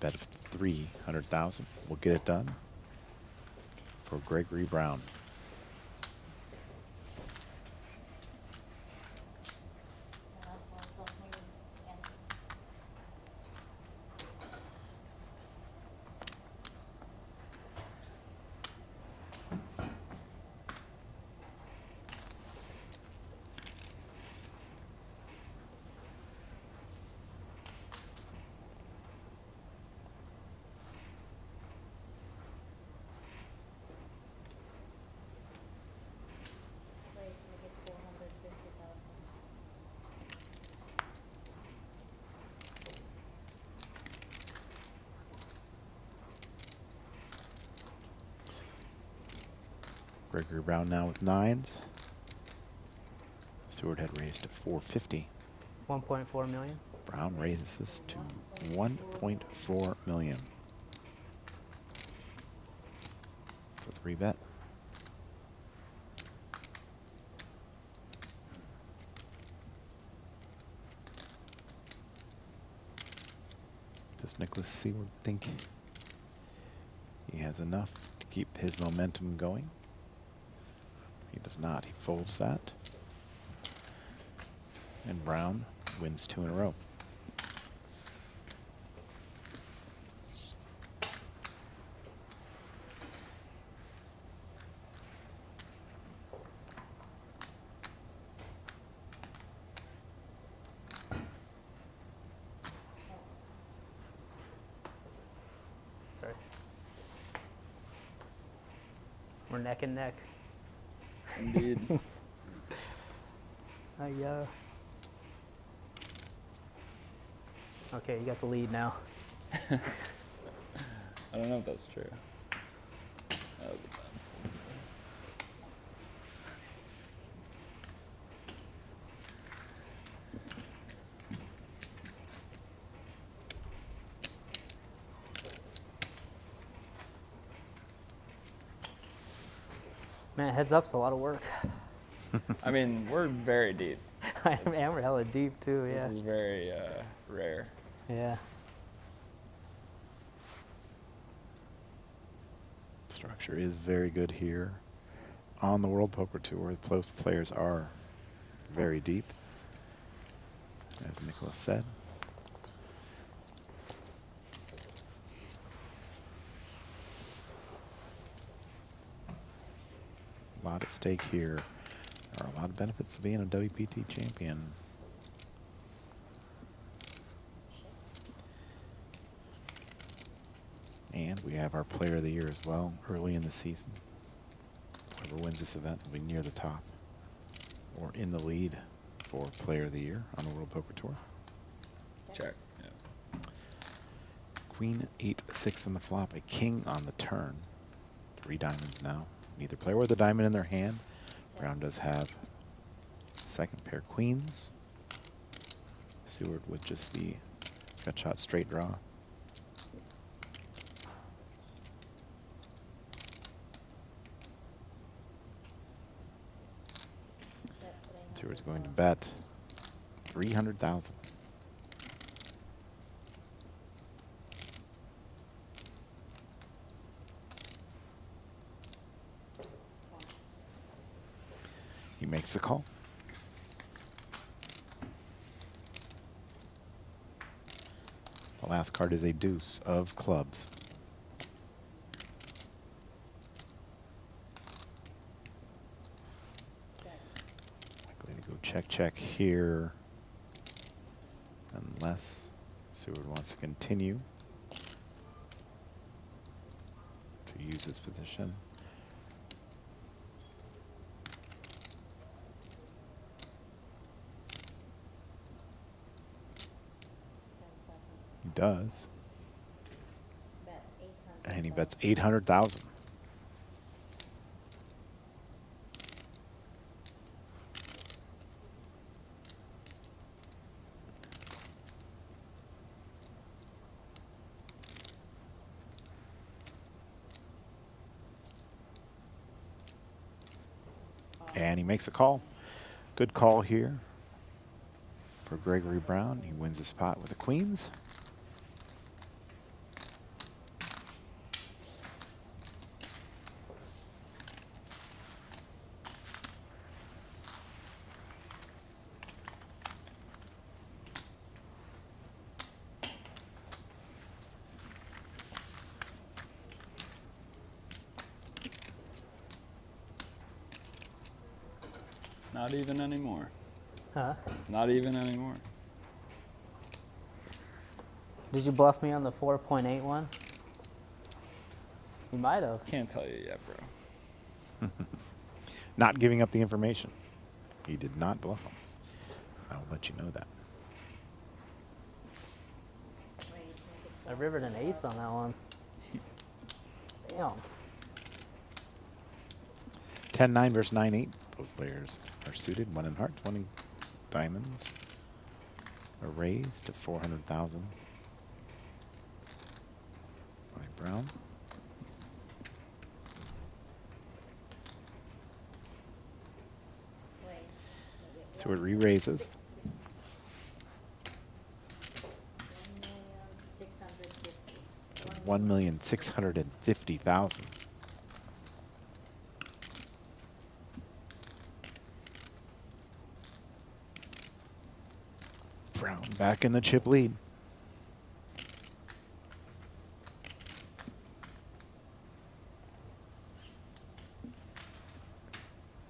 Bet of 300,000 will get it done for Gregory Brown. Gregory Brown now with 9s. Seward had raised to 450. 1.4 million. Brown raises to 1.4 million. So 3-bet. Does Nicholas Seward think he has enough to keep his momentum going? He does not. He folds that. And Brown wins 2 in a row. We're neck and neck. Indeed. Okay, you got the lead now. I don't know if that's true. That was a bad one. Man, heads up's a lot of work. I mean, we're very deep. Man, we're hella deep too, yeah. This is very rare. Yeah. Structure is very good here on the World Poker Tour. Most players are very deep, as Nicholas said. A lot at stake here. There are a lot of benefits of being a WPT champion. And we have our Player of the Year as well early in the season. Whoever wins this event will be near the top or in the lead for Player of the Year on the World Poker Tour. Check. Yeah. Queen 8-6 on the flop, a king on the turn. 3 diamonds now. Neither player with a diamond in their hand. Brown does have second pair queens. Seward with just the gut shot straight draw. Seward's going to bet 300,000. He makes the call. The last card is a deuce of clubs. Likely to go check, check here. Unless Seward wants to continue to use his position. He does. And he bets 800,000. And he makes a call. Good call here for Gregory Brown. He wins the spot with the queens. Not even anymore. Huh? Not even anymore. Did you bluff me on the 4.8 one? You might have. Can't tell you yet, bro. Not giving up the information. He did not bluff him. I'll let you know that. I rivered an ace on that one. Damn. 10-9 versus 9-8. Both players are suited. 1 in hearts, 1 in diamonds. A raise to 400,000 by Brown. Seward re-raises. 1,650,000. Brown back in the chip lead.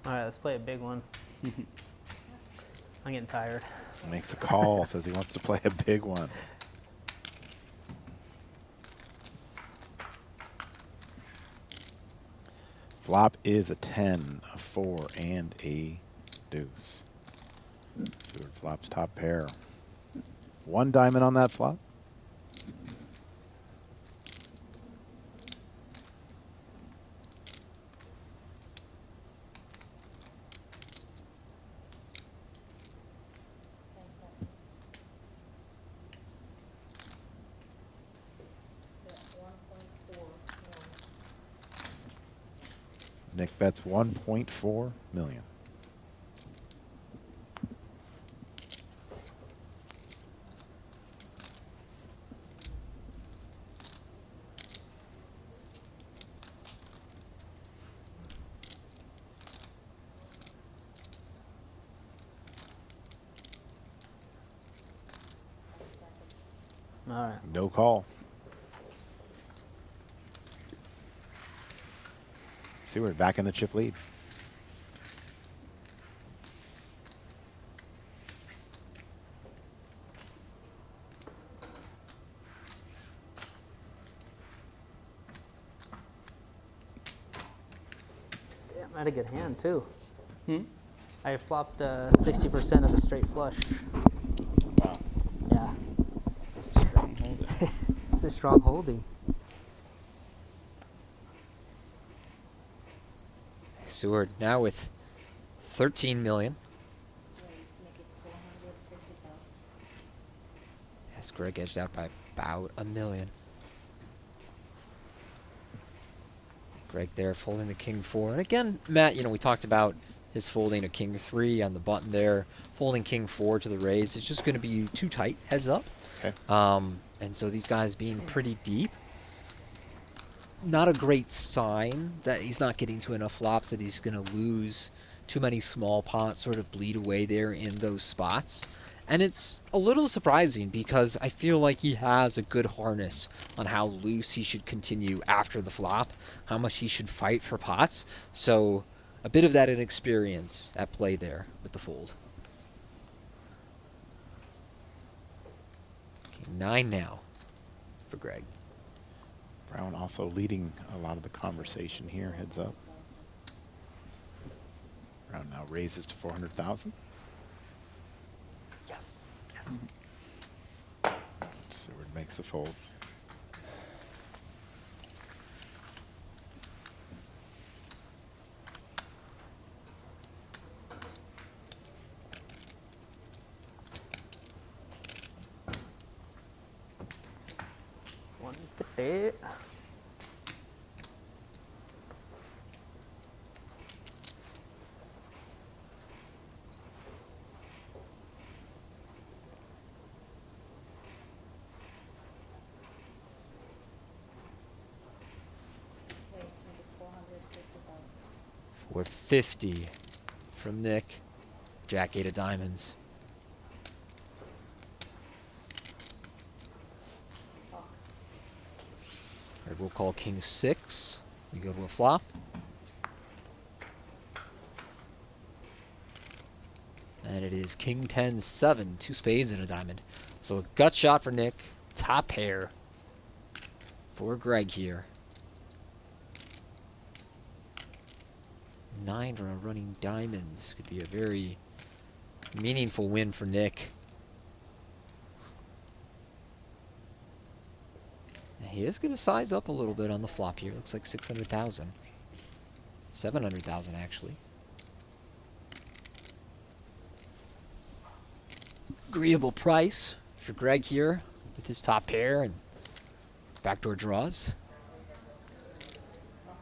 All right, let's play a big one. I'm getting tired. Makes a call, says he wants to play a big one. Flop is a 10, a 4, and a deuce. Seward flops top pair. 1 diamond on that flop. Nick bets 1.4 million. All right. No call. Seward back in the chip lead. Damn, I had a good hand too. Hmm? I flopped 60% of a straight flush. Wow. Yeah, That's a strong holding. it's a strong holding. Seward now with 13 million. As Greg edged out by about $1 million. Greg there folding the king 4. And again, Matt, you know, we talked about his folding a king 3 on the button there. Folding king 4 to the raise. It's just going to be too tight, heads up. Okay. And so these guys being pretty deep. Not a great sign that he's not getting to enough flops, that he's going to lose too many small pots, sort of bleed away there in those spots. And it's a little surprising because I feel like he has a good harness on how loose he should continue after the flop, how much he should fight for pots. So a bit of that inexperience at play there with the fold. King 9 now for Greg. Brown also leading a lot of the conversation here, heads up. Brown now raises to 400,000. Yes. Yes. Seward makes the fold. $150. For 50 from Nick. Jack 8 of diamonds. Greg will call king 6. We go to a flop. And it is king 10 7, 2 spades and a diamond. So a gut shot for Nick. Top pair for Greg here. 9 on a running diamonds could be a very meaningful win for Nick. He is going to size up a little bit on the flop here. Looks like 600,000. 700,000 actually. Agreeable price for Greg here with his top pair and backdoor draws.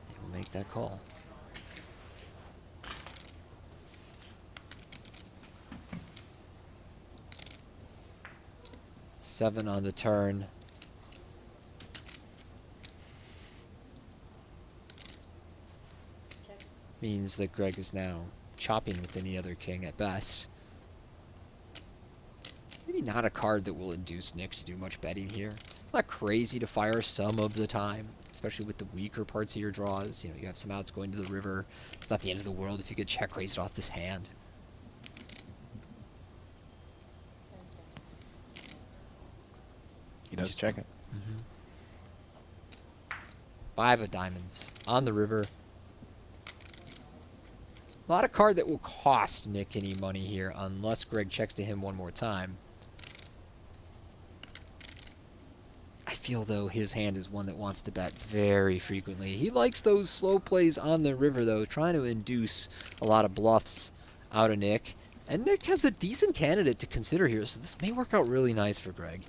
He'll make that call. Seven on the turn. Means that Greg is now chopping with any other king at best. Maybe not a card that will induce Nick to do much betting here. It's not crazy to fire some of the time, especially with the weaker parts of your draws. You know, you have some outs going to the river. It's not the end of the world if you get check raised off this hand. He does check it. 5 of diamonds on the river. Not a card that will cost Nick any money here unless Greg checks to him one more time. I feel, though, his hand is one that wants to bet very frequently. He likes those slow plays on the river, though, trying to induce a lot of bluffs out of Nick. And Nick has a decent candidate to consider here, so this may work out really nice for Greg.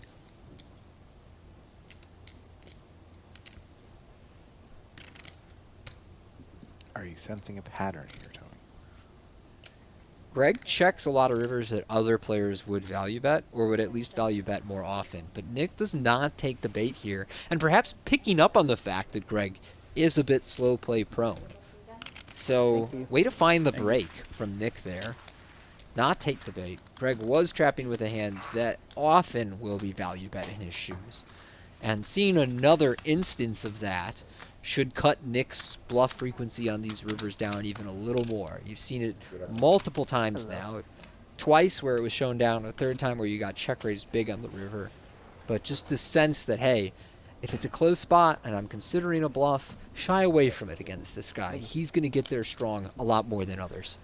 Are you sensing a pattern here, Tony? Greg checks a lot of rivers that other players would value bet, or would at least value bet more often. But Nick does not take the bait here, and perhaps picking up on the fact that Greg is a bit slow play prone. So, way to find the break from Nick there. Not take the bait. Greg was trapping with a hand that often will be value bet in his shoes. And seeing another instance of that should cut Nick's bluff frequency on these rivers down even a little more. You've seen it multiple times now. Twice where it was shown down, a third time where you got check raised big on the river. But just the sense that, hey, if it's a close spot and I'm considering a bluff, shy away from it against this guy. He's going to get there strong a lot more than others.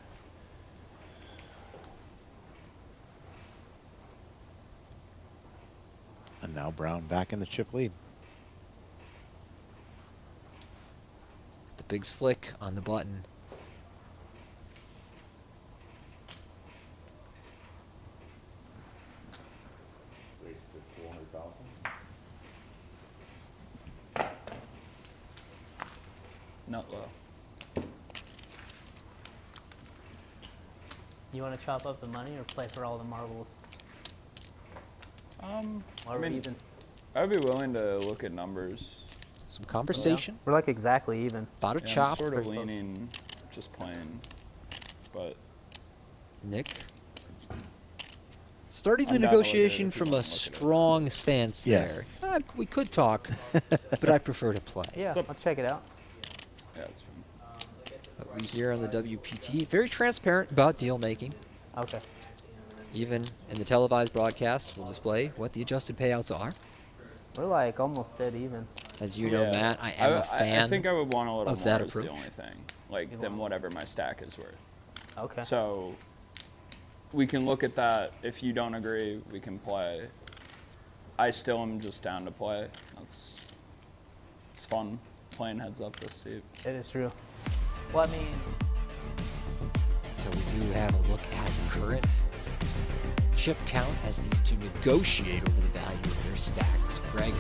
And now Brown back in the chip lead. The big slick on the button. Wasted 400,000. Not low. You want to chop up the money or play for all the marbles? I Or mean, even? I'd be willing to look at numbers. Some conversation. We're like exactly even. About a Yeah, chop. I'm sort of Pretty close. leaning, just playing, but Nick. Starting the I'm down to look at it negotiation if you from a wanna look at it. strong stance Yes. there. We could talk, but I prefer to play. Yeah, So- let's check it out. yeah, it's fine. What we hear on the WPT, very transparent about deal making. Okay. Even in the televised broadcast, we'll display what the adjusted payouts are. We're like almost dead even. As you know, Yeah. Matt, I am a fan I think I would want a little of more that is the approach. only thing, like You than want- whatever my stack is worth. Okay. So we can look at that. If you don't agree, we can play. I still am just down to play. It's fun playing heads up this deep. It is true. Well, I mean, So we do have a look at the current chip count as these two negotiate over the value of their stacks. Greg,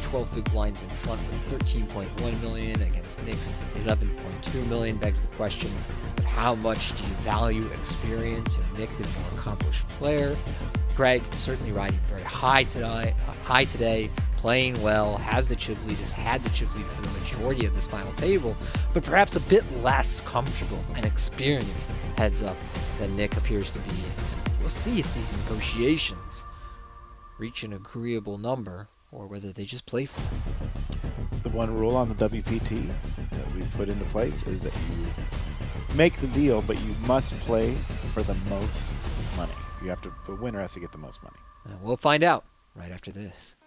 12 big blinds in front with 13.1 million against Nick's 11.2 million, begs the question of how much do you value experience in Nick, the more accomplished player. Greg certainly riding very high today, playing well, has the chip lead, has had the chip lead for the majority of this final table, but perhaps a bit less comfortable and experienced heads up than Nick appears to be. So we'll see if these negotiations reach an agreeable number or whether they just play for it. The one rule on the WPT that we've put into place is that you make the deal, but you must play for the most money. The winner has to get the most money. And we'll find out right after this.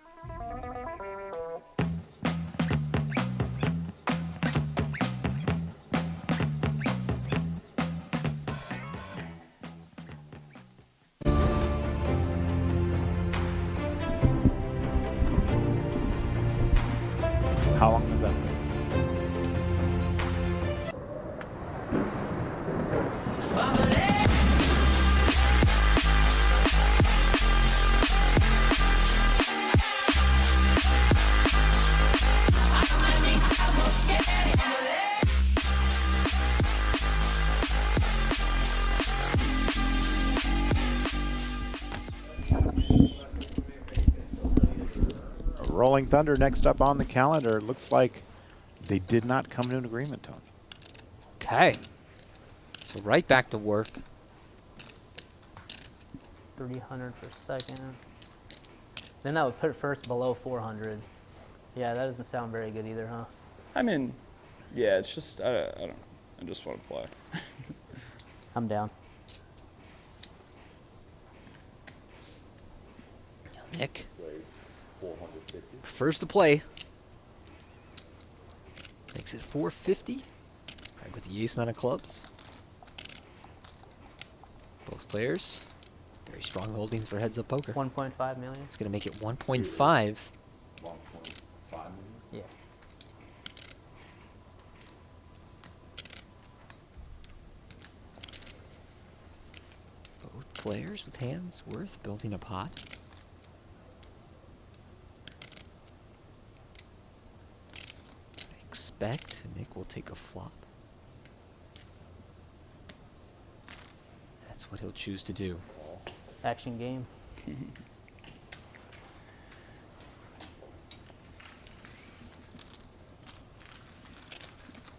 How long does that take? Rolling Thunder next up on the calendar. Looks like they did not come to an agreement, Tony. Okay. So right back to work. 300 for second. Then that would put first below 400. Yeah, that doesn't sound very good either, huh? I mean, yeah, it's just I don't know. I just want to play. I'm down. Nick Raise 450. prefers to play. Makes it 450. Right with the ace nine of clubs. Both players, very strong holdings for heads-up poker. 1.5 million. It's going to make it 1.5. 1.5 million. Yeah. Both players with hands worth building a pot. I expect Nick will take a flop. That's what he'll choose to do. Action game.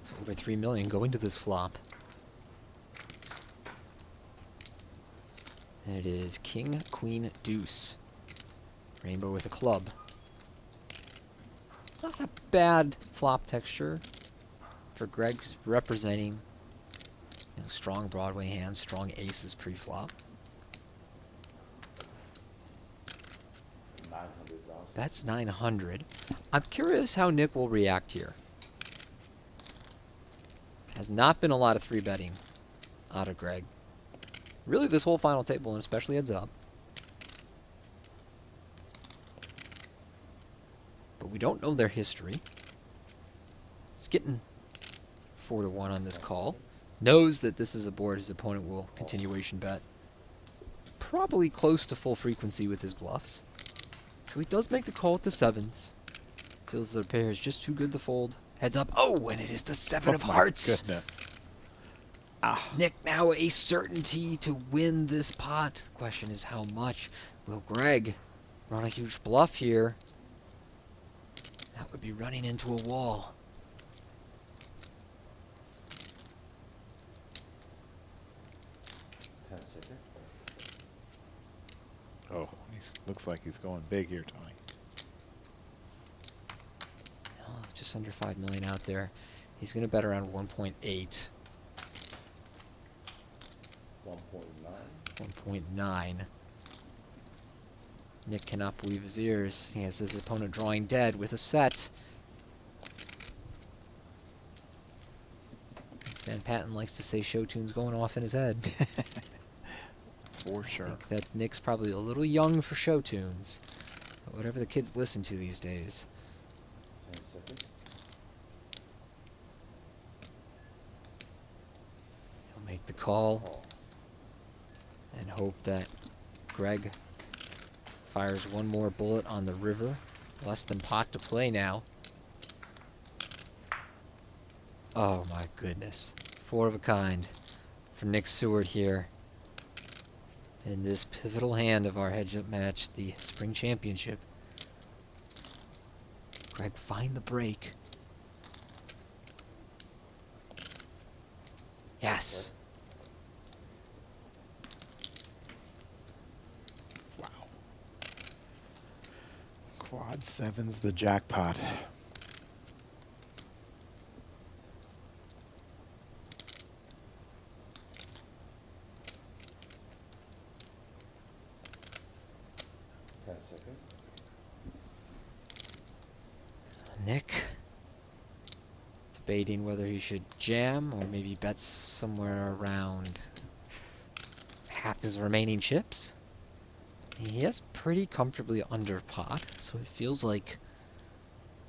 So over 3 million going to this flop. And it is king, queen, deuce. Rainbow with a club. Not a bad flop texture for Greg's representing, you know, strong Broadway hands, strong aces pre-flop. 900,000. That's 900. I'm curious how Nick will react here. Has not been a lot of 3-betting out of Greg. Really this whole final table, and especially heads up. But we don't know their history. It's getting 4-1 on this call. Knows that this is a board his opponent will continuation bet. Probably close to full frequency with his bluffs. So he does make the call with the 7s. Feels the pair is just too good to fold. Heads up. Oh, and it is the 7 of hearts. Goodness. Nick now a certainty to win this pot. The question is how much will Greg run a huge bluff here? That would be running into a wall. Oh, looks like he's going big here, Tony. Oh, just under 5 million out there. He's going to bet around 1.8. 1.9. 1.9. Nick cannot believe his ears. He has his opponent drawing dead with a set. As Van Patten likes to say, show tunes going off in his head. For I sure. think that Nick's probably a little young for show tunes. But whatever the kids listen to these days. 10 seconds. He'll make the call and hope that Greg fires one more bullet on the river. Less than pot to play now. Oh my goodness. 4 of a kind for Nick Seward here. In this pivotal hand of our heads-up match, the Spring Championship. Greg, find the break. Yes. Wow. Quad 7's the jackpot. Nick debating whether he should jam or maybe bet somewhere around half his remaining chips. He is pretty comfortably under pot, so it feels like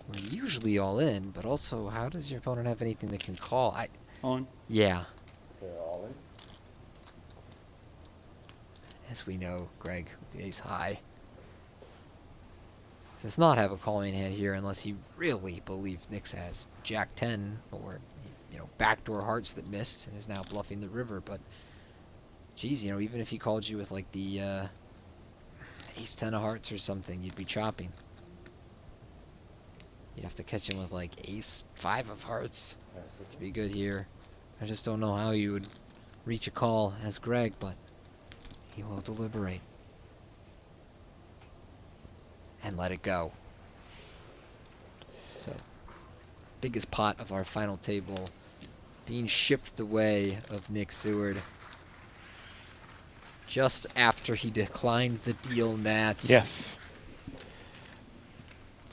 we're usually all in, but also how does your opponent have anything that can call? On. Yeah. Okay, all in. As we know, Greg, with the ace high, does not have a calling hand here unless he really believes Nick's has Jack 10 or, you know, backdoor hearts that missed and is now bluffing the river. But, geez, you know, even if he called you with like the ace 10 of hearts or something, you'd be chopping. You'd have to catch him with like ace 5 of hearts to be good here. I just don't know how you would reach a call as Greg, but he will deliberate. And let it go. So, biggest pot of our final table being shipped the way of Nick Seward. Just after he declined the deal, Matt. Yes.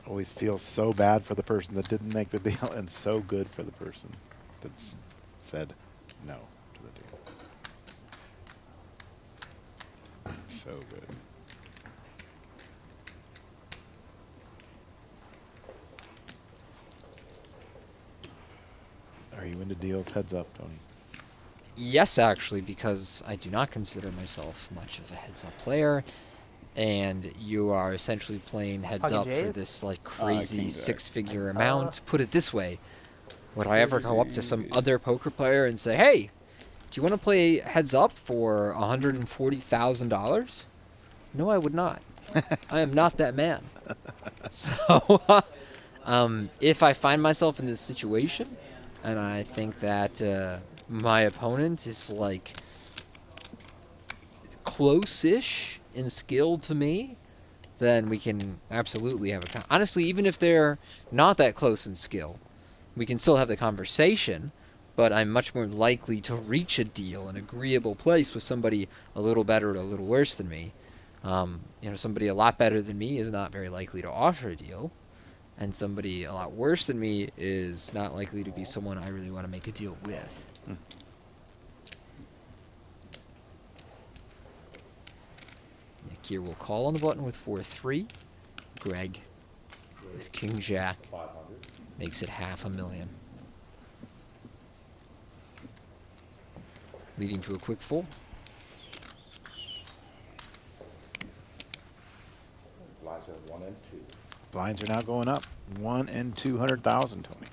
Always feels so bad for the person that didn't make the deal and so good for the person that said no to the deal. So good. Are you into deals? Heads up, Tony. Yes, actually, because I do not consider myself much of a heads-up player, and you are essentially playing heads Pocket up for J's? this like crazy King Jack. six-figure amount. Put it this way: would I ever go up to some other poker player and say, "Hey, do you want to play heads up for $140,000?" No, I would not. I am not that man. So, if I find myself in this situation, and I think that my opponent is like close-ish in skill to me, then we can absolutely have a honestly, even if they're not that close in skill, we can still have the conversation, but I'm much more likely to reach a deal, an agreeable place with somebody a little better or a little worse than me. You know, somebody a lot better than me is not very likely to offer a deal, and somebody a lot worse than me is not likely to be someone I really want to make a deal with. Keer will call on the button with 4-3. Greg with King Jack 500. makes it $500,000. Leading to a quick full. Blinds are 1 and 2. Blinds are now going up. 1 and 200,000, Tony.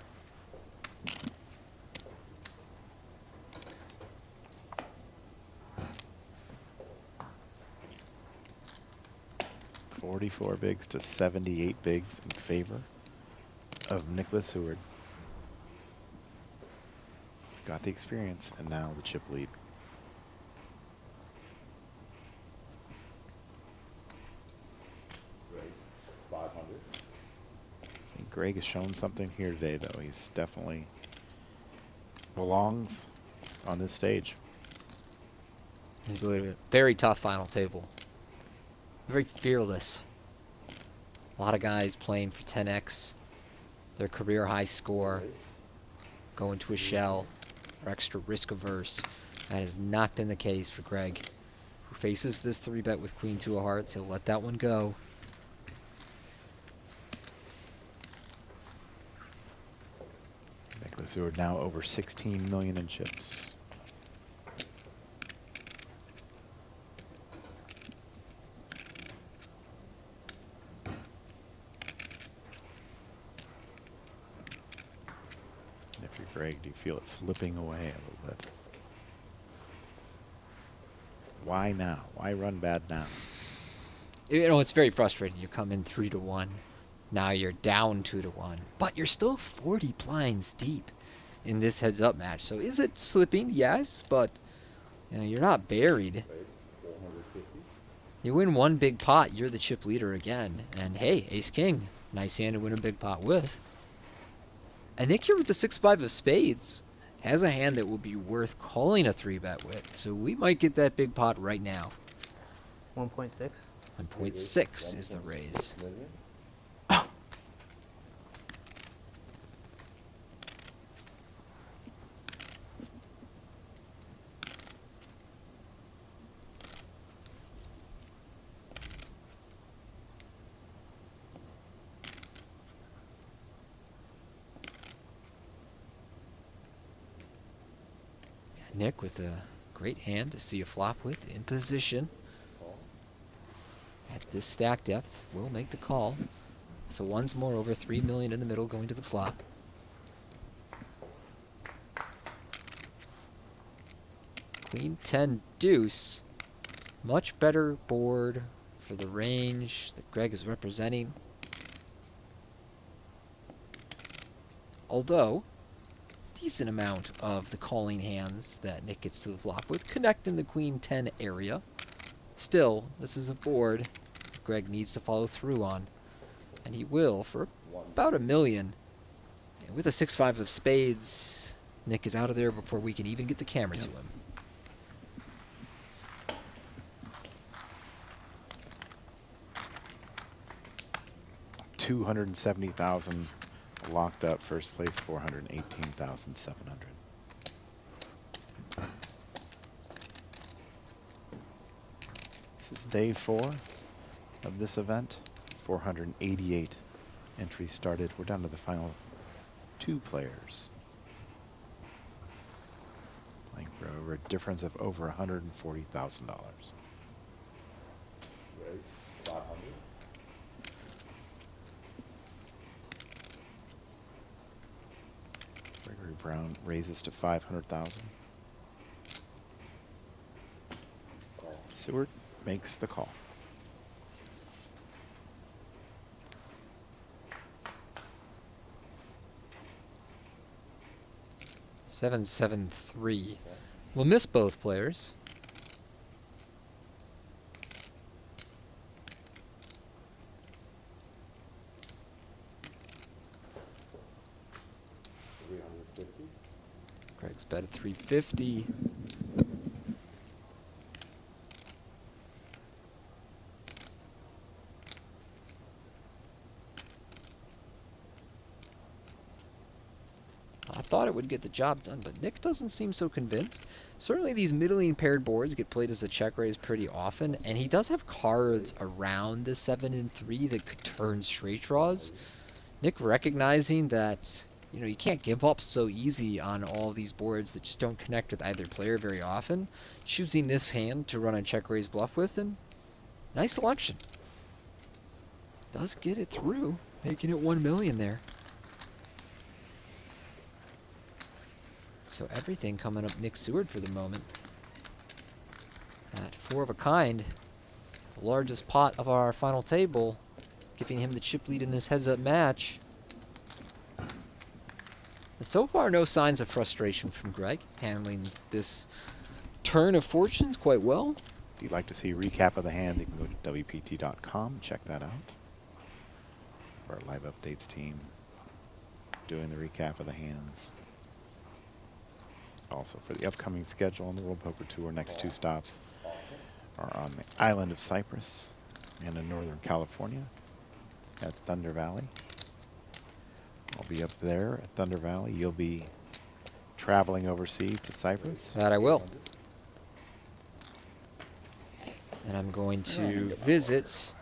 $44 bigs to 78 bigs in favor of Nicholas Seward. He's got the experience and now the chip lead. Raise 500. I think Greg has shown something here today, though. He's definitely belongs on this stage. He's really a very tough final table. Very fearless. A lot of guys playing for 10x, their career high score, go into a shell, or extra risk averse. That has not been the case for Greg, who faces this 3-bet with Queen 2 of Hearts. He'll let that one go. Nicholas Seward now over 16 million in chips. If you're Greg, do you feel it slipping away a little bit? Why now? Why run bad now? You know, it's very frustrating. You come in 3-1. Now you're down 2-1. But you're still 40 blinds deep in this heads-up match. So is it slipping? Yes, but you know, you're not buried. Raise 450. You win one big pot, you're the chip leader again. And hey, ace-king. Nice hand to win a big pot with. And Nick here with the 6-5 of spades has a hand that will be worth calling a 3-bet with. So we might get that big pot right now. 1.6. 1.6 is the raise. Million. Nick with a great hand to see a flop with in position. Call. At this stack depth, will make the call. So once more over 3 million in the middle going to the flop. Queen 10 deuce. Much better board for the range that Greg is representing. Although, decent amount of the calling hands that Nick gets to the flop with connect in the Queen 10 area. Still, this is a board Greg needs to follow through on. And he will for about $1 million. And with a 6-5 of spades, Nick is out of there before we can even get the camera to him. $270,000 locked up. First place, 418,700. This is day 4 of this event. 488 entries started. We're down to the final 2 players. Playing for over a difference of over $140,000. Ready? 500. Gregory Brown raises to 500,000. Seward makes the call. Seven, 7-3. We'll miss both players. Greg's bet at 350. I thought it would get the job done, but Nick doesn't seem so convinced. Certainly these middling paired boards get played as a check raise pretty often, and he does have cards around the 7 and 3 that could turn straight draws. Nick recognizing that, you know, you can't give up so easy on all these boards that just don't connect with either player very often, choosing this hand to run a check raise bluff with, and nice selection. Does get it through, making it 1 million there. So everything coming up Nick Seward for the moment. At 4 of a kind, the largest pot of our final table, giving him the chip lead in this heads-up match. And so far, no signs of frustration from Greg, handling this turn of fortunes quite well. If you'd like to see a recap of the hand, you can go to WPT.com, check that out. Our live updates team doing the recap of the hands. Also for the upcoming schedule on the World Poker Tour, next 2 stops are on the island of Cyprus and in Northern California at Thunder Valley. I'll be up there at Thunder Valley. You'll be traveling overseas to Cyprus. That I will. And I'm going to visit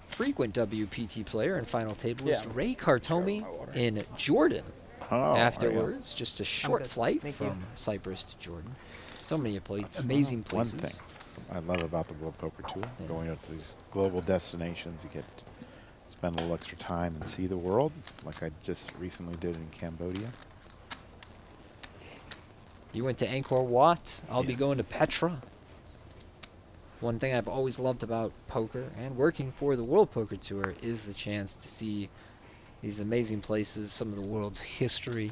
frequent WPT player and final tableist Ray Cartomi in Jordan. Oh, Afterwards, just a short good. flight Thank from you. Cyprus to Jordan. So many amazing places. One thing I love about the World Poker Tour, going out to these global destinations, you get to spend a little extra time and see the world, like I just recently did in Cambodia. You went to Angkor Wat. I'll be Yes. going to Petra. One thing I've always loved about poker and working for the World Poker Tour is the chance to see these amazing places, some of the world's history,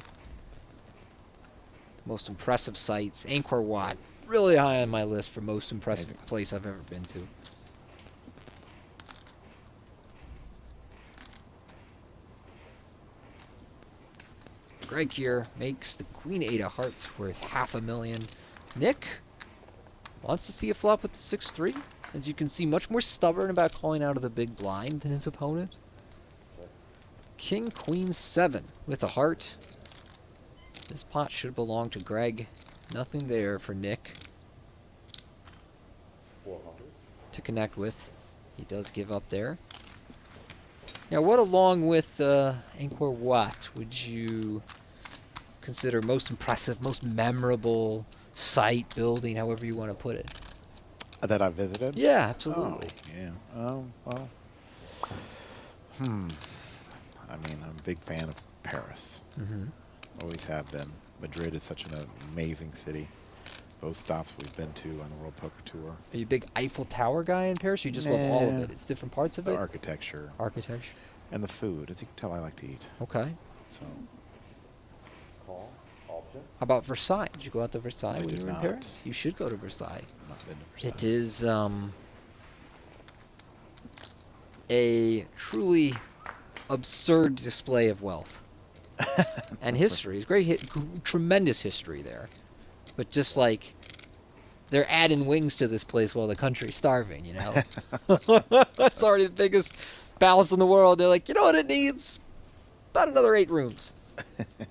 most impressive sights. Angkor Wat, really high on my list for most impressive place I've ever been to. Greg Keer makes the Queen 8 of Hearts worth $500,000. Nick wants to see a flop with the 6-3. As you can see, much more stubborn about calling out of the big blind than his opponent. King, Queen 7 with a heart. This pot should belong to Greg. Nothing there for Nick 400. to connect with. He does give up there. Now, what along with Angkor Wat would you consider most impressive, most memorable site, building, however you want to put it? That I visited? Yeah, absolutely. Oh, yeah. Well. I mean, I'm a big fan of Paris. Mm-hmm. Always have been. Madrid is such an amazing city. Both stops we've been to on the World Poker Tour. Are you a big Eiffel Tower guy in Paris, or you just love all of Nah. it? It's different parts of The it? architecture Architecture. and the food. As you can tell, I like to eat. Okay. So Call. Option. How about Versailles? Did you go out to Versailles when did you were in not. Paris? You should go to Versailles. I'm not into It Versailles. is a truly absurd display of wealth and history. It's great, tremendous history there. But just like they're adding wings to this place while the country's starving, you know? It's already the biggest palace in the world. They're like, you know what it needs? About another 8 rooms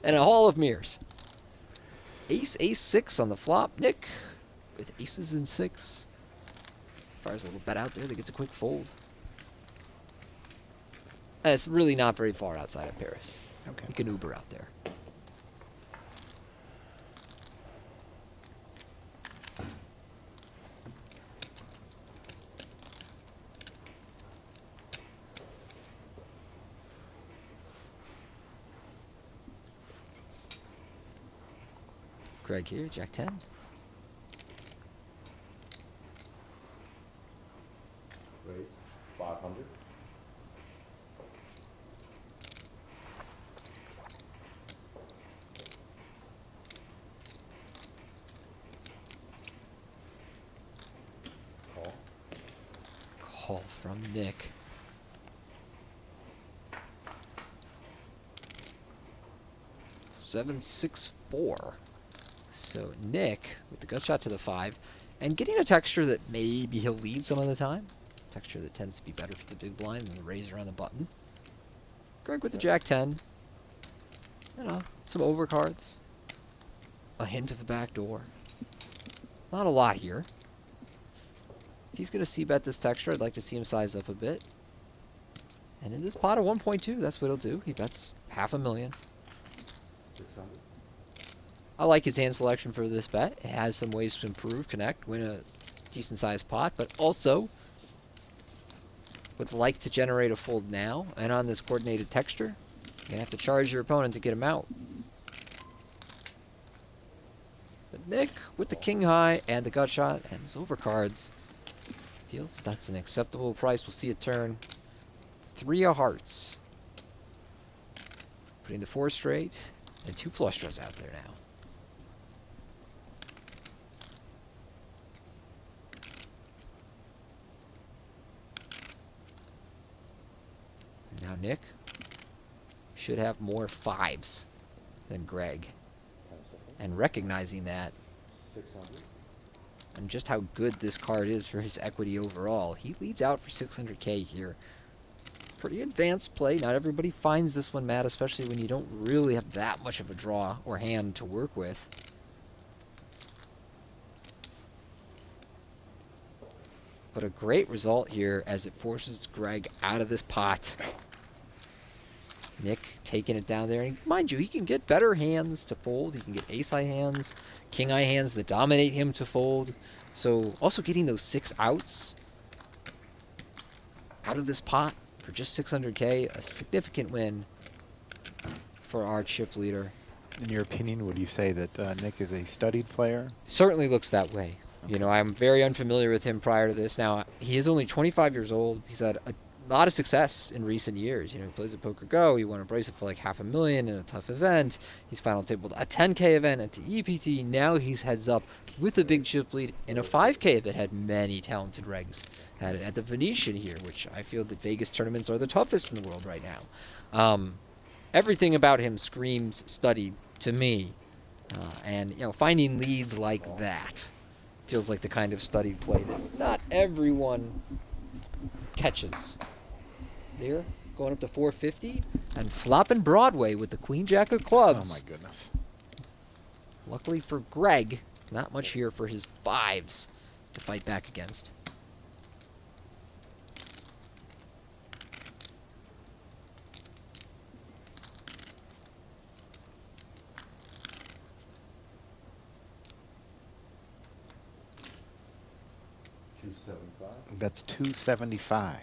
and a hall of mirrors. Ace, Ace 6 on the flop. Nick with aces and 6. Fires a little bet out there that gets a quick fold. It's really not very far outside of Paris. Okay. You can Uber out there. Greg here, Jack 10. Raise 500. Call. Call from Nick. Seven, 6, 4. So Nick with the gut shot to the 5, and getting a texture that maybe he'll lead some of the time. Texture that tends to be better for the big blind than the razor on the button. Greg with the Jack 10. You know, some overcards. A hint of a back door. Not a lot here. If he's going to c-bet this texture, I'd like to see him size up a bit. And in this pot of 1.2, that's what he'll do. He bets $500,000. 600. I like his hand selection for this bet. It has some ways to improve, connect, win a decent-sized pot, but also would like to generate a fold now, and on this coordinated texture, you have to charge your opponent to get him out. But Nick, with the king high and the gut shot and his overcards, feels that's an acceptable price. We'll see a turn. 3 of hearts. Putting the 4 straight and 2 flush draws out there now. Now Nick should have more 5s than Greg. 10 seconds. And recognizing that 600. and just how good this card is for his equity overall, he leads out for 600K here. Pretty advanced play. Not everybody finds this one, Matt, especially when you don't really have that much of a draw or hand to work with. But a great result here as it forces Greg out of this pot. Nick taking it down there. And mind you, he can get better hands to fold. He can get ace-high hands, king-high hands that dominate him to fold. So also getting those 6 outs out of this pot for just 600K, a significant win for our chip leader. In your opinion, would you say that Nick is a studied player? Certainly looks that way. You know, I'm very unfamiliar with him prior to this. Now, he is only 25 years old. He's had a lot of success in recent years. You know, he plays at Poker Go. He won a bracelet for like $500,000 in a tough event. He's final tabled a 10K event at the EPT. Now he's heads up with a big chip lead in a 5K that had many talented regs. Had it at the Venetian here, which I feel that Vegas tournaments are the toughest in the world right now. Everything about him screams studied to me. And, you know, finding leads like that feels like the kind of studied play that not everyone catches. There, going up to 450 and flopping Broadway with the Queen Jack of clubs. Oh my goodness. Luckily for Greg, not much here for his 5s to fight back against. That's 275.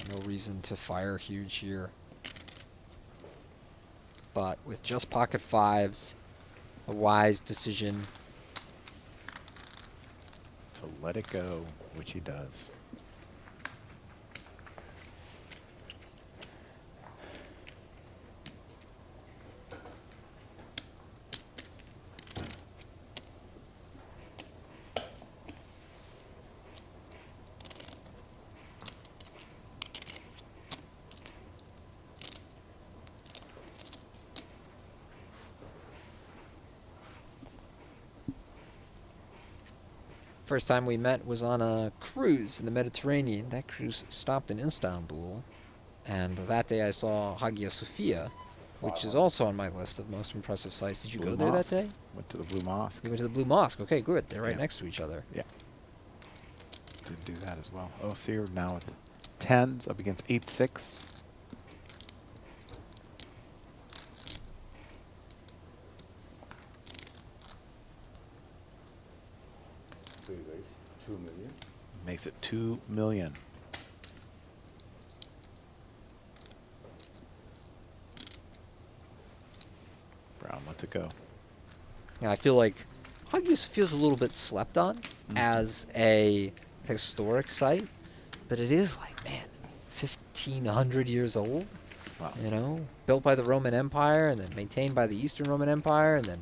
No reason to fire huge here. But with just pocket 5s, a wise decision. To let it go, which he does. First time we met was on a cruise in the Mediterranean. That cruise stopped in Istanbul. And that day I saw Hagia Sophia which is also on my list of most impressive sites. Did you Blue go there Mosque. that day? Went to the Blue Mosque. You went to the Blue Mosque. Okay, good. They're right Yeah. next to each other. Yeah. Did do that as well. Osier now with 10s up against 8-6. So you raise 2 million. Makes it 2 million. Brown lets it go. Yeah, I feel like hockey just feels a little bit slept on as a historic site, but it is like, man, 1,500 years old. Wow. You know, built by the Roman Empire and then maintained by the Eastern Roman Empire, and then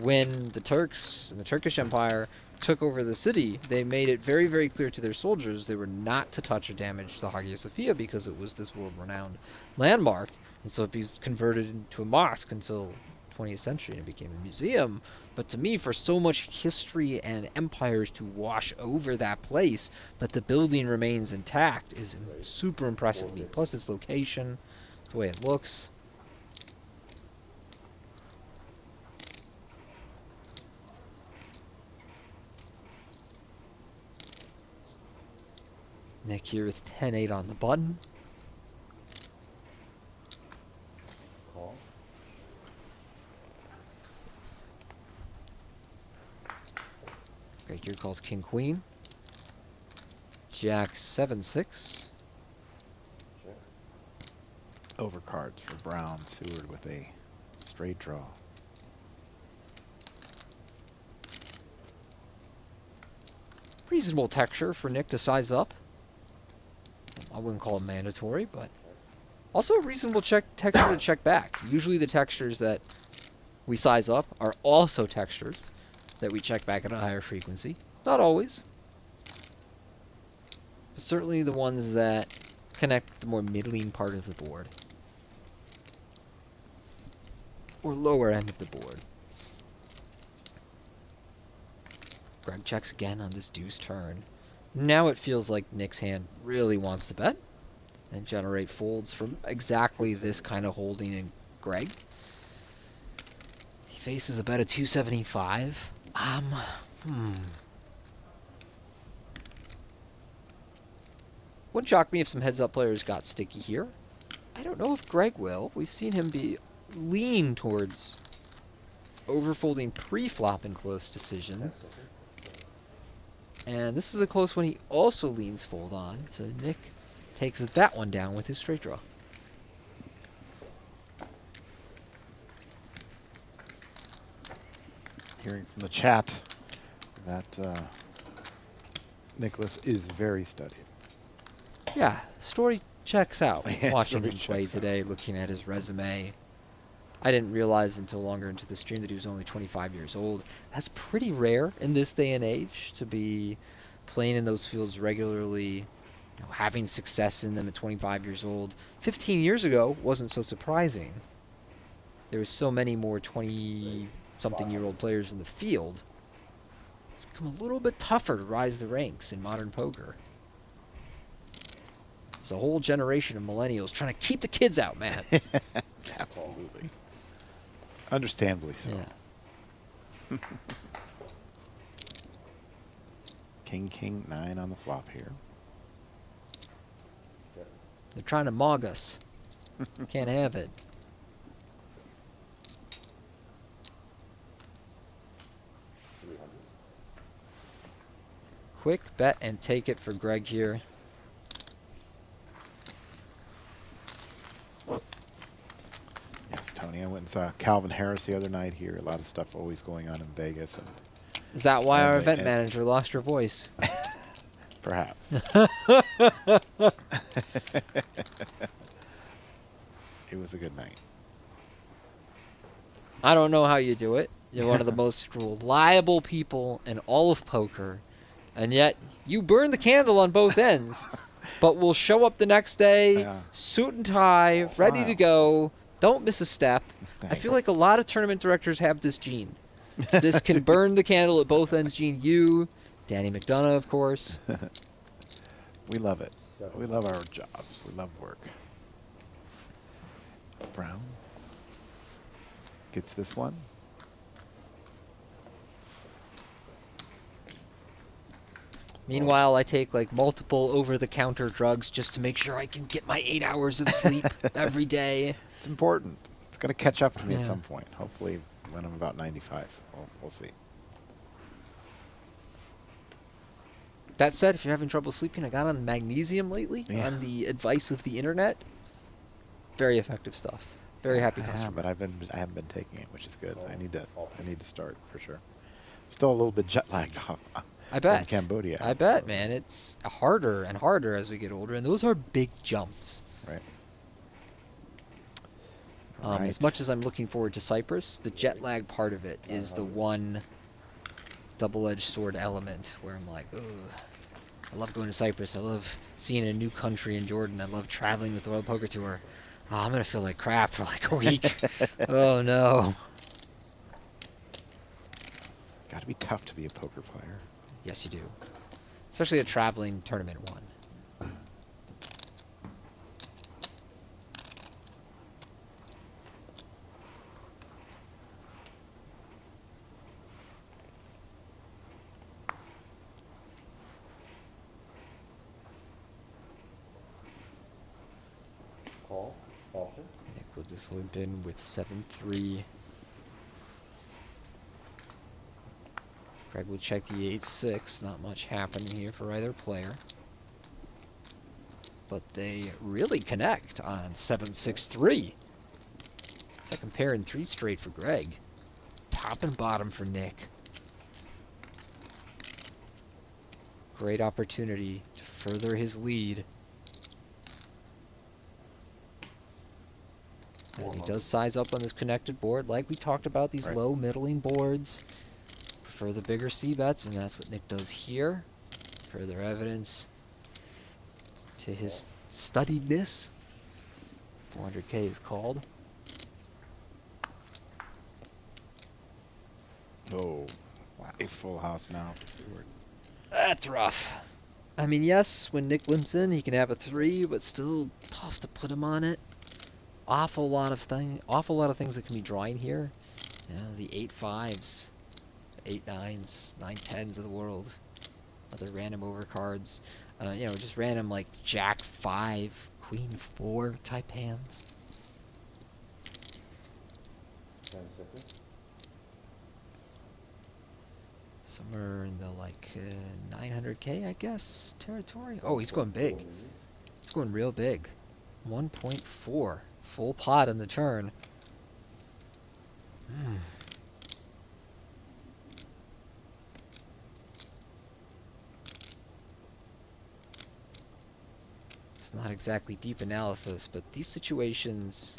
when the Turks and the Turkish Empire took over the city, they made it very, very clear to their soldiers they were not to touch or damage the Hagia Sophia because it was this world-renowned landmark, and so it was converted into a mosque until 20th century and it became a museum. But to me, for so much history and empires to wash over that place, but the building remains intact, is super impressive to me. Plus its location, the way it looks. Nick here with 10-8 on the button. Call. Greg here calls King Queen. Jack 7-6. Check. Overcards for Brown. Seward with a straight draw. Reasonable texture for Nick to size up. I wouldn't call it mandatory, but also a reasonable texture to check back. Usually the textures that we size up are also textures that we check back at a higher frequency. Not always, but certainly the ones that connect the more middling part of the board or lower end of the board. Greg checks again on this deuce turn. Now it feels like Nick's hand really wants to bet and generate folds from exactly this kind of holding in Greg. He faces a bet of 275. Wouldn't shock me if some heads-up players got sticky here. I don't know if Greg will. We've seen him be lean towards overfolding pre-flop in close decisions. That's okay. And this is a close one he also leans fold on. So Nick takes that one down with his straight draw. Hearing from the chat that Nicholas is very studied. Yeah, story checks out. Yeah, Watching story him play checks out. today, looking at his resume. I didn't realize until longer into the stream that he was only 25 years old. That's pretty rare in this day and age to be playing in those fields regularly, you know, having success in them at 25 years old. 15 years ago wasn't so surprising. There was so many more 20-something-year-old players in the field. It's become a little bit tougher to rise the ranks in modern poker. There's a whole generation of millennials trying to keep the kids out, man. Absolutely. Understandably so. Yeah. King, 9 on the flop here. They're trying to mog us. Can't have it. Quick bet and take it for Greg here. Yes, Tony, I went and saw Calvin Harris the other night here. A lot of stuff always going on in Vegas. And Is that why our And- event and- manager lost her voice? perhaps. It was a good night. I don't know how you do it. You're one of the most reliable people in all of poker, and yet you burn the candle on both ends, but will show up the next day, Yeah. suit and tie, ready to Smile. go, don't miss a step. I Thanks. feel like a lot of tournament directors have this gene. This can burn the candle at both ends gene. You, Danny McDonough, of course. We love it. We love our jobs. We love work. Brown. gets this one. Meanwhile, I take like multiple over-the-counter drugs just to make sure I can get my 8 hours of sleep every day. It's important. It's going to catch up to me at Yeah. some point. Hopefully when I'm about 95. We'll see. That said, if you're having trouble sleeping, I got on magnesium lately Yeah. on the advice of the internet. Very effective stuff. Very happy I have, customer. but I haven't been taking it, which is good. I need to start for sure. Still a little bit jet lagged off. I bet. From Cambodia. I bet, so- man. It's harder and harder as we get older, and those are big jumps. Right. As Right. much as I'm looking forward to Cyprus, the jet lag part of it is the one double-edged sword element where I'm like, ugh. I love going to Cyprus. I love seeing a new country in Jordan. I love traveling with the World Poker Tour. Oh, I'm going to feel like crap for like a week. Oh, no. Got to be tough to be a poker player. Yes, you do. Especially a traveling tournament one. Call. Option. Nick will just limp in with 7-3. Greg will check the 8-6. Not much happening here for either player. But they really connect on 7-6-3. Second pair in 3 straight for Greg. Top and bottom for Nick. Great opportunity to further his lead. And he does size up on this connected board, like we talked about, these Right. low middling boards. Prefer the bigger C-bets, and that's what Nick does here. Further evidence to his studiedness. 400K is called. Oh, wow. A full house now. That's rough. I mean, yes, when Nick limps in, he can have a 3, but still tough to put him on it. Awful lot of things that can be drawing here. You know, the 8-5s, 8-9s, 9-10s of the world. Other random overcards. You know, just random like Jack 5, Queen 4 type hands. 10 seconds. Somewhere in the like 900K, I guess, territory. Oh, he's going big. He's going real big. 1.4. Full pot on the turn. It's not exactly deep analysis, but these situations,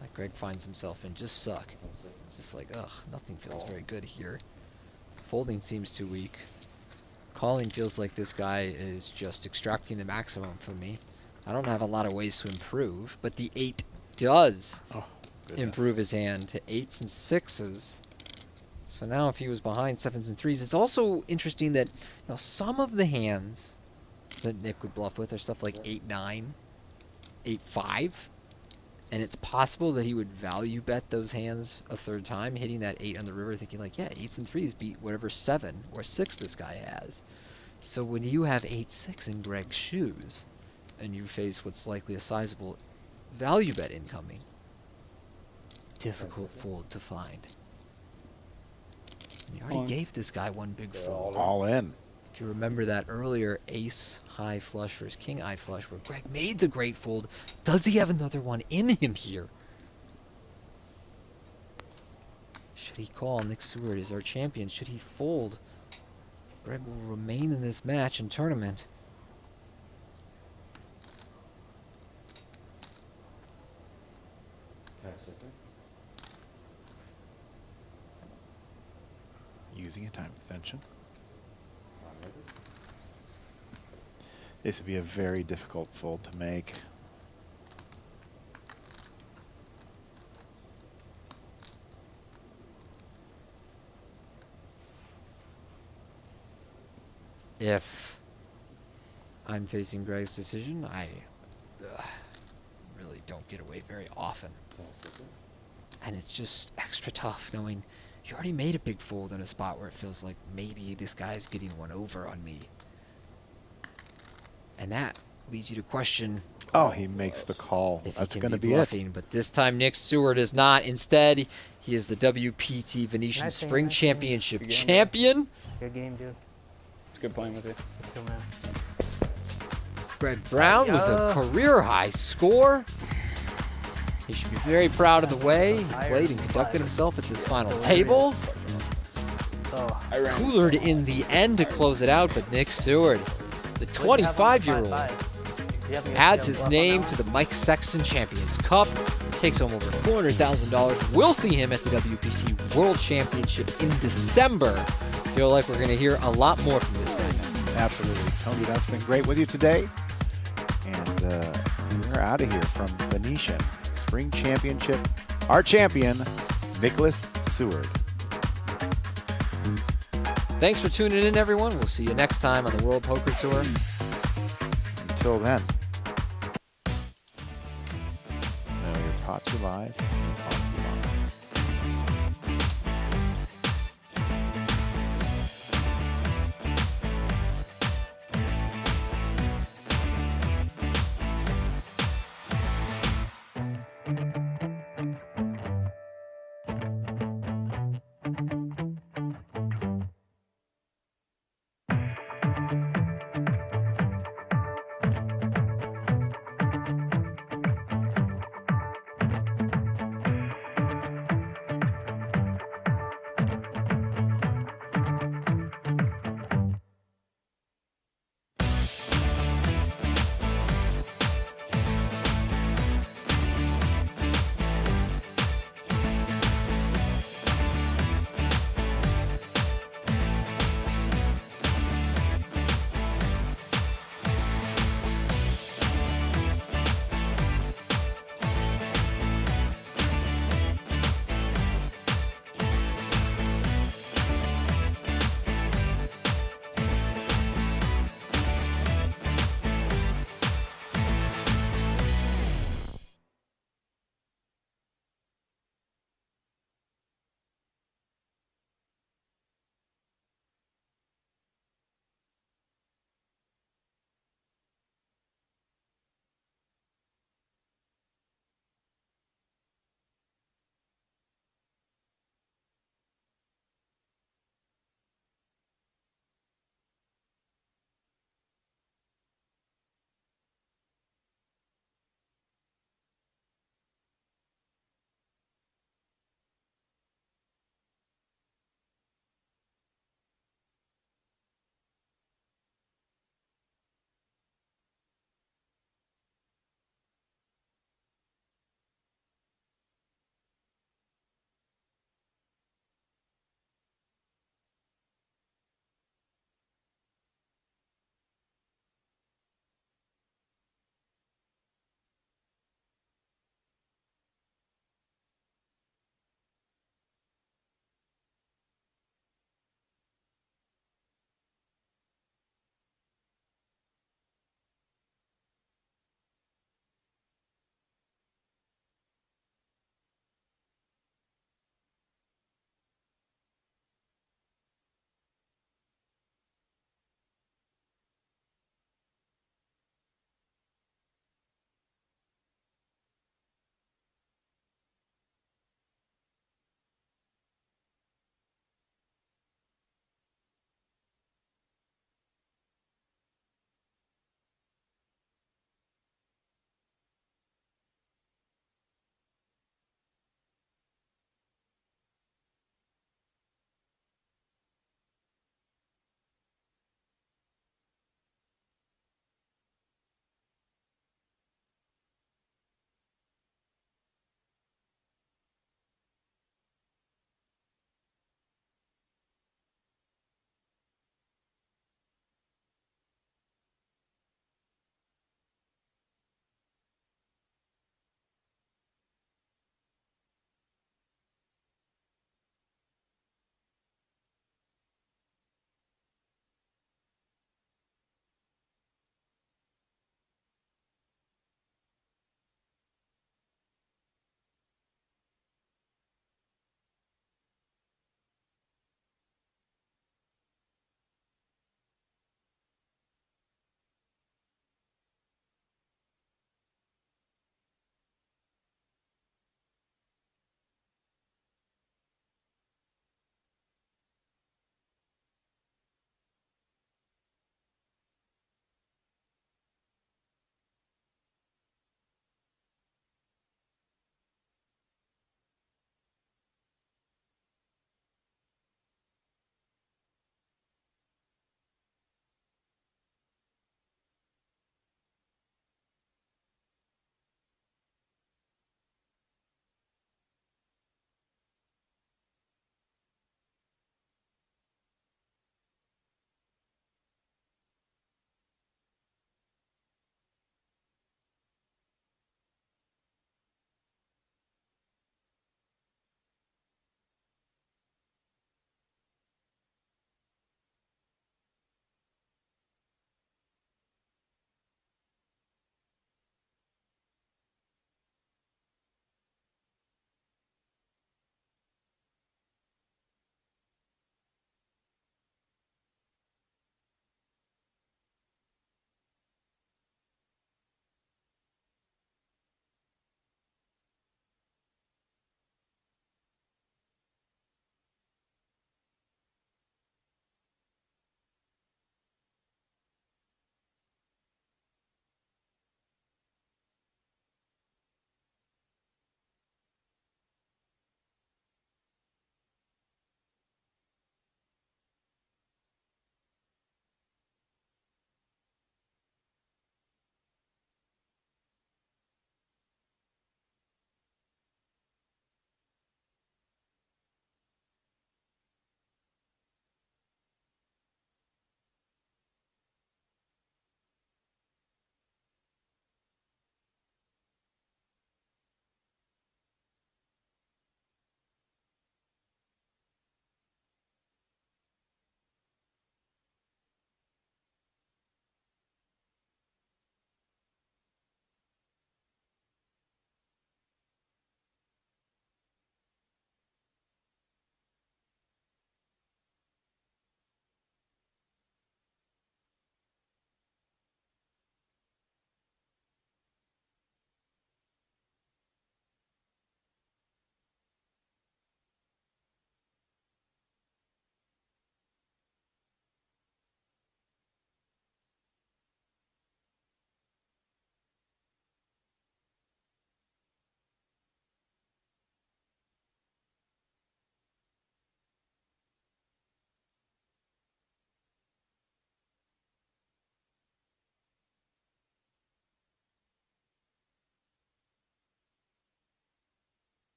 like Greg finds himself in, just suck. 10 seconds. It's just like, ugh, nothing feels very good here. Folding seems too weak. Calling feels like this guy is just extracting the maximum from me. I don't have a lot of ways to improve, but the 8 does Oh, goodness. improve his hand to 8s and 6s. So now if he was behind 7s and 3s, it's also interesting that, you know, some of the hands that Nick would bluff with are stuff like 8-9, 8-5, and it's possible that he would value bet those hands a third time, hitting that 8 on the river, thinking like, yeah, 8s and 3s beat whatever 7 or 6 this guy has. So when you have 8-6 in Greg's shoes, and you face what's likely a sizable value bet incoming, difficult fold to find. And you already On. gave this guy one big They're fold. All in. If you remember that earlier ace high flush versus king eye flush where Greg made the great fold, does he have another one in him here? Should he call? Nick Seward is our champion. Should he fold? Greg will remain in this match and tournament. Using a time extension. This would be a very difficult fold to make. If I'm facing Greg's decision, I really don't get away very often. And it's just extra tough knowing you already made a big fold in a spot where it feels like maybe this guy's getting one over on me. And that leads you to question. Oh, he makes the call. If That's he going can to be be it. bluffing, but this time Nick Seward is not. Instead, he is the WPT Venetian Nice game, Spring nice game. Championship Good game, champion. Good game, dude. It's good playing with you. Let's go, man. Greg Brown with a career-high score. He should be very proud of the way he played and conducted himself at this final table. Oh, I ran Coolered in the end to close it out, but Nick Seward, the 25-year-old, adds his name to the Mike Sexton Champions Cup, takes home over $400,000. We'll see him at the WPT World Championship in December. Feel like we're going to hear a lot more from this guy. Absolutely. Tony, that's been great with you today. And we're out of here from Venetian Spring Championship. Our champion, Nicholas Seward. Thanks for tuning in, everyone. We'll see you next time on the World Poker Tour. Until then. Know your pots are live. Pots